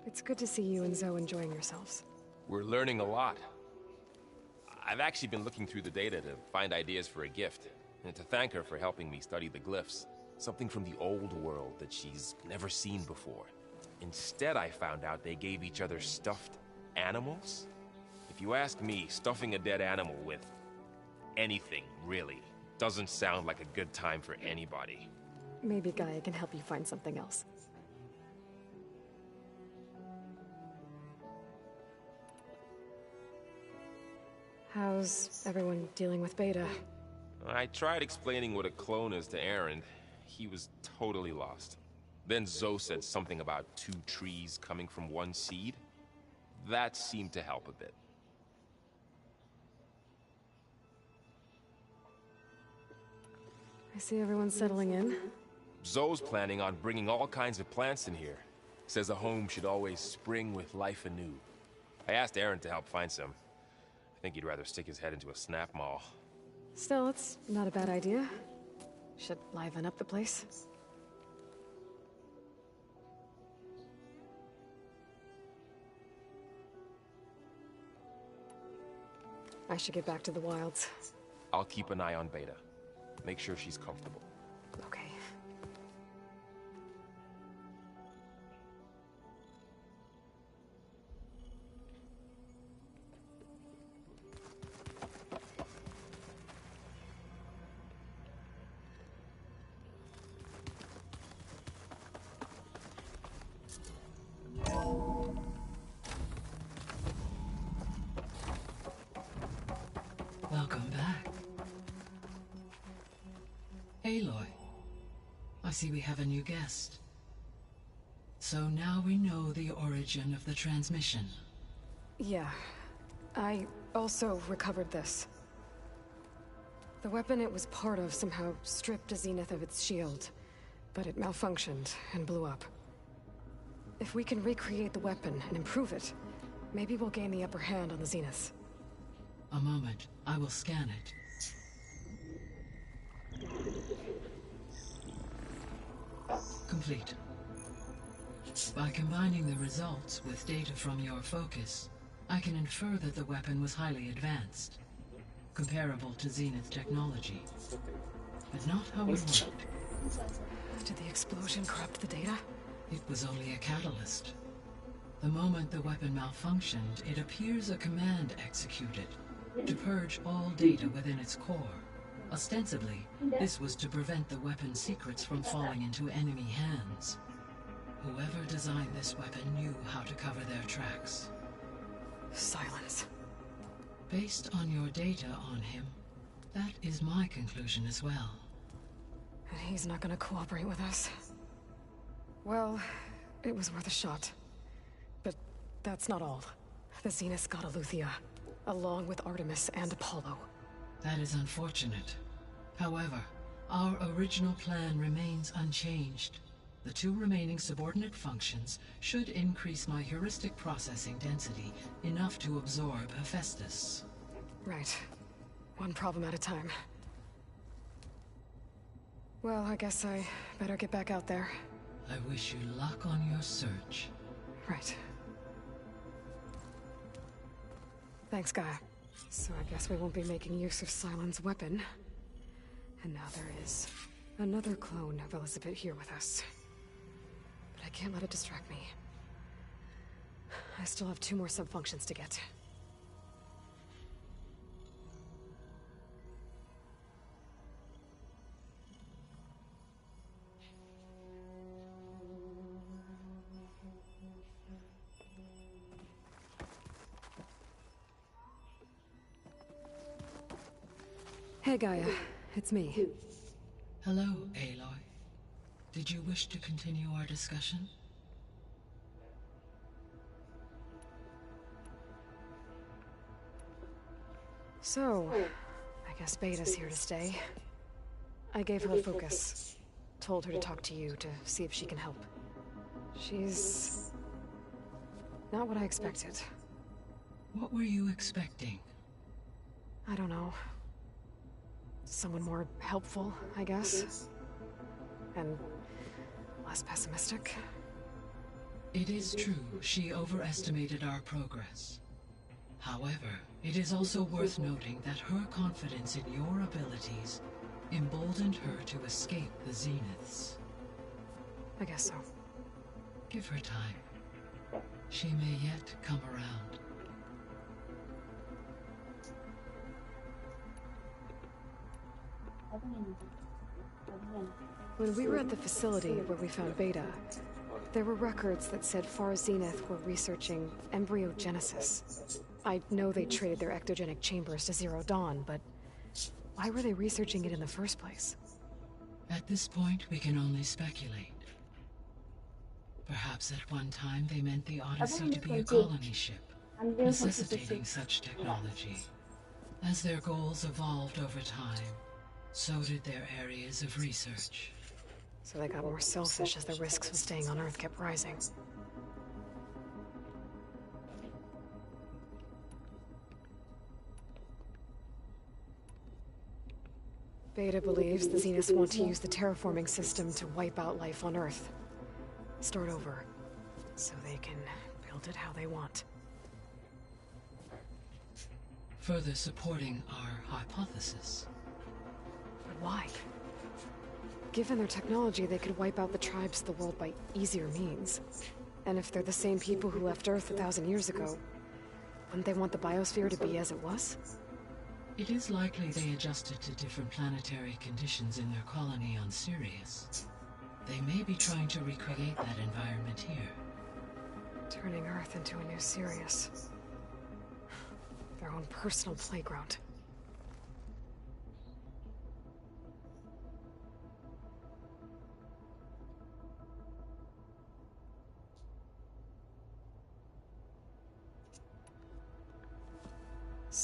It's good to see you and Zoe enjoying yourselves. We're learning a lot. I've actually been looking through the data to find ideas for a gift, and to thank her for helping me study the glyphs. Something from the old world that she's never seen before. Instead, I found out they gave each other stuffed animals. If you ask me, stuffing a dead animal with anything, really, doesn't sound like a good time for anybody. Maybe Gaia can help you find something else. How's everyone dealing with Beta? I tried explaining what a clone is to Aaron. He was totally lost. Then Zoe said something about 2 trees coming from 1 seed. That seemed to help a bit. I see everyone's settling in. Zoe's planning on bringing all kinds of plants in here. Says a home should always spring with life anew. I asked Aaron to help find some. I think he'd rather stick his head into a snap maul. Still, it's not a bad idea. Should liven up the place. I should get back to the wilds. I'll keep an eye on Beta. Make sure she's comfortable. Okay. Welcome back. Aloy, I see we have a new guest. So now we know the origin of the transmission. Yeah. I also recovered this. The weapon it was part of somehow stripped a Zenith of its shield, but it malfunctioned and blew up. If we can recreate the weapon and improve it, maybe we'll gain the upper hand on the Zeniths. A moment, I will scan it. Complete. By combining the results with data from your focus, I can infer that the weapon was highly advanced, comparable to Zenith technology, but not how it worked. Did the explosion corrupt the data? It was only a catalyst. The moment the weapon malfunctioned, it appears a command executed to purge all data within its core. Ostensibly, this was to prevent the weapon's secrets from falling into enemy hands. Whoever designed this weapon knew how to cover their tracks. Silence. Based on your data on him, that is my conclusion as well. And he's not gonna cooperate with us. Well, it was worth a shot. But that's not all. The Zeniths got Eleuthia, along with Artemis and Apollo. That is unfortunate. However, our original plan remains unchanged. The 2 remaining subordinate functions should increase my heuristic processing density enough to absorb Hephaestus. Right. One problem at a time. Well, I guess I better get back out there. I wish you luck on your search. Right. Thanks, Gaia. So I guess we won't be making use of Silent's weapon. And now there is another clone of Elizabeth here with us. But I can't let it distract me. I still have 2 more sub-functions to get. Hey, Gaia. It's me. Hello, Aloy. Did you wish to continue our discussion? So, I guess Beta's here to stay. I gave her a focus. Told her to talk to you to see if she can help. She's not what I expected. What were you expecting? I don't know. Someone more helpful, I guess. And less pessimistic. It is true she overestimated our progress. However, it is also worth noting that her confidence in your abilities emboldened her to escape the Zeniths. I guess so. Give her time. She may yet come around. When we were at the facility where we found Beta, there were records that said Far Zenith were researching embryogenesis. I know they traded their ectogenic chambers to Zero Dawn, but why were they researching it in the first place? At this point, we can only speculate. Perhaps at one time they meant the Odyssey to be a colony ship, necessitating such technology. As their goals evolved over time, so did their areas of research. So they got more selfish as the risks of staying on Earth kept rising. Beta believes the Zeniths want to use the terraforming system to wipe out life on Earth. Start over, so they can build it how they want. Further supporting our hypothesis. But why? Given their technology, they could wipe out the tribes of the world by easier means. And if they're the same people who left Earth 1,000 years ago, wouldn't they want the biosphere to be as it was? It is likely they adjusted to different planetary conditions in their colony on Sirius. They may be trying to recreate that environment here. Turning Earth into a new Sirius. Their own personal playground.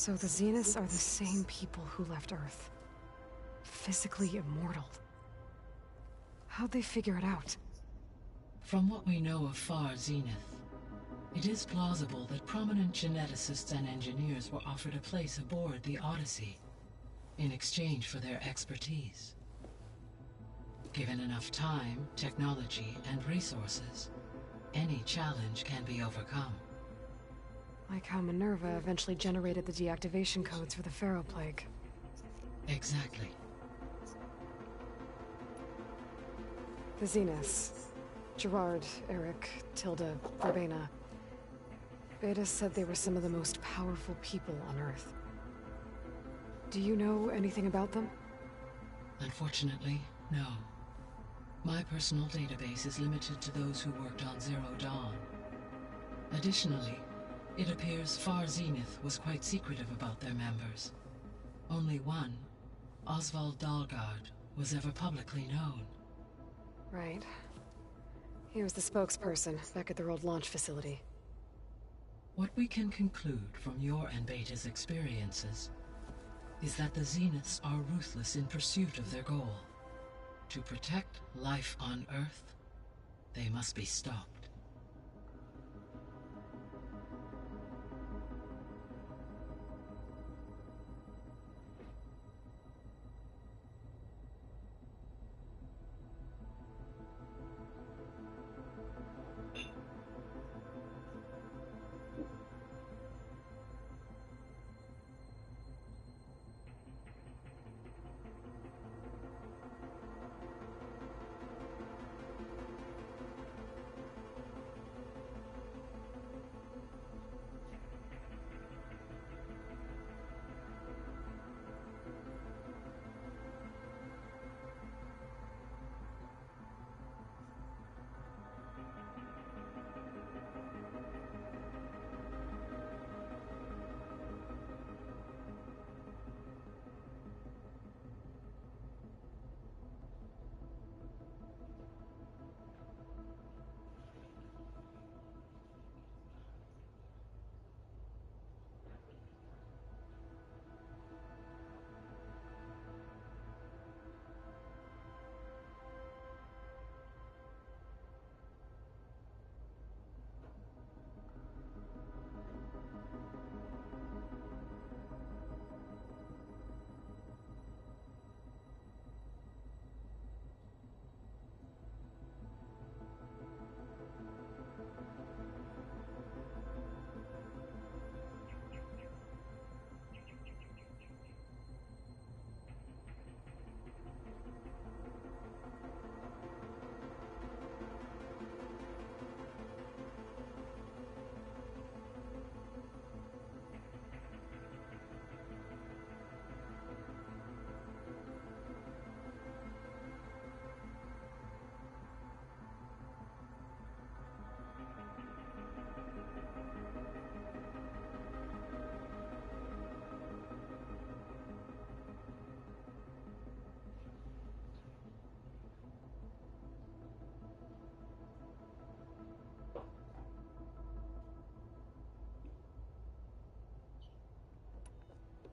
So the Zeniths are the same people who left Earth. Physically immortal. How'd they figure it out? From what we know of Far Zenith, it is plausible that prominent geneticists and engineers were offered a place aboard the Odyssey in exchange for their expertise. Given enough time, technology, and resources, any challenge can be overcome. Like how Minerva eventually generated the deactivation codes for the Pharaoh Plague. Exactly. The Zeniths. Gerard, Eric, Tilda, Verbena. Beta said they were some of the most powerful people on Earth. Do you know anything about them? Unfortunately, no. My personal database is limited to those who worked on Zero Dawn. Additionally, it appears Far Zenith was quite secretive about their members. Only one, Oswald Dalgard, was ever publicly known. Right. He was the spokesperson back at their old launch facility. What we can conclude from your and Beta's experiences is that the Zeniths are ruthless in pursuit of their goal. To protect life on Earth, they must be stopped.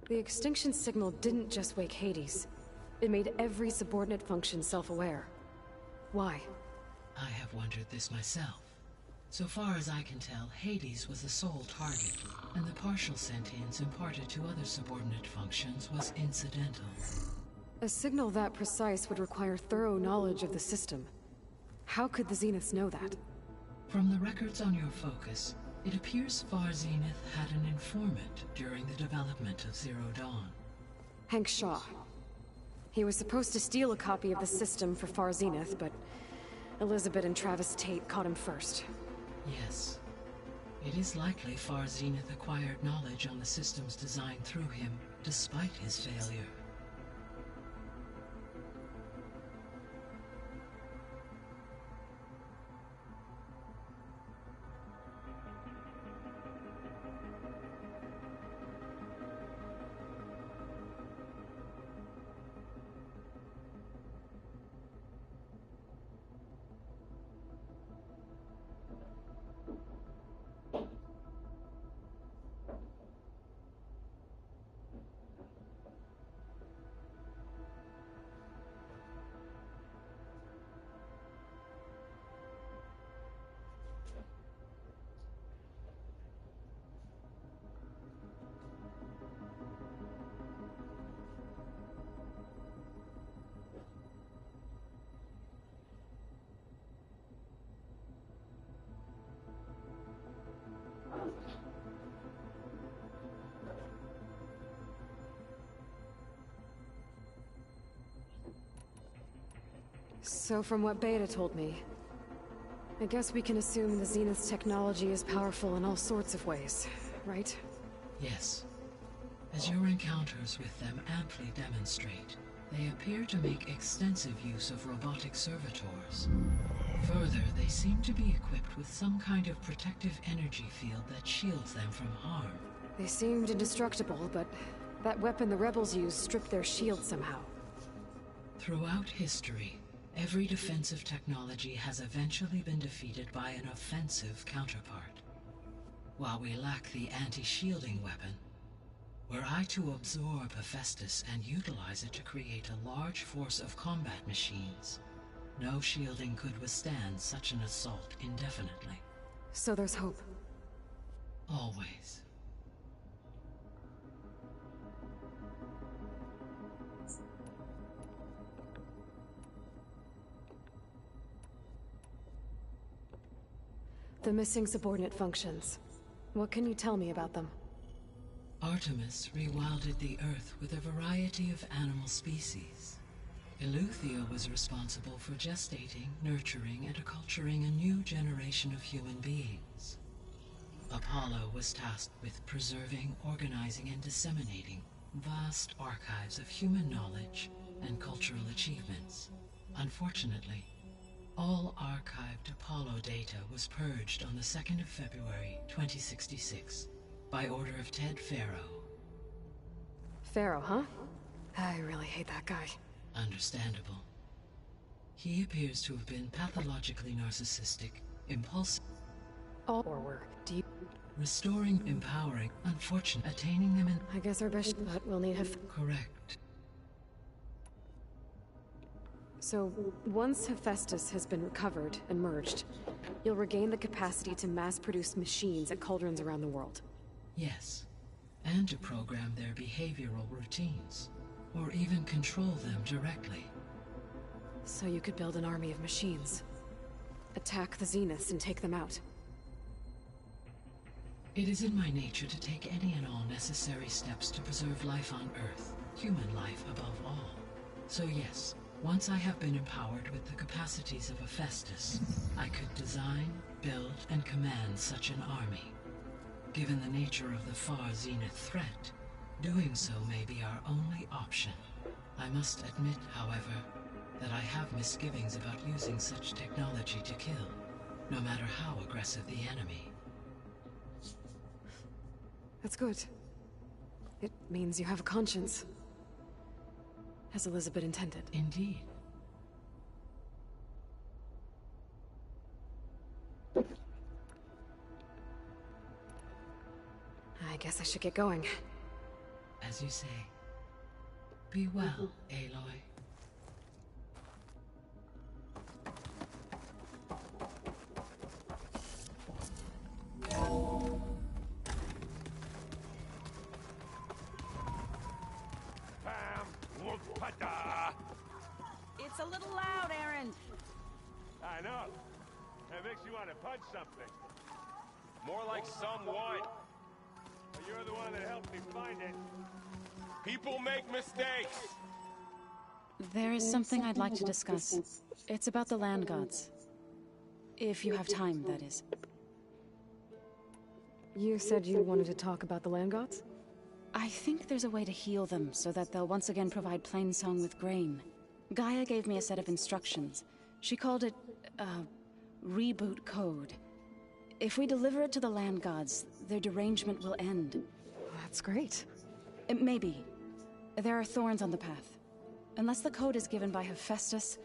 The extinction signal didn't just wake Hades. It made every subordinate function self-aware. Why? I have wondered this myself. So far as I can tell, Hades was the sole target, and the partial sentience imparted to other subordinate functions was incidental. A signal that precise would require thorough knowledge of the system. How could the Zeniths know that? From the records on your focus, it appears Far Zenith had an informant during the development of Zero Dawn. Hank Shaw. He was supposed to steal a copy of the system for Far Zenith, but Elizabeth and Travis Tate caught him first. Yes. It is likely Far Zenith acquired knowledge on the systems designed through him, despite his failure. So from what Beta told me, I guess we can assume the Zenith's technology is powerful in all sorts of ways, right? Yes. As your encounters with them amply demonstrate, they appear to make extensive use of robotic servitors. Further, they seem to be equipped with some kind of protective energy field that shields them from harm. They seemed indestructible, but that weapon the rebels used stripped their shield somehow. Throughout history, every defensive technology has eventually been defeated by an offensive counterpart. While we lack the anti-shielding weapon, were I to absorb Hephaestus and utilize it to create a large force of combat machines, no shielding could withstand such an assault indefinitely. So there's hope. Always. The missing subordinate functions. What can you tell me about them? Artemis rewilded the Earth with a variety of animal species. Eleuthia was responsible for gestating, nurturing, and acculturating a new generation of human beings. Apollo was tasked with preserving, organizing, and disseminating vast archives of human knowledge and cultural achievements. Unfortunately, all archived Apollo data was purged on the 2nd of February, 2066, by order of Ted Faro. Faro, huh? I really hate that guy. Understandable. He appears to have been pathologically narcissistic, impulsive, or were deep. Restoring, empowering, unfortunate, attaining them in... I guess our best, but we'll need Correct. So, once Hephaestus has been recovered and merged, you'll regain the capacity to mass-produce machines at cauldrons around the world. Yes. And to program their behavioral routines, or even control them directly. So you could build an army of machines. Attack the Zeniths and take them out. It is in my nature to take any and all necessary steps to preserve life on Earth, human life above all. So yes, once I have been empowered with the capacities of Hephaestus, I could design, build, and command such an army. Given the nature of the Far Zenith threat, doing so may be our only option. I must admit, however, that I have misgivings about using such technology to kill, no matter how aggressive the enemy. That's good. It means you have a conscience. As Elizabeth intended. Indeed. I guess I should get going. As you say. Be well, Aloy. It's a little loud, Aaron. I know. That makes you want to punch something. More like someone. But you're the one that helped me find it. People make mistakes. There is something I'd like to discuss. It's about the land gods. If you have time, that is. You said you wanted to talk about the land gods? I think there's a way to heal them so that they'll once again provide Plainsong with grain. Gaia gave me a set of instructions. She called it, reboot code. If we deliver it to the land gods, their derangement will end. That's great. Maybe. There are thorns on the path. Unless the code is given by Hephaestus,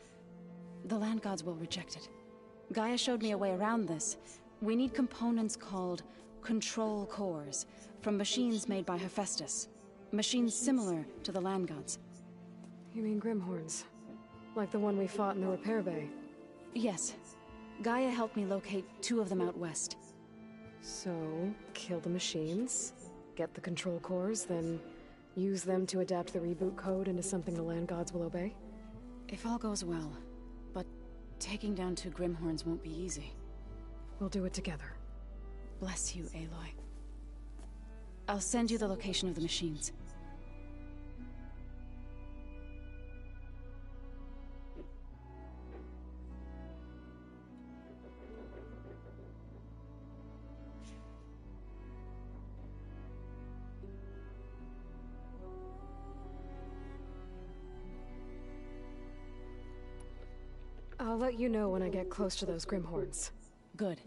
the land gods will reject it. Gaia showed me a way around this. We need components called control cores from machines made by Hephaestus. Machines similar to the land gods. You mean Grimhorns? Like the one we fought in the repair bay? Yes. Gaia helped me locate 2 of them out west. So, kill the machines, get the control cores, then use them to adapt the reboot code into something the land gods will obey? If all goes well. But taking down 2 Grimhorns won't be easy. We'll do it together. Bless you, Aloy. I'll send you the location of the machines. I'll let you know when I get close to those Grimhorns. Good.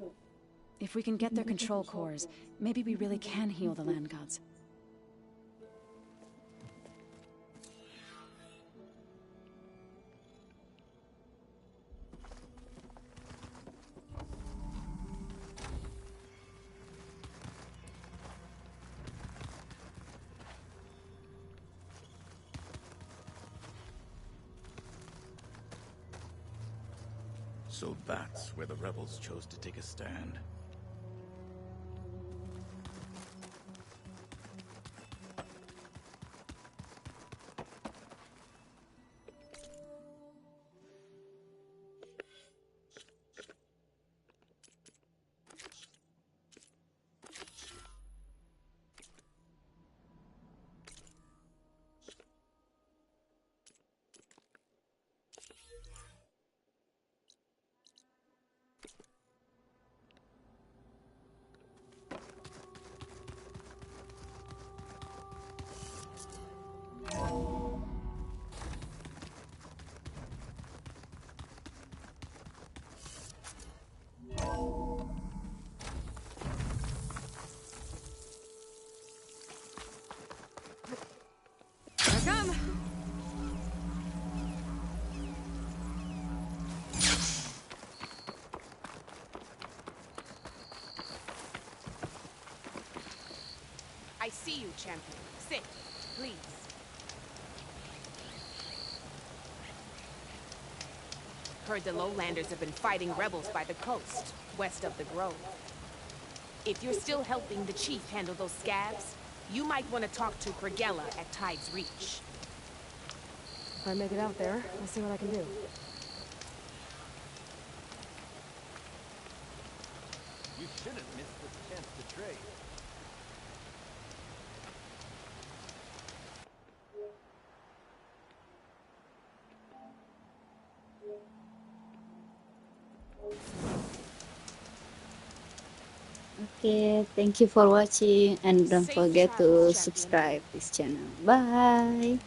If we can get their control cores, maybe we really can heal the land gods. So that's where the rebels chose to take a stand. I see you, champion. Sit, please. Heard the lowlanders have been fighting rebels by the coast, west of the grove. If you're still helping the chief handle those scabs, you might want to talk to Kragella at Tide's Reach. If I make it out there, I'll see what I can do. You shouldn't miss the chance to trade. Okay, thank you for watching and don't forget to subscribe this channel. Bye.